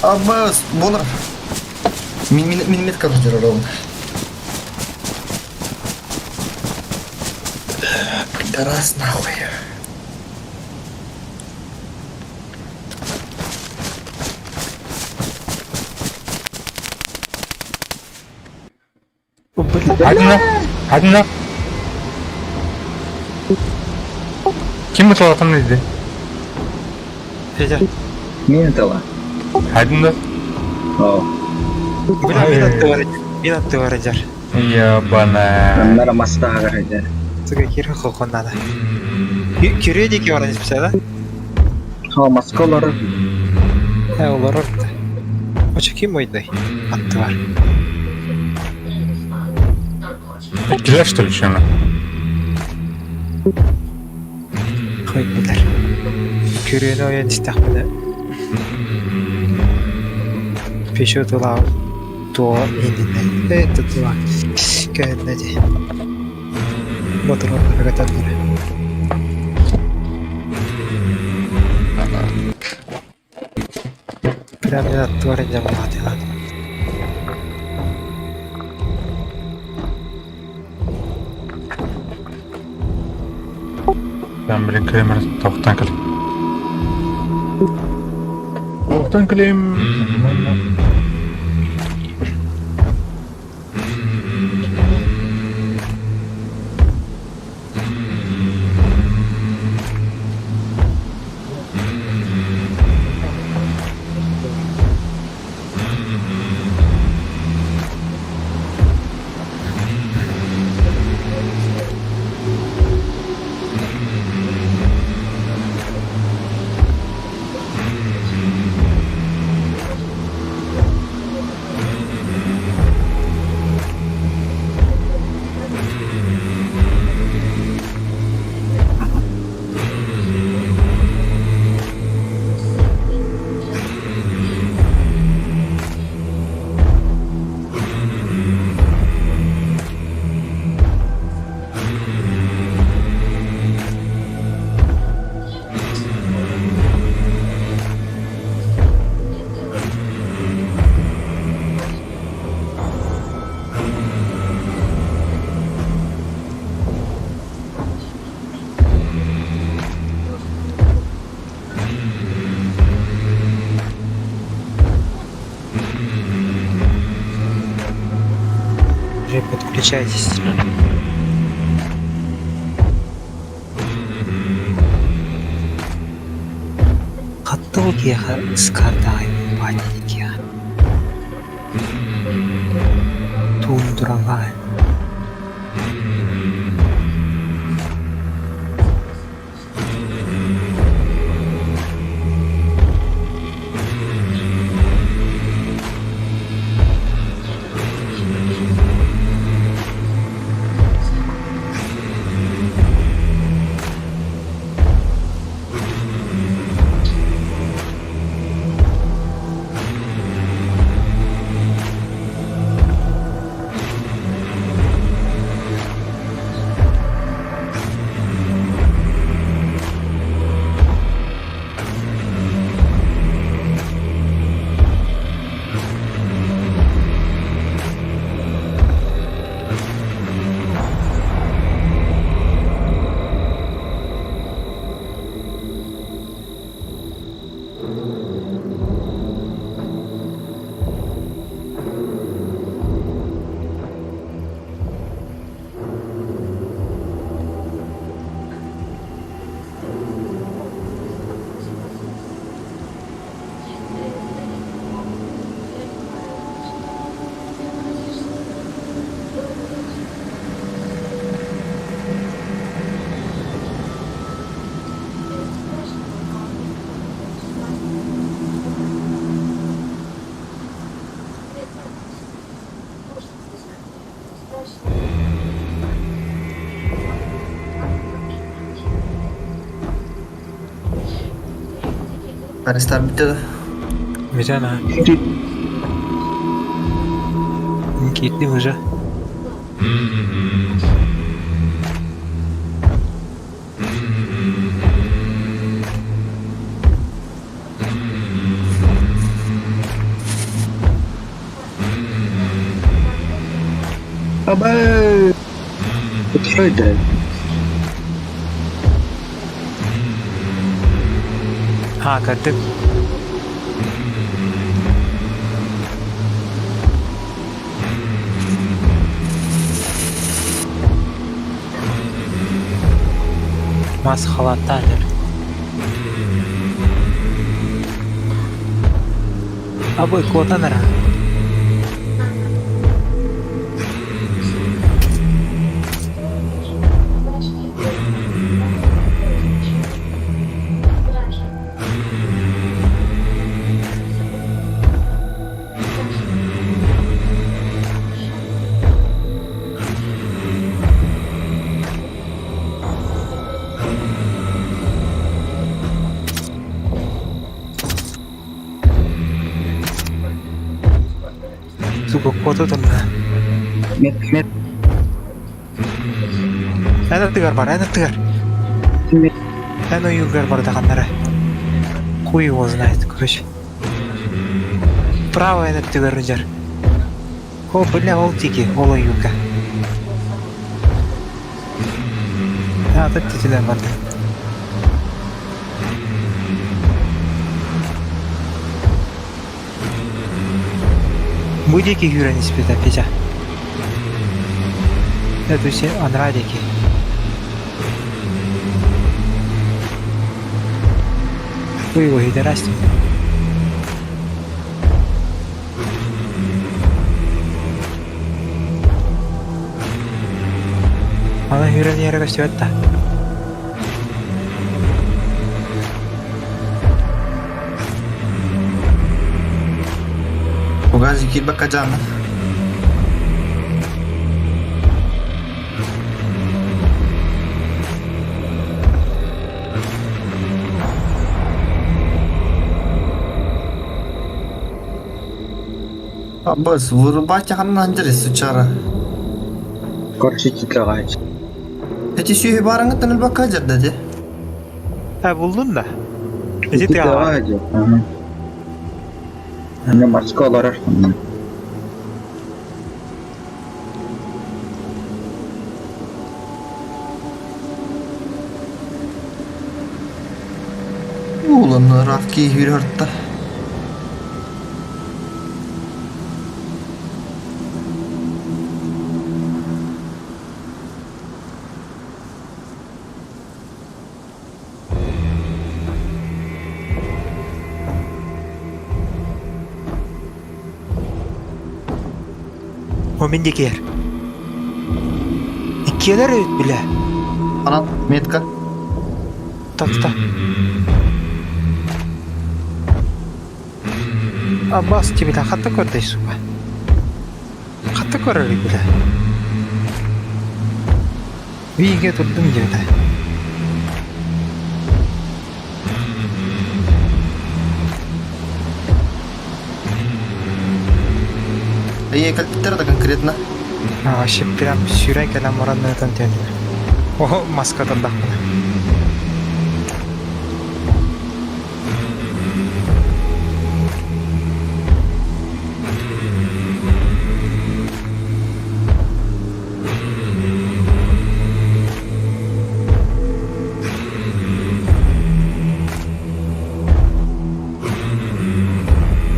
Аббас, бонор. Минометка разжирована. Пидорас нахуй. Hadi na. Kim bu taraftan dedi? Федя. Минутала. Хадында? О. Бля, мен атты бар жар. Ябана. Аннара мастага хажар. Сука, кире хокон надо. Кире деки бар десіп да? Ха маскалары. Олар орды. Оча ким ойдай? Атты бар. Гиля, что ли, еще она? Қойдылар. Кирені ойын істақ білі. Пешо тұлау. Туа ендіне. Это туа. Кәдіне де. Ботыр орны катадылар. Прям мен атты бар енді болады. Ben bir kremer tavuktan kalayım. Tavuktan kalayım. Уже подключайтесь. Қатты ол кияға скардай байды кия. Туындыралай. Arestar bitti. Güzel ha. Gitti hoca. Aba. Şöyle. Ha kattık. Mas халаттар. Абой квотанара. Сука, квото тунна. Мет. Ana тыгар бар, ana тыгар. Ana югар бар дагандары. Хуй его знает, короче. Право ana тыгар жар. О, бля, ол тики, ол юга. А, так тетелер бар. Будики юра не спит, а Петя. Это все анрадики. Вы его гидерасти. Она юра не растет. Угази килба каджана. Аббас, вырубать ханнан жирис учара. Короче, титлagaç. Эти сүйе бараңы тыныл бака жерде же. А, buldun da. Ezi tega. Titllagaç. Ana başka olarak. Ulan Rafki yürüyordu. O mendeki yer. İkiyeler öğüt bile. Ana metka. Takta. Abbas gibi de hatta kordayız bu. Hatta korarı bile. Viye durdum gibi de. Iya kalpiter da конкретно. Вообще прям сюрай когда моранный этом тянет. О, маска тогда.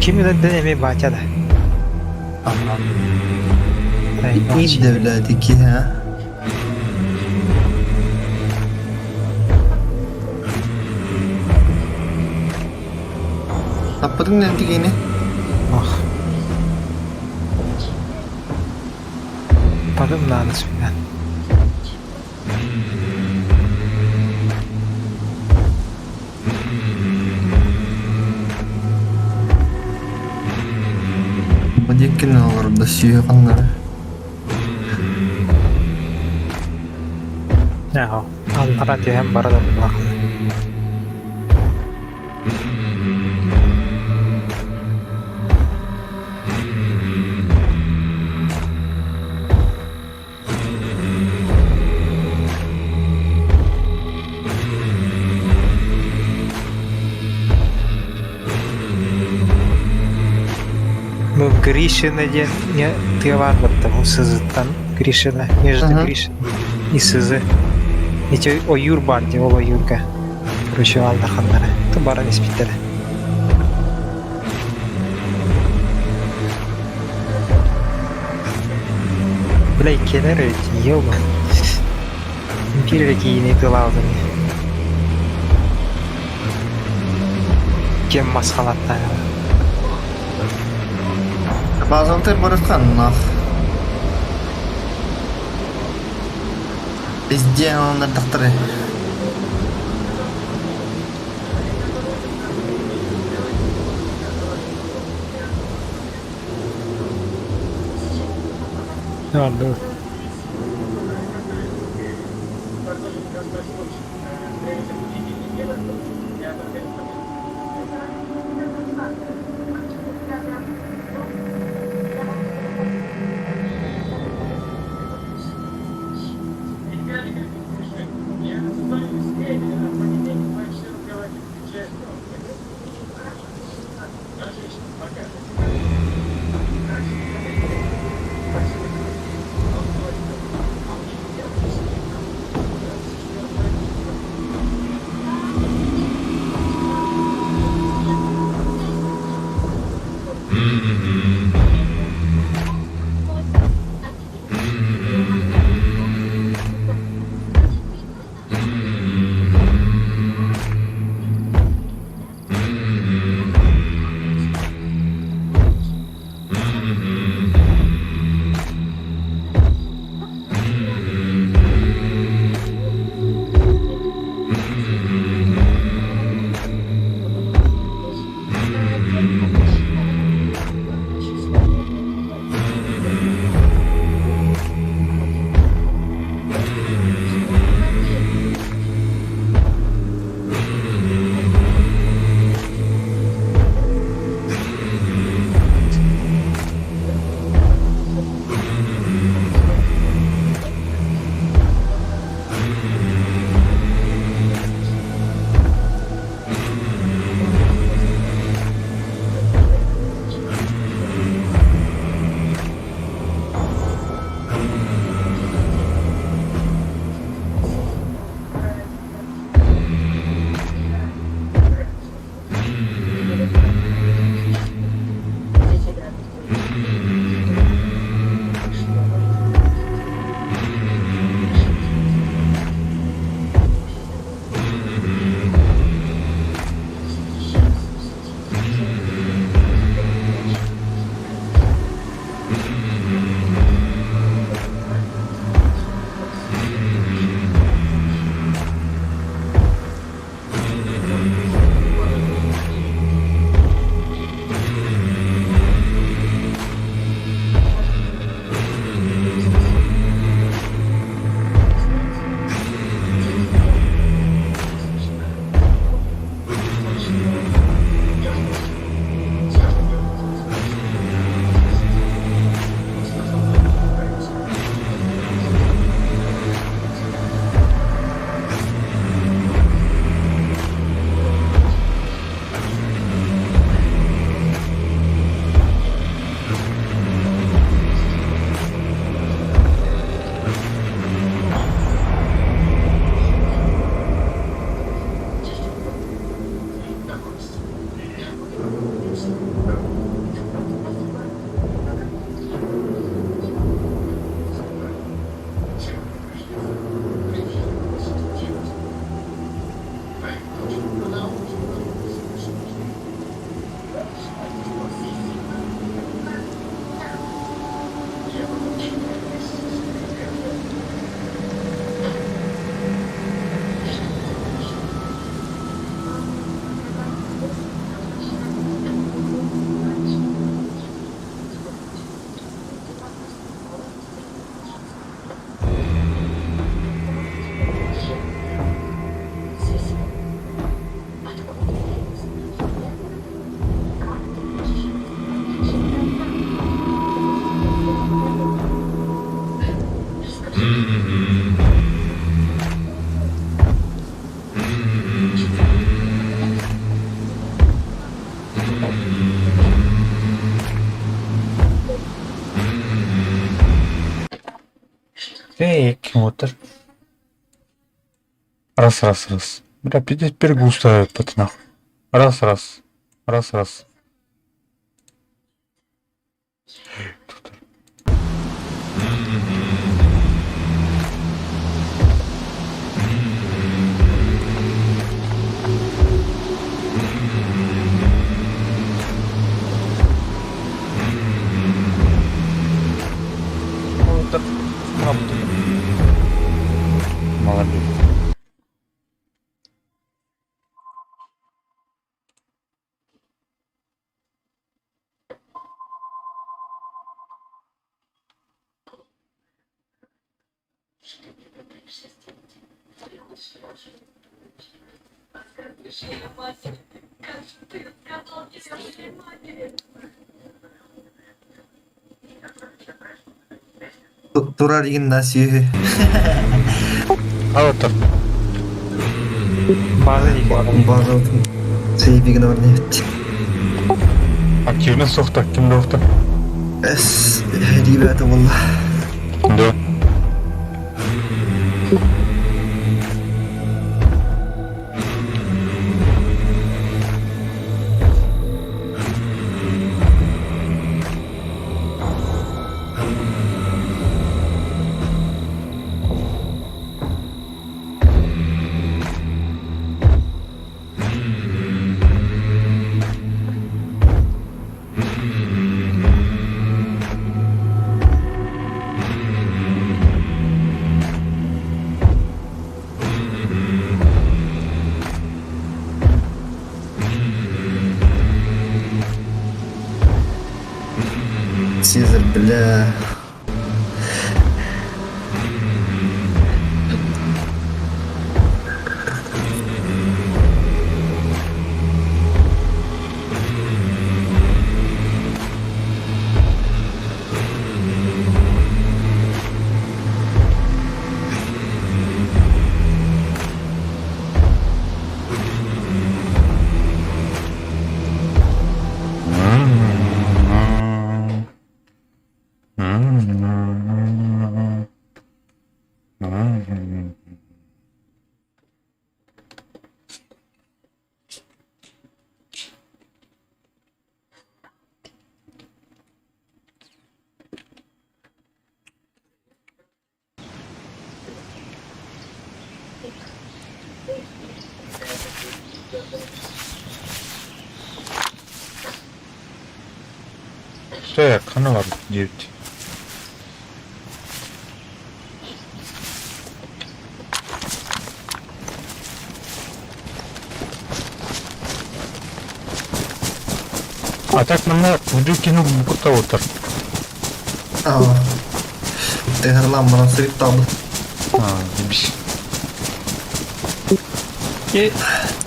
Kimden deneme bahçede. İyi devleti ki ha. Apa nanti gini? Ah. Padım lanet ben. Yakin olur da siyah kanlar. Ya, antara dia hem barat dan belakang. Гришина не товар там сызыттан Гришина между Гришин и сызы эти оюр бар ди ол оюрга короче алдаханнары тубара неспиттери блай келер эти ёба империя кийини тылалды кем масхалаттар Bazen ter baratkan nah. Izdian onlar taktire. Aldı. Kim otur? Раз. Бля, пиздец перегустает, пацанах. Раз. Доктор. Молодец. Турар гимнасию. А доктор. База дейін. База сейфиген орнет. Активно соқты кім доктор? Ребята, wallah. Да. Сезар, бля. Şey, kanı var девять. А так мына вдыкину бутта отыр. Тегерлан бана сырып табы. Дебиш.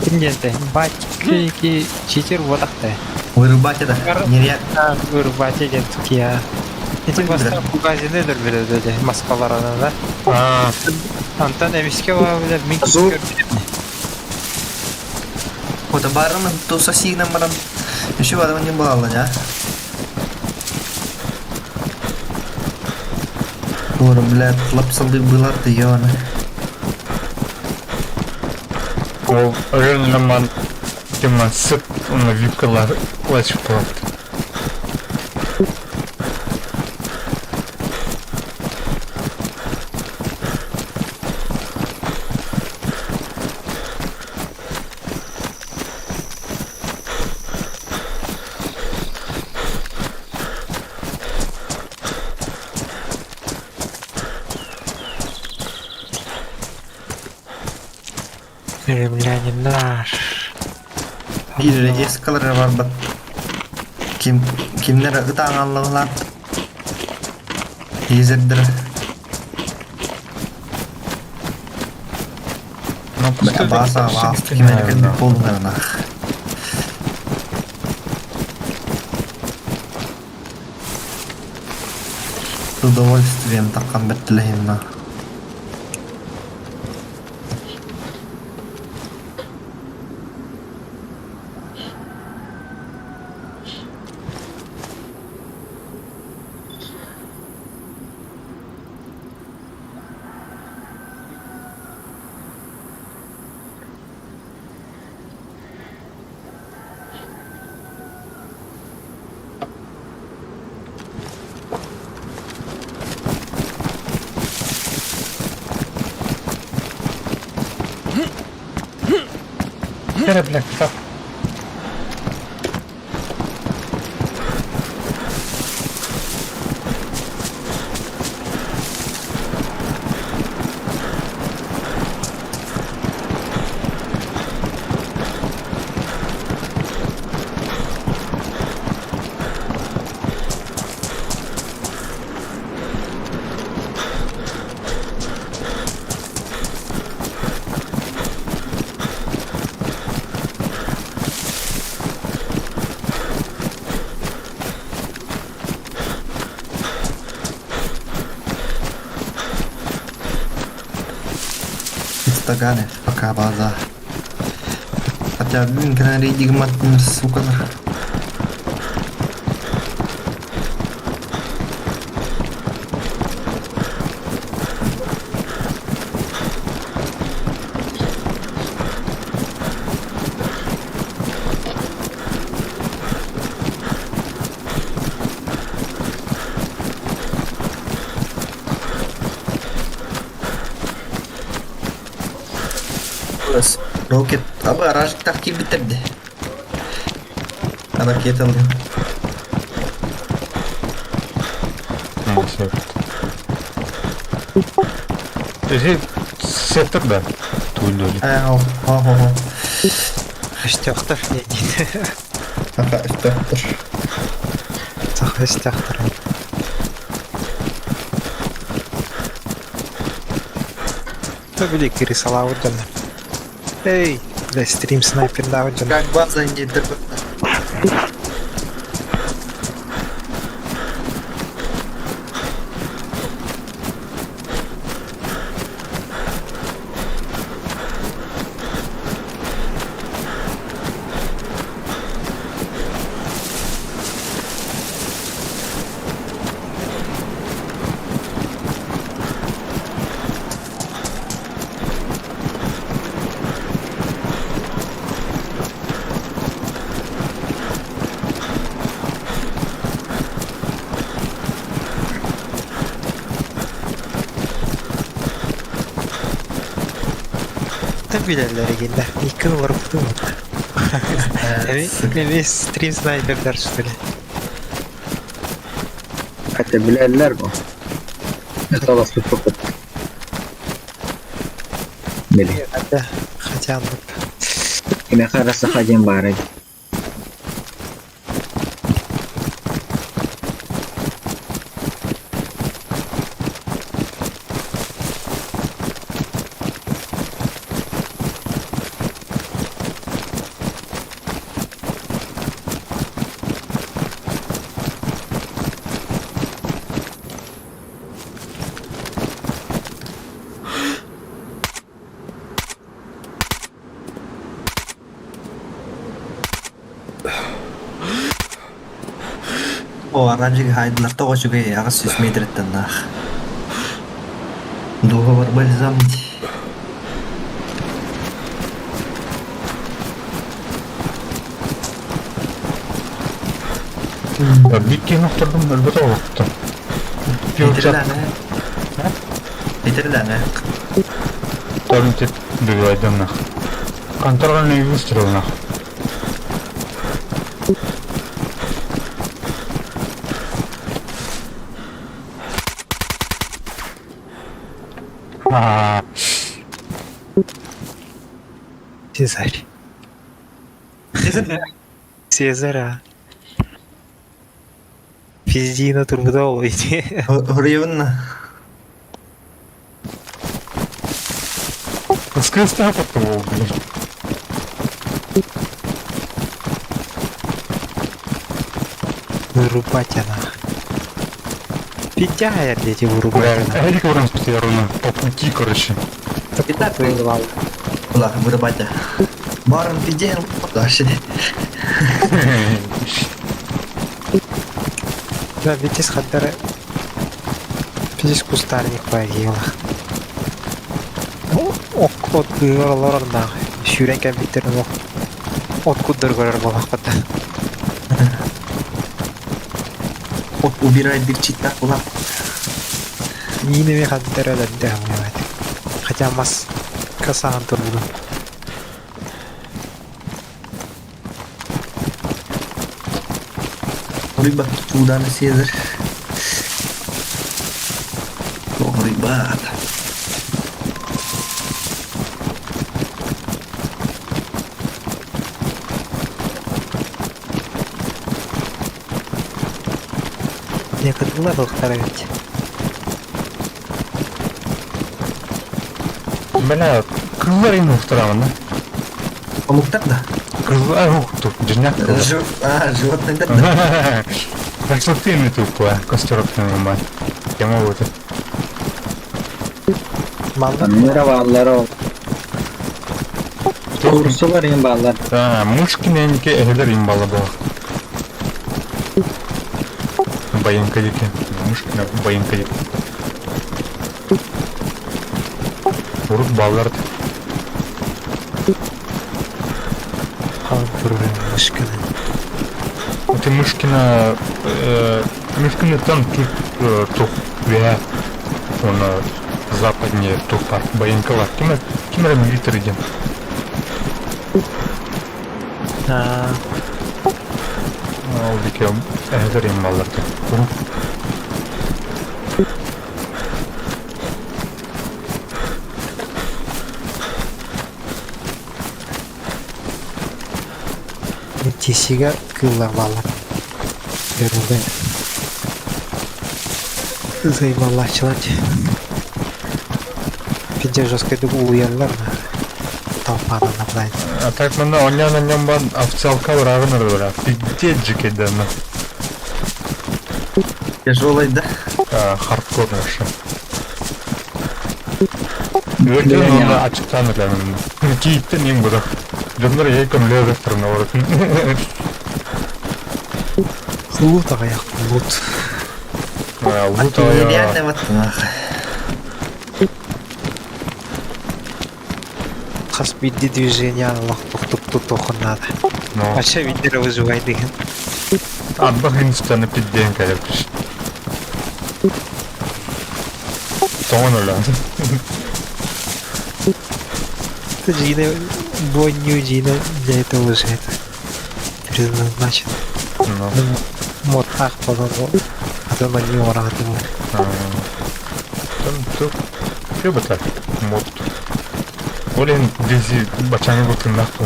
Кімденті? Батьки читер водақты. Вырубать это. Нереально. Вырубать еген тұқия. Еті баста магазины дұр біледі де, маскаларына да. Антан әмеске ва білер, мен Зу. көрмедім. Вот барым то сосигнам барам. Еще вадам не было, да? Ора, блядь, лапсалды было ты ёна. Ол реально ман тема сыт на випкалар лачып тұрады. Римлянин наш. Bir eskalar var bak. Kimler ıtan Allah'lar. Yizirdir. Basa kime geldi kollarına. С удовольствием такам бетлейна. Кері, блядь, так. Таганы, пока база. Хотя, блин, когда рейдинг матнер, сука. Roket abi aracı taktiği bitirdi. Hareket alıyor. Сеттер да. Түлдөлү. Ho. Хаштяхтар не дейді. Haha işte. Хаштяхтар. Та били кирисала удан. Эй, да стрим снайпер да удан. Как база не терпит. Та билелер егенде. Екі ұрып тұм. Емес стрим снайпердар что ли. Хотя bilenler bu. Estaba su poco. Bili. Хотя анлап. Kime karası hacım bari. O aracı haydılar da o çünkü yağı 100 metreden nah. Договор бальзам. Биккен оқтырдым, әлбәтә оқтым. Bitirlene. Торнтет бігайдым нах. Контрольный выстрел нах. Сезарь. Сезара. Пиздина турбуда олойди. Гривна. Скрестя потом, блин. Вырубать она. Пятяя дети вырубать она. Эрик уран потеряна по пути, короче. И так вызывал. Ула, вырубать. Барон пидел, подальше. Да, видите, с хаттары. Здесь кустарник появил. От кыйгаларында шүрен компьютерин от куддыргар болакта. От убирает дырчиттак ула. Минеме хаттары да дәмәт. Хотя мас касаган турбуду. Рыба туда на север. О, ребята. Некоторые левел вторить. Бля, кызлар ему второго, Помог да? Кызлар, тут, дерняк. Животное да? Так что ты мне тупо, костерок нормально. Я могу это. Мало. Mira vallar ol. Doğrusu var en bağlar. Мышкин энеке эхелер им бала бала. Байынка екен. Мышкина байынка екен. Урут балалар. Ты Мышкина там тут тух вя. Он западнее тух бар. Байынка бар. Кимер милитар екен. Ал дике эхелер им балалар. Тесиге кыллар балар. Беруге. Займалачылар. Пиде жескайды уянлар. Толпаны набрать. А так мына оняна нямбан официалка барагыныр бара. Пиде жикеден. Тяжелый, да? Хардкор наша. Өтен оны ачыктан элемин. Кийиттен эң бирок. Жондар экем лезектерине барат. Лут аяк лут. Лут Нереально вот. Хас бидди движение аллах тук надо. Ача видео выживай деген. Адба хинстаны пидден келепиш. Тонола. Джина бойню Джина для этого уже это предназначен. Мод ах подобно. А то на него радовал. Там тук. Что так? Мод. Олен дизи бачаны бутын нахту.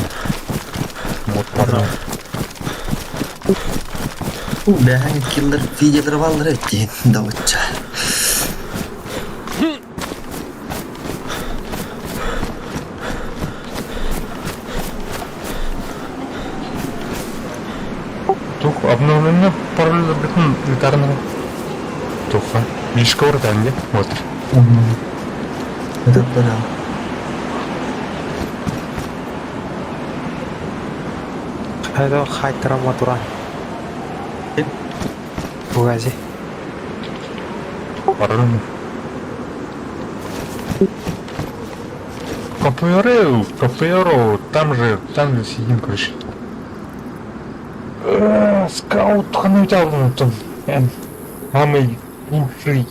Мод парна. Бәһәң киллер видеолар баллар эти давытча. Тух обновлено пароль битен гитарный. Туха. Мишка уртанге. Вот. Это понял. Это хайтера матура. Бугази. Пароль. Капуэро, там же сидим, короче. Скаут ханутал там. Самый лучший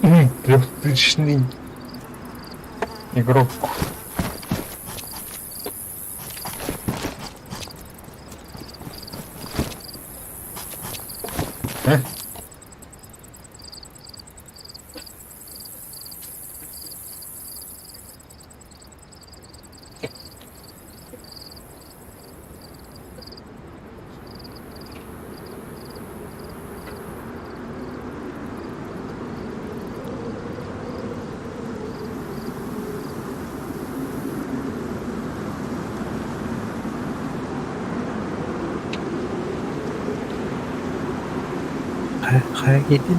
3000-ный игрок. Харакетин.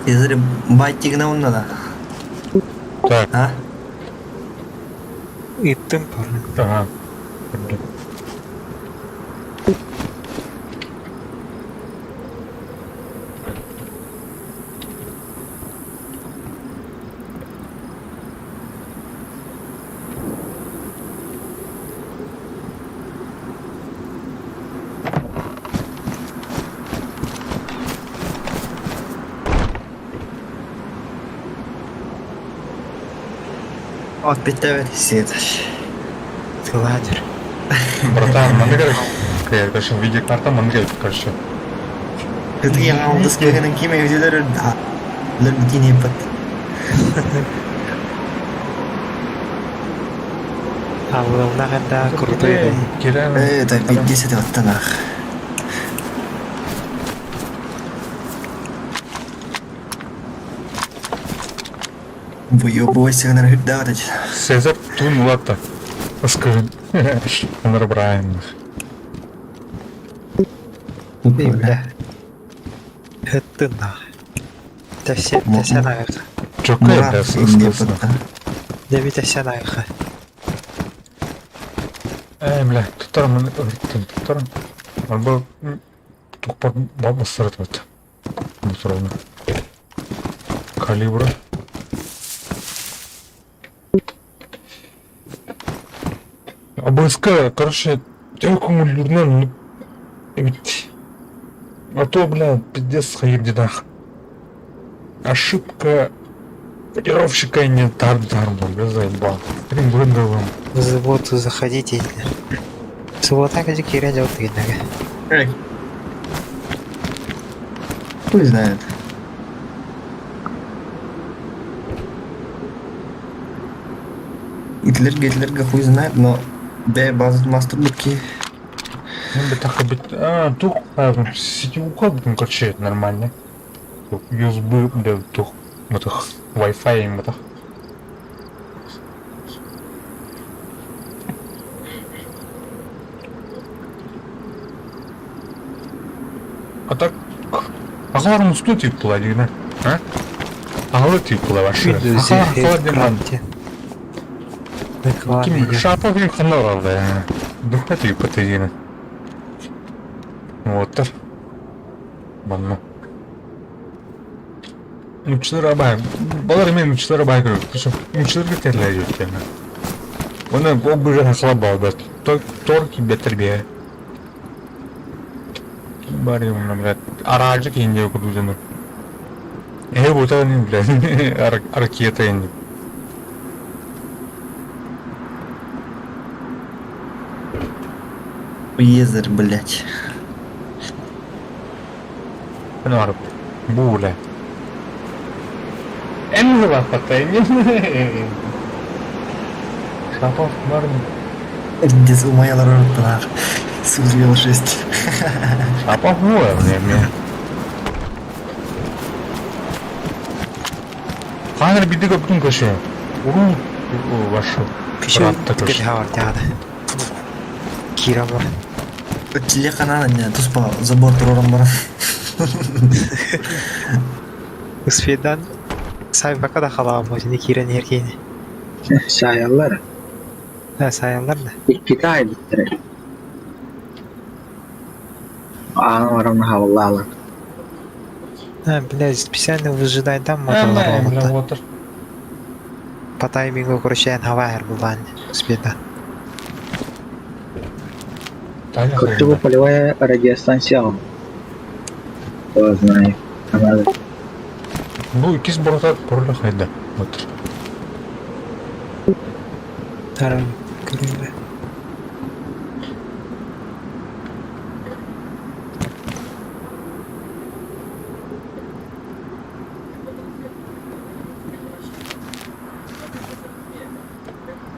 Изри байтигна оннада. Так. А? Иттим парни. Ага. От питавет сидит. Ладер. Братан, мында керек. Короче, видеокарта мында керек, короче. Это я алдыс кегенен киме видеолар да. Лердине пат. Аллах да крутой. Это 50 вот танах. Выебывайся на рыдать. Сезар тун лата. Скажи. Анар Брайан. Бля. Это на. Та все наверное. Чокай, да, не собственно. Дебите сянайха. Бля, туттарым ыгыттым, туттарым. Албы тукпар баба сырытыбыт. Бу сурауна. Калибры. АБСК, короче, көңүлүрүнөн эмит. А то, бля, пиздец хайырдинах. Ошибка кодировщика не тарм-тарм, бля, заебал. Блин, блин, В завод заходите. В завод так же киря делать генага. Эй. Хуй знает. Гитлерга хуй знает, но база мастер-бутки. Ну, бы так и быть. Тух, сетевой код, ну, короче, нормально. Тух, USB, да, тух, вот их, Wi-Fi, вот их. А так, ағаларың ұсты тиіп тұла дегені, а? Ағалы тиіп тұла башы. Ағалар деман. Кім шапа кім қанна оралды, дұққа тиіп бұты дегені. Вот. Банно. Мүчілер абай. Балар мен мүчілер абай көріп. Мүчілерге терлай жөттені. Оны ол бір жағын қылап балды. Тор кебеттір бе. Бар емін, блядь. Арacı кейінде өкірді жөнір. Бұта не, блядь. Ракета енді. Езер, блядь. Ne var bu le? En mi var patlayın? Şafaf var mı? Здесь у моя ротар. Сузрел 6. Şafaf mı var ne? Kanır bir de bütün kaşı. Urun başı. Пиши генхавар тяда. Кира бар. Телеканал не, туспа забор турором бар. Успедан сайфака да халам өзіне кирен еркейіне. Şayarlar. Sayanlar da. İki ay bitti. Ağlarım havalı. Блядь, специально выжидайдан моторлар болмады. Отыр. По таймингу короче хавайр булган. Успедан. Коктебель полевая радиостанция. Кто знает. Она Bu ikiz burada burada kaydı. Отыр. Тарам көрінді.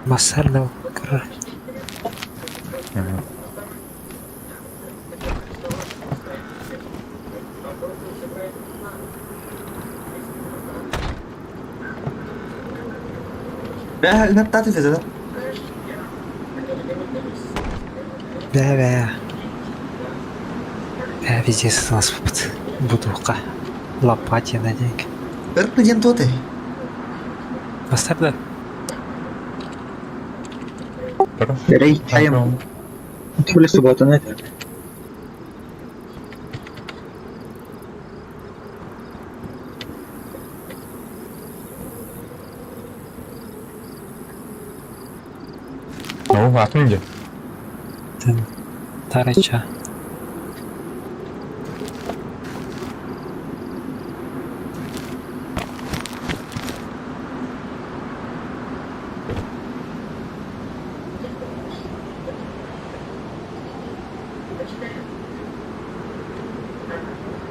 Масар да көрі. Бә, таты фезеді. Бә. Везде сатылас бұд. Будуққа. Лопатия наденька. Бір күден тоты. Масар да. Рей тайм. Түрлі суббота не так. Ну, atın gel. Тарача.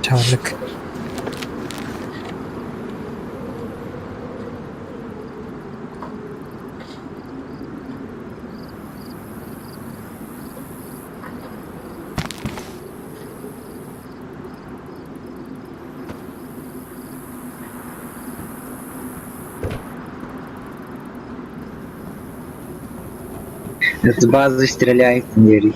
Çaldık. С базы стреляет Нерий.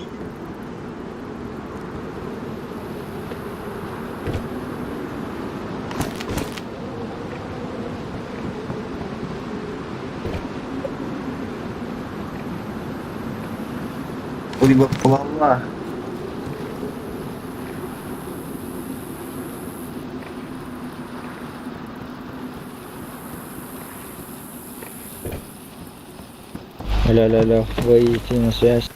Фурибок плавла. Алло, выйти на связь.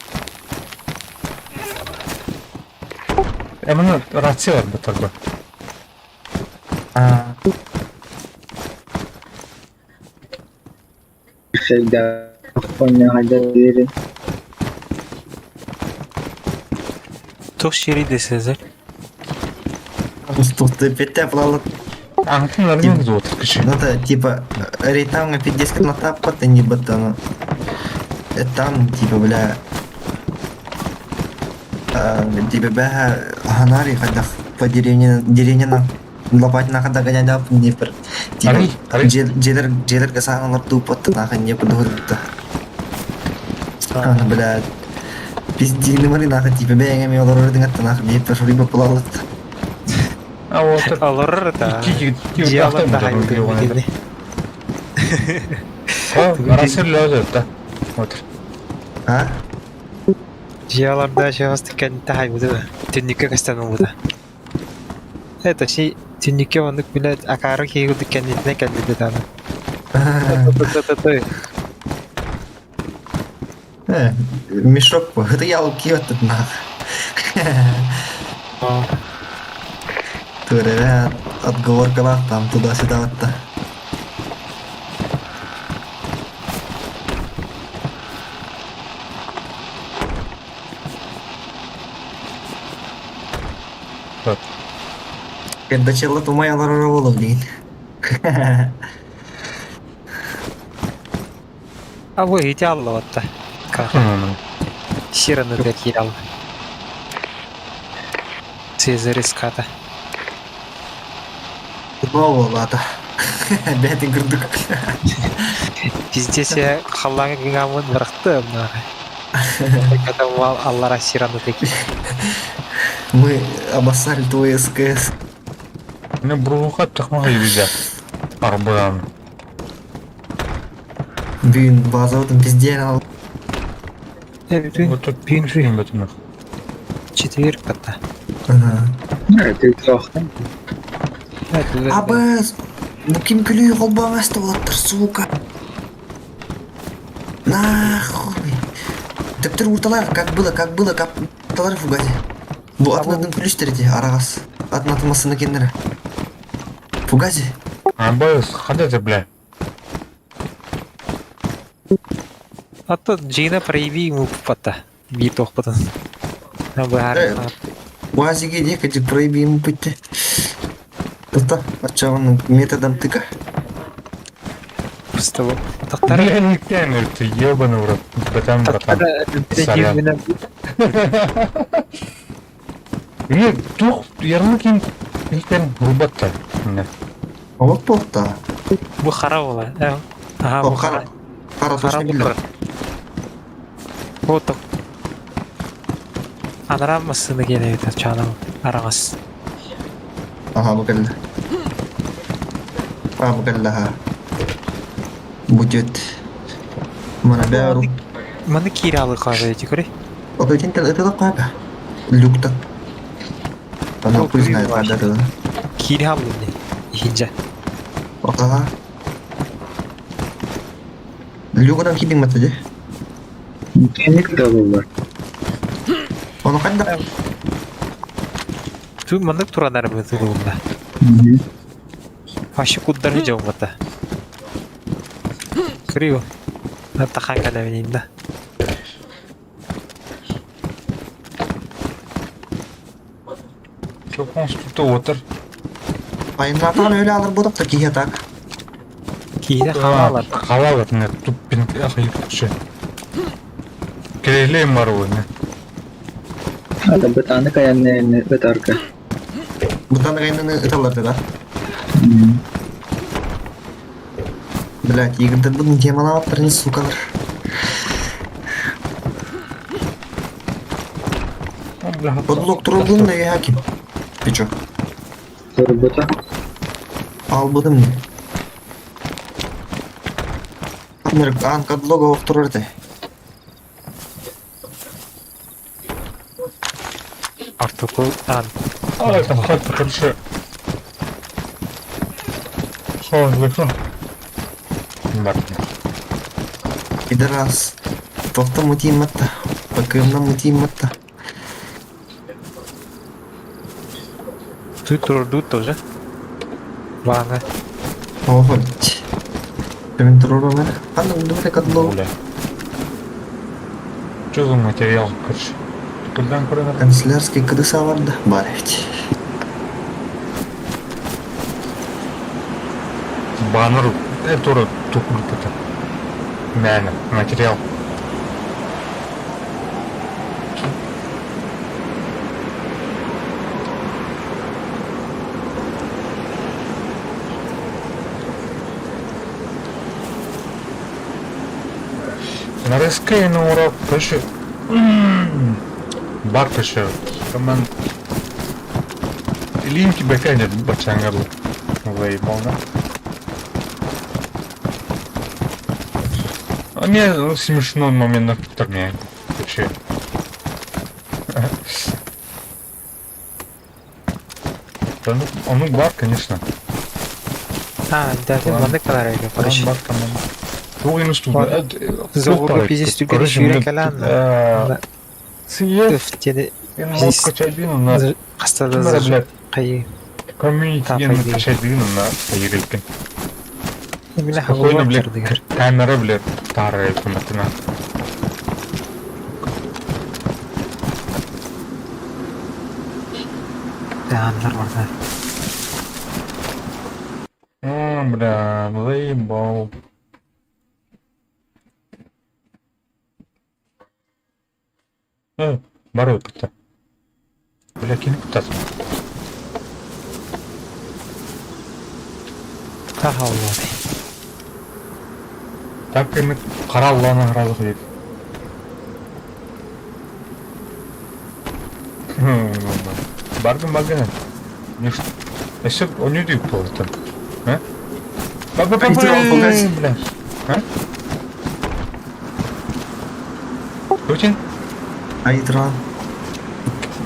Мына рация бар бутарга. Всегда понятно, верен. Тох шери десезер. Тут петя плавла. Аңтын армин зовут кичи. Ну да, типа, рейтанга 50 на таппата не батана. Там, типа, бля... Типа, бля, ханари, когда по деревне на лопать на когда гоня да, не пер. Типа, Ари. джелер гасана на тупот на не подгорта. Ана, бля, пиздили мари на типа, бля, я олор dengan tanah не пер, либо плават. А вот Алар да. Диалог да хайбер. Рация лёзет да. Вот. А? Жияларда жавасты кәнті хайбуды. Түннікі кастан олуды. Это си түннікі ондық білет акары кейгуды кәнетіне кәнді даны. Мешок, это я укиот тут на. Туря отговорка там туда-сюда вот-то. Когда чела то моя ларовала блин. А вы иди алла отта. Шираны дек ял. Сезерис ката. Бавлата. Бәтин күрдік. Пиздесе халлаңа гамын бырықты мына. Ката мал аллара шираны дек. Мы обоссали твой СКС. Мне бруха тахмага юзя. Арбан. Бүйін базаудың пизден ал. Вот тут пинжин бетнах. Четверг ката. Ты плохо. Абыз! Ну ким күлей қолбаңасты олаттыр, сука. Нахуй. Тіптір ұрталайық, как было, как ұрталар фугази. Бұл атынадың күліштерді, арағас. Атынатымасыны кендері. Фугази. Абыз, қада же, бля. Атты жина прояви ему пата. Битох патан. Уазиге дека же проебеймін пөтті. Тұта, атчауының методом тыка. Просто вот. Тақтар. Бля, не тянет, ты ебаный в рот. Братан. Сорян. Тух, ярмы кейін екен рубатта. Олық болтта. Бу хара бола. Ага, бу хара. Қара точно білді. Вот так. Анарамасыны келе еді чаным араңыз. Ага, bu geldi. Bu geldi ha. Будет. Mana baru. Маны киралы қажа еті көрей. Oke, cinta itu apa? Люк-то. Она пусть знает, ada tuh. Киралы не. Хинжа. Oke. Люк orang kidding mata aja. Ini kedua. Ono kan dah. Ту мандык туранар бөті бұлында. Ашы куддары жау бата. Крио. Тахан кәләвенейін да. Çok konstrukta otur. Ayınlardan öyle alır bu da ki tak. Кейді халалар. Халал не туп пин ахи. Келелейм бар ғой. Ada betanda kayak nenek betarka. Buradan da kayınlarını ıtalardı da. Блядь, игры будут демонавторы, сукалар. Подлог турулduğunda ya hakim. Piço. Sorbuta. Almadım mı? Amerik an kadlogo tururdu. Тукул ан. А, это хоть хорошо. Сложно. Барки. Пидорас. Тоқта мутиматта. Пакымна мутиматта. Тут турдут тоже. Ванга. Охоть. Комментаророна. Ладно, давай кадло. Бля. Что за материал, короче? Куда он куда? Канцелярский кадыса варда. Барить. Баннер. Это тукуль это. Реально, материал. Нарезкай на урок, пиши. Бар пиши. Команд. Линки беканет бачангарлы. Заебал, да? А мне смешной момент на турне. Вообще. Да ну, он бар, конечно. А, да, ты ванга каларайга. Короче. Бар команд. Хуйнус тут. Зовут пиздец тюгели шюре калан. Съесть. Тефтеде. Вот качабину на... Хастада Кимара, зажи. блядь, Кайы. комьюнитиген качабину на айрылкен. Именно Спокойно, хаву блядь, ватер. камера, блядь, старая комнатына. Да, нормально. Бля, заебал. Барой пыта. Бля, кинь пытаться. Тахаллады. Так и мы караллана разы deyip. Бардым багана. Ниш. Эсеп он не дейп болду. А? Бля. А? Очень Айтран.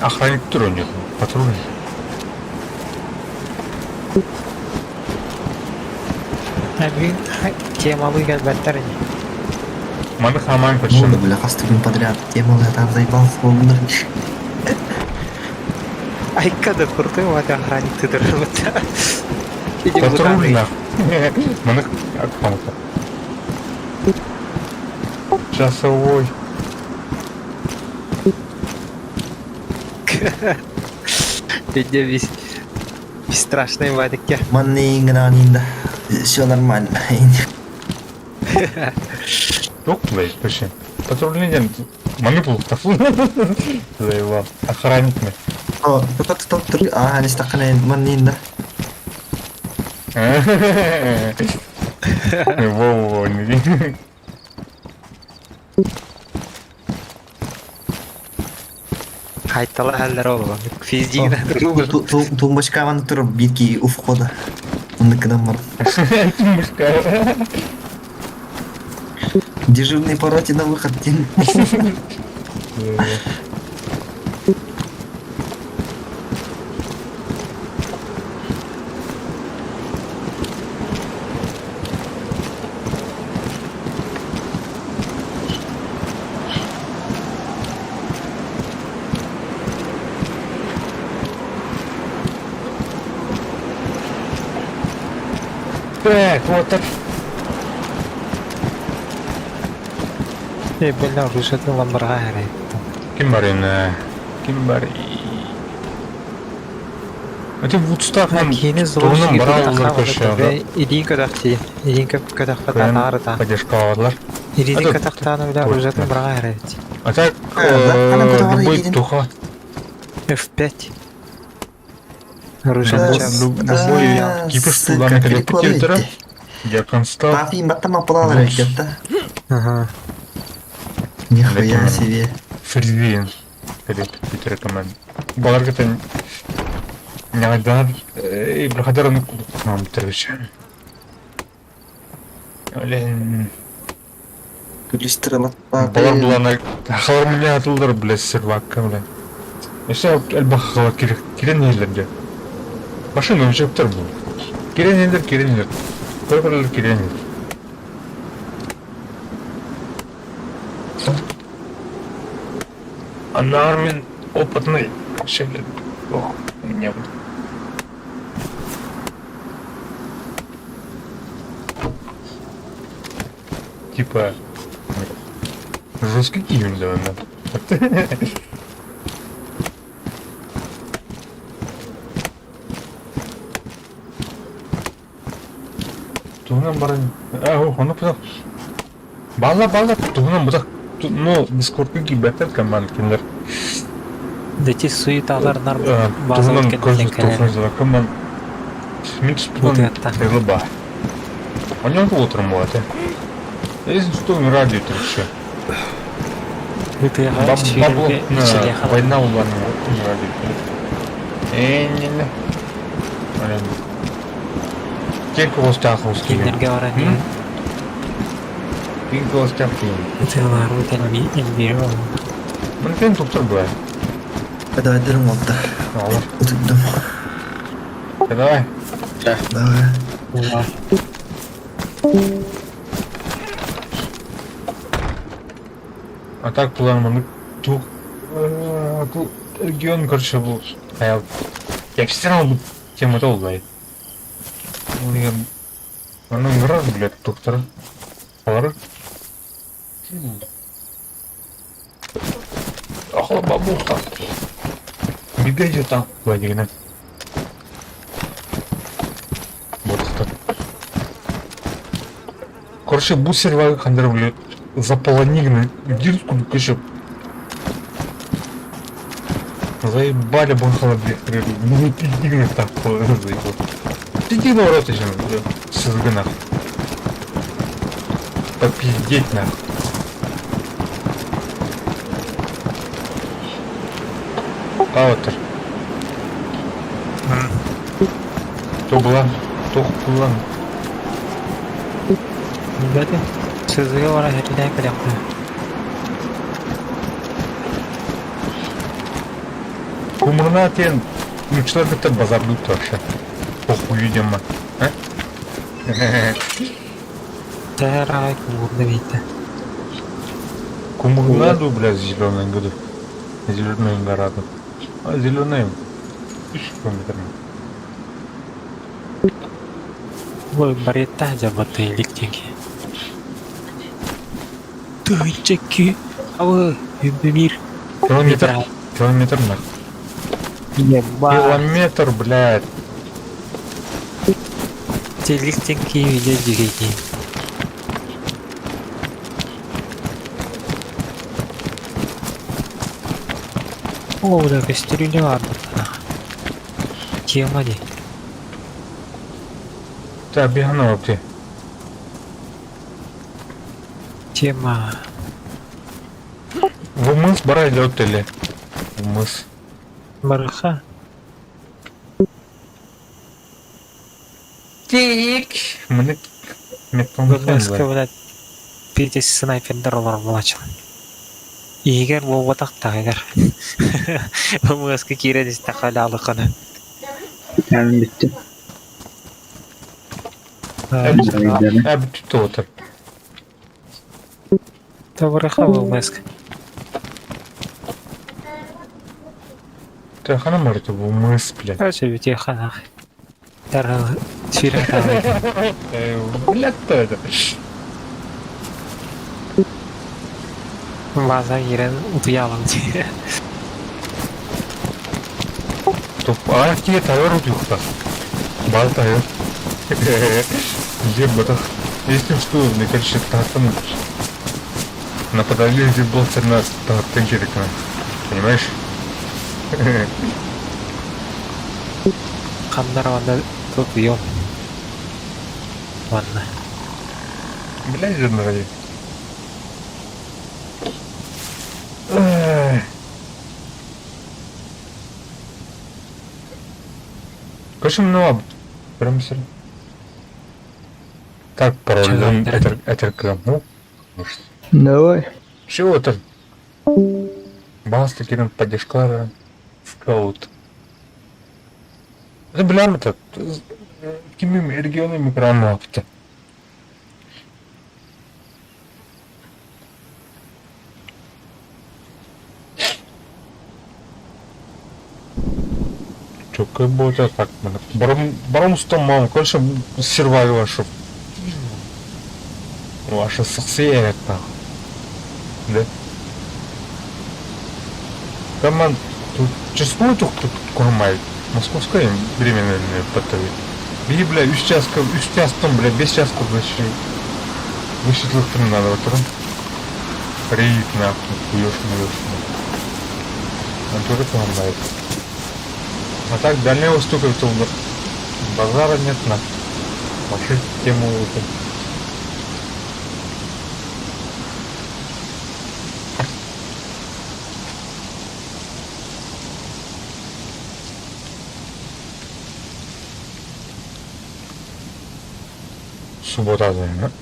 охранник тур у них. Патрульный. Блин, тема выгод баттарни. Маны хаман Ну, почему? да, бля, хастыгин подряд. Тема, я там заебался, он Ай, когда крутой, вот охранник ты дорожит. Патрульный нах. Маны как палка. Часовой. Видя весь страшный вадик. Манни гранинда. Все нормально. Yok блядь, почти. Патрульный день. Маны плохо. Заебал. Охранник мы. О, кто тут? А, не стаканы маннинда. Во-во, не. Хайтала хәлләр ул. Физдигенә рубл. Тумбочка ван тур битки у входа. Он никогда мар. Дежурный по роте на выход. Так, вот так. Белләр рушатын ламбарга һәре. Ким бар инде? Ким бар? Это Вудстаг нам Кини тугунан злоши бара алар көшөөгө. Идин кадакти. Идин кадактан арыта. Поддержкалар. Идин Это- кадактан беләр рушатын барга һәре. А так, Она куда любой едет? туха, F5. Рушан час. любой кипиш туланы репетитора, я констал, Папи, батама плавали где-то. Ага. Нихуя себе. фризин, репетитора команд. Балар кетен, нягайдан, и благодарны нам бітіргіші. Олен, Күлістіріліп. балар бұланы, ақылар мені атылдар, білесіз, сервакка, блин. Ese elbakhala kirenelerde. Başın öncektür bu. Kirenler. Böyle kirenler. Анармен опытный şeyler. Oh, не буду. Типа жесткий кивень, наверное. Тугунан баран. Оны пұтақ. Бала, тугунан бұтақ. Ну, дискордқа кибеттер команд кендер. Дети суеталар нар Тугунан көзді тоқынызға команд. Микс пұтан тәйлі ба. Онан отырым болады. Если что, не радио еще. Бабло, война у вас не радио. Не. Кек у вас таховский. Кинерге бара не. Кек у вас таховский. Тылар өтен би элбире ол. Мынтен туптар бай. Давай дырым oldu. Алар. Утундум. Давай. Давай. А так план тух. Регион, короче, был. Я все равно буду тему долгой. Она игра, блядь, доктора. Алары. Ахла бабуха. Бегайте там, Владимир. Вот это. Короче, бусер хандер, блядь, заполонили дирку, еще. Заебали бахала, блядь, ну ты дигнешь так, заебал. Иди на урод еще, с изгана. Попиздеть нахуй. Паутер. Кто была? Бәді, сөзіге бара жерден кілемді. Кумырна тен, человек это базар тут вообще. Похуй, видимо. А? Тәр ағай күңірді бейті. Кумырна ду, блядь, зеленый году. Зеленый гораду. А зеленый 3 километр. Ой, баретта жабаты еліктенге. Түйчекки, ауы, өмбемир. Километр нахуй. Еба. Километр, блядь. Еліктенге үйде жігейген. О, да көстірілі бар бұттана. Тема де. Так, бегано вообще. Тема. В мыс бара идет или? В мыс. Барыха. Тик. Мне Бұғызғы бұлад пердесі снайперлер олар болачыл. Егер бұл батақта егер. Бұғызғы кередесі тақалы алықыны. Yani bitti. Abi tuttu otur. Табырыха бұғызғы. Ты хана может в мыс, блядь. Өте өте қанақ. Дәрі сүйрен тағайды. Блядь, кто это? База ерен ұтыялым де. А какие товары утюгта? Бал товар. Где батах? Если что, мне кажется, там на подавление где был 13 танкерика. Понимаешь? Қандар ванда тут ұйым. Ванда. Блядь, же нравится. Короче, много. Прям сильно. Так, пароль, это кому? Давай. Чего это? Бас таким поддержка. Каут. Это блям это. Кими регионы микроанапта. Чокай будет так. Баром стомам, конечно, сервай вашу. Ваша сексия это. Да. Команд тут число тут кормает. Московская временная потовит. Бери, бля, 3 часка, бля, без часка вообще. Высветлых там надо, вот там. Рейд нахуй, хуёшь. Он тоже помогает. А так, Дальний Восток это умер. Базара нет на. Вообще тему это.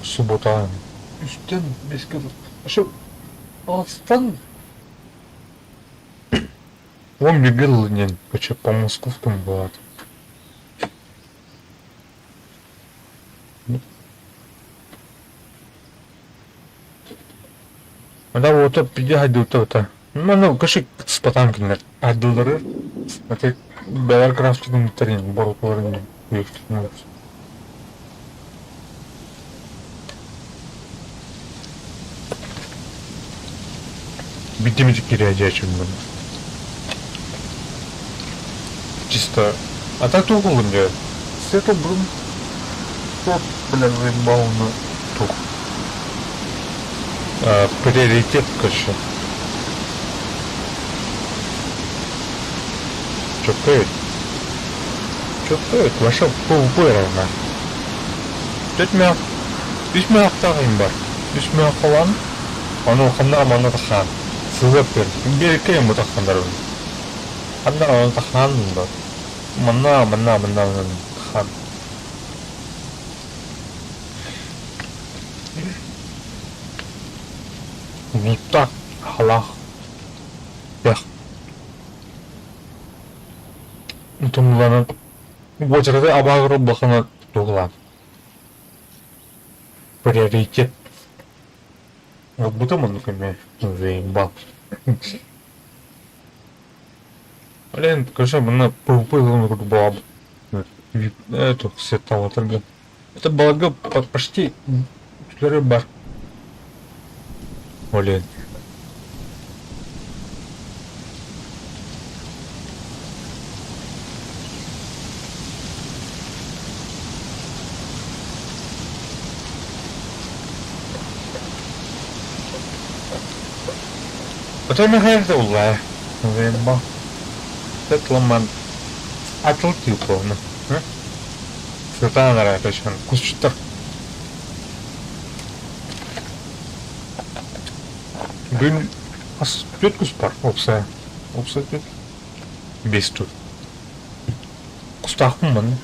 Суббота. Üstten без кого. Что? Астан. Он мне бил не почему по московскому было. Да вот это пидяйду то-то. Ну, кашик с потанками аддылары. Это Беларкрафтның тарин бороларын үйрөтүп. Битимизик кирячим bunu. Чисто. А так то было мне. Это был. Топ, бля, заебал на тух. Приоритет, конечно. Чокает? Ваша полупырана. Тетмя. Бишмя тагын бар. Бишмя калан. Аны хандар маны тахан. Сызып бер. Берекей мутахандар. Хандар аны тахан бар. Манна тахан. Нута халах. Бях. Тумланы. Бочарады абагыры бахана тугла. Приоритет. Вот будто он например заебал. Блин, конечно, она попылила баб. Это все того торга. Это благо почти 4 бар. Блин. Это не это улай. Заебал. Это ломан. Отлетел полно. Светлана нравится еще. Кусчутар. Блин, а тетку спар. Опса тетка. Без тут. Кустах ман.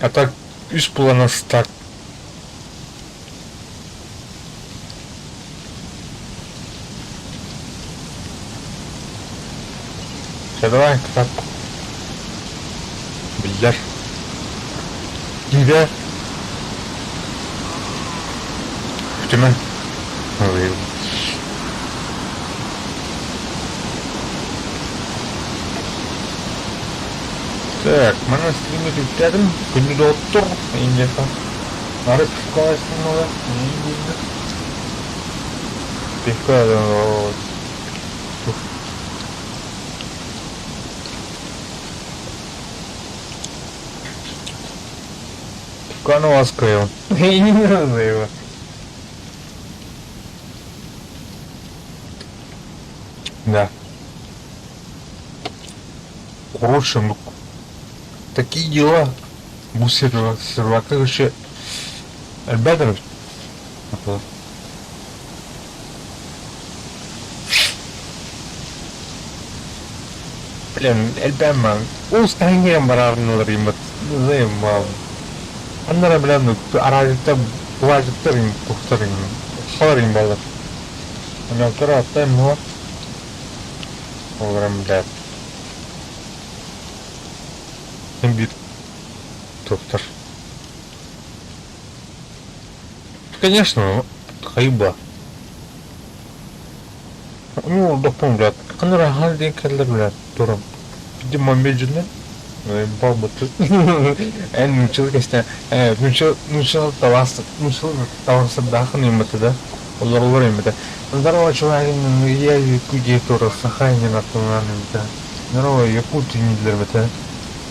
А так испула на старт. Давай, так. Блядь. Где? В тюрьме. Ой. Так, mana stream'e yükledim. Günü de otur. İnce falan. Arı psikolojisini olarak. Psikolojisini. Оно открыл. И не надо его. Да. Короче, ну такие дела. Сервака, короче. Ребята. Блин, Эльбема. Устангем барарный римат. Заебал. Аннара белән аразитта буажыттырын, кухтырын, халарын балар. Ана тора тайм var. Оларам, блядь. Бит. Доктор. Конечно, хайба. Ну, допустим, блядь. Канара халдин келдер, блядь. Турам. Видимо, меджинен. Бабаты. Нучил, конечно. Нучил тавасы дахын еметі, да? Олар еметі. Здорово, чувак, я куди тура сахайнен атынан еметі. Здорово, якуты недлер еметі.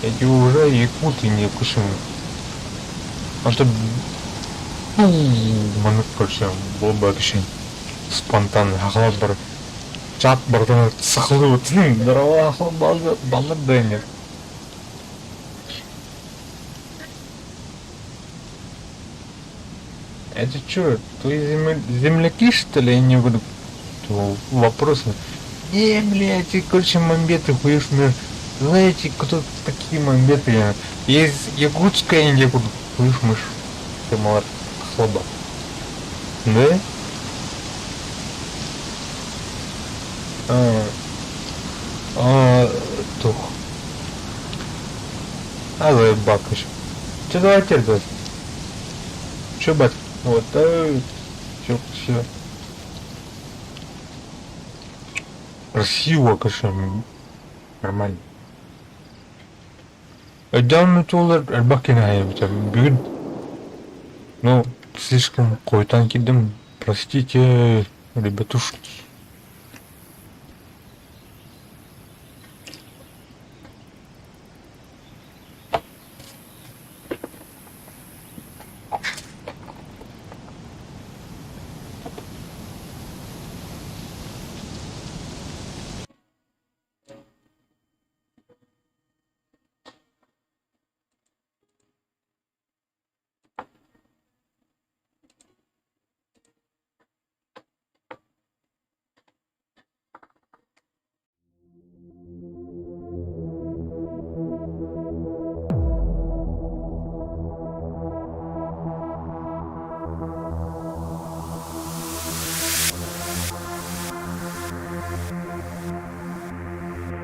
Эти уже якуты не кушаем. А что... Манып көрсем, бұл ба кішен. Спонтанный, ақылы бір... Чат бірден сақылы өтін. Здорово, ақылы балыр да нет. Это что, твои земляки, что ли, я не буду вопросы? Блядь, короче, мамбеты, хуешь мне. Знаете, кто такие мамбеты? Есть якутская Индия, хуешь мышь. Ты молод, слабо. Да? Тух. Заебак еще. Че давай теперь делать? Че, бать? Вот, все. Красиво, конечно. Нормально. Данный тулер Арбакина бюд. Ну, слишком кое-то кидем. Простите, ребятушки.